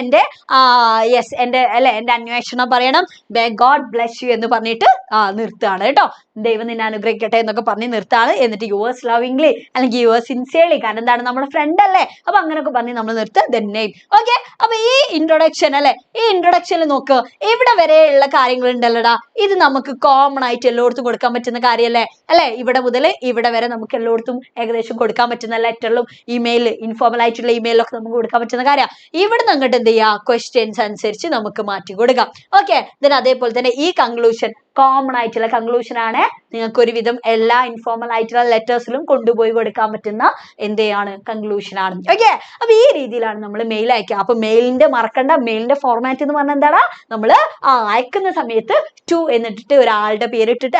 എന്റെ അന്വേഷണം പറയണം. മേ ഗോഡ് ബ്ലെസ് യു എന്ന് പറഞ്ഞിട്ട് നിർത്താണ് കേട്ടോ. ദൈവം നിന്നെ അനുഗ്രഹിക്കട്ടെ എന്നൊക്കെ പറഞ്ഞ് നിർത്താണ്. എന്നിട്ട് യുവേഴ്സ് ലവിംഗ്ലി അല്ലെങ്കിൽ യുവേഴ്സ് സിൻസിയർലി, കാരണം എന്താണ്, നമ്മുടെ ഫ്രണ്ട് അല്ലേ, അപ്പൊ അങ്ങനെയൊക്കെ പറഞ്ഞ് നമ്മൾ നിർത്ത്. Then name. ഓക്കെ, അപ്പൊ ഈ ഇൻട്രൊഡക്ഷൻ അല്ലെ, ഈ ഇൻട്രൊഡക്ഷനിൽ നോക്ക്, ഇവിടെ വരെയുള്ള കാര്യങ്ങൾ ഉണ്ടല്ലോടാ, ഇത് നമുക്ക് കോമൺ ആയിട്ട് എല്ലായിടത്തും കൊടുക്കാൻ പറ്റുന്ന കാര്യമല്ലേ അല്ലെ. ഇവിടെ മുതൽ ഇവിടെ വരെ നമുക്ക് എല്ലായിടത്തും ഏകദേശം കൊടുക്കാൻ പറ്റുന്ന ലെറ്ററിലും ഇമെയിൽ, ഇൻഫോർമൽ ആയിട്ടുള്ള ഇമെയിലൊക്കെ നമുക്ക് കൊടുക്കാൻ പറ്റുന്ന കാര്യമാണ്. ഇവിടെ അങ്ങോട്ട് എന്ത് ചെയ്യുക, ക്വസ്റ്റ്യൻസ് അനുസരിച്ച് നമുക്ക് മാറ്റി കൊടുക്കാം. ഓക്കെ, ദെൻ അതേപോലെ തന്നെ ഈ കൺക്ലൂഷൻ കോമൺ ആയിട്ടുള്ള കൺക്ലൂഷൻ ആണ്. നിങ്ങൾക്ക് ഒരുവിധം എല്ലാ ഇൻഫോർമൽ ആയിട്ടുള്ള ലെറ്റേഴ്സിലും കൊണ്ടുപോയി കൊടുക്കാൻ പറ്റുന്ന എന്താണ്, കൺക്ലൂഷൻ ആണ്. ഓക്കെ, അപ്പൊ ഈ രീതിയിലാണ് നമ്മൾ മെയിൽ അയക്കുക. അപ്പൊ മെയിലിന്റെ മറക്കണ്ട, മെയിലിന്റെ ഫോർമാറ്റ് എന്ന് പറഞ്ഞാൽ എന്താണ്, നമ്മൾ അയക്കുന്ന സമയത്ത് ടു എന്നിട്ടിട്ട് ഒരാളുടെ പേരിട്ടിട്ട്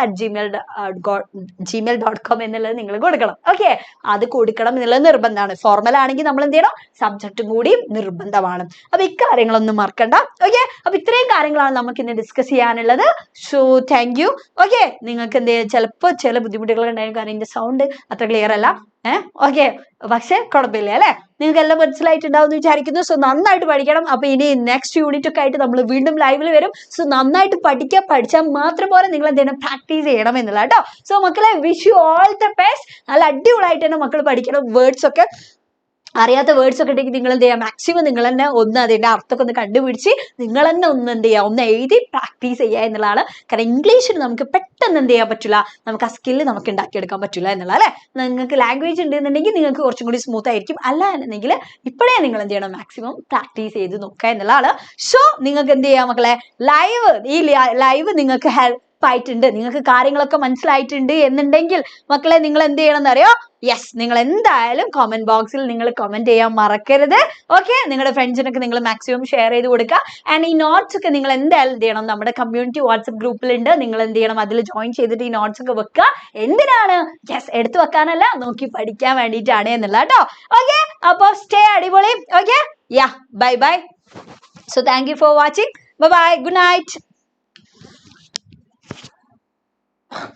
gmail.com എന്നുള്ളത് നിങ്ങൾ കൊടുക്കണം. ഓക്കെ, അത് കൊടുക്കണം എന്നുള്ളത് നിർബന്ധമാണ്. ഫോർമൽ ആണെങ്കിൽ നമ്മൾ എന്ത് ചെയ്യണം, സബ്ജക്റ്റും കൂടി നിർബന്ധമാണ്. അപ്പൊ ഇക്കാര്യങ്ങളൊന്നും മറക്കണ്ട. ഓക്കെ, അപ്പൊ ഇത്രയും കാര്യങ്ങളാണ് നമുക്ക് ഇന്ന് ഡിസ്കസ് ചെയ്യാനുള്ളത്. So thank you. ഓക്കെ, നിങ്ങൾക്ക് എന്ത് ചിലപ്പോൾ ചില ബുദ്ധിമുട്ടുകൾ ഉണ്ടായും, കാരണം ഇതിന്റെ സൗണ്ട് അത്ര ക്ലിയർ അല്ല. ഓക്കെ, പക്ഷെ കുഴപ്പമില്ല അല്ലെ, നിങ്ങൾക്ക് എല്ലാം മനസ്സിലായിട്ടുണ്ടാവും എന്ന് വിചാരിക്കുന്നു. സോ നന്നായിട്ട് പഠിക്കണം. അപ്പൊ ഇനി നെക്സ്റ്റ് യൂണിറ്റ് ഒക്കെ ആയിട്ട് നമ്മൾ വീണ്ടും ലൈവിൽ വരും. സോ നന്നായിട്ട് പഠിച്ചാൽ മാത്രം പോലെ നിങ്ങൾ എന്ത് ചെയ്യണം, പ്രാക്ടീസ് ചെയ്യണം എന്നുള്ള കേട്ടോ. സോ മക്കളെ, wish you all the best. നല്ല അടിപൊളിയായിട്ട് തന്നെ മക്കൾ പഠിക്കണം. വേർഡ്സ് ഒക്കെ അറിയാത്ത വേർഡ്സ് ഒക്കെ ഉണ്ടെങ്കിൽ നിങ്ങൾ എന്ത് ചെയ്യുക, മാക്സിമം നിങ്ങൾ തന്നെ ഒന്ന് അതിന്റെ അർത്ഥമൊക്കെ ഒന്ന് കണ്ടുപിടിച്ച് നിങ്ങൾ തന്നെ ഒന്ന് എന്ത് ചെയ്യുക, ഒന്ന് എഴുതി പ്രാക്ടീസ് ചെയ്യുക എന്നുള്ളതാണ്. കാരണം ഇംഗ്ലീഷിൽ നമുക്ക് പെട്ടെന്ന് എന്ത് ചെയ്യാൻ പറ്റില്ല, നമുക്ക് ആ സ്കില്ല് നമുക്ക് ഉണ്ടാക്കിയെടുക്കാൻ പറ്റില്ല എന്നുള്ള അല്ലെ. നിങ്ങൾക്ക് ലാംഗ്വേജ് ഉണ്ടെന്നുണ്ടെങ്കിൽ നിങ്ങൾക്ക് കുറച്ചും കൂടി സ്മൂത്ത് ആയിരിക്കും. അല്ല എന്നുണ്ടെങ്കിൽ ഇപ്പോഴേ നിങ്ങൾ എന്ത് ചെയ്യണം, മാക്സിമം പ്രാക്ടീസ് ചെയ്ത് നോക്കുക എന്നുള്ളതാണ്. സോ നിങ്ങൾക്ക് എന്ത് ചെയ്യാം മക്കളെ, ഈ ലൈവ് നിങ്ങൾക്ക് ഹെൽപ്പ് ആയിട്ടുണ്ട്, നിങ്ങൾക്ക് കാര്യങ്ങളൊക്കെ മനസ്സിലായിട്ടുണ്ട് എന്നുണ്ടെങ്കിൽ മക്കളെ നിങ്ങൾ എന്ത് ചെയ്യണം എന്നറിയോ, യെസ്, നിങ്ങൾ എന്തായാലും കമന്റ് ബോക്സിൽ നിങ്ങൾ കമന്റ് ചെയ്യാൻ മറക്കരുത്. ഓക്കെ, നിങ്ങളുടെ ഫ്രണ്ട്സിനൊക്കെ നിങ്ങൾ മാക്സിമം ഷെയർ ചെയ്ത് കൊടുക്കുക. ആൻഡ് ഈ നോട്ട്സ് ഒക്കെ നിങ്ങൾ എന്തായാലും എന്ത് ചെയ്യണം, നമ്മുടെ കമ്മ്യൂണിറ്റി വാട്സ്ആപ്പ് ഗ്രൂപ്പിലുണ്ട്, നിങ്ങൾ എന്ത് ചെയ്യണം, അതിൽ ജോയിൻ ചെയ്തിട്ട് ഈ നോട്ട്സ് ഒക്കെ വെക്കുക. എന്തിനാണ്, യെസ്, എടുത്തു വെക്കാനല്ല, നോക്കി പഠിക്കാൻ വേണ്ടിയിട്ടാണ് എന്നുള്ള കേട്ടോ. ഓക്കെ, അപ്പൊ സ്റ്റേ അടിപൊളി. Okay, yeah, bye bye. So thank you for watching. Bye bye, good night.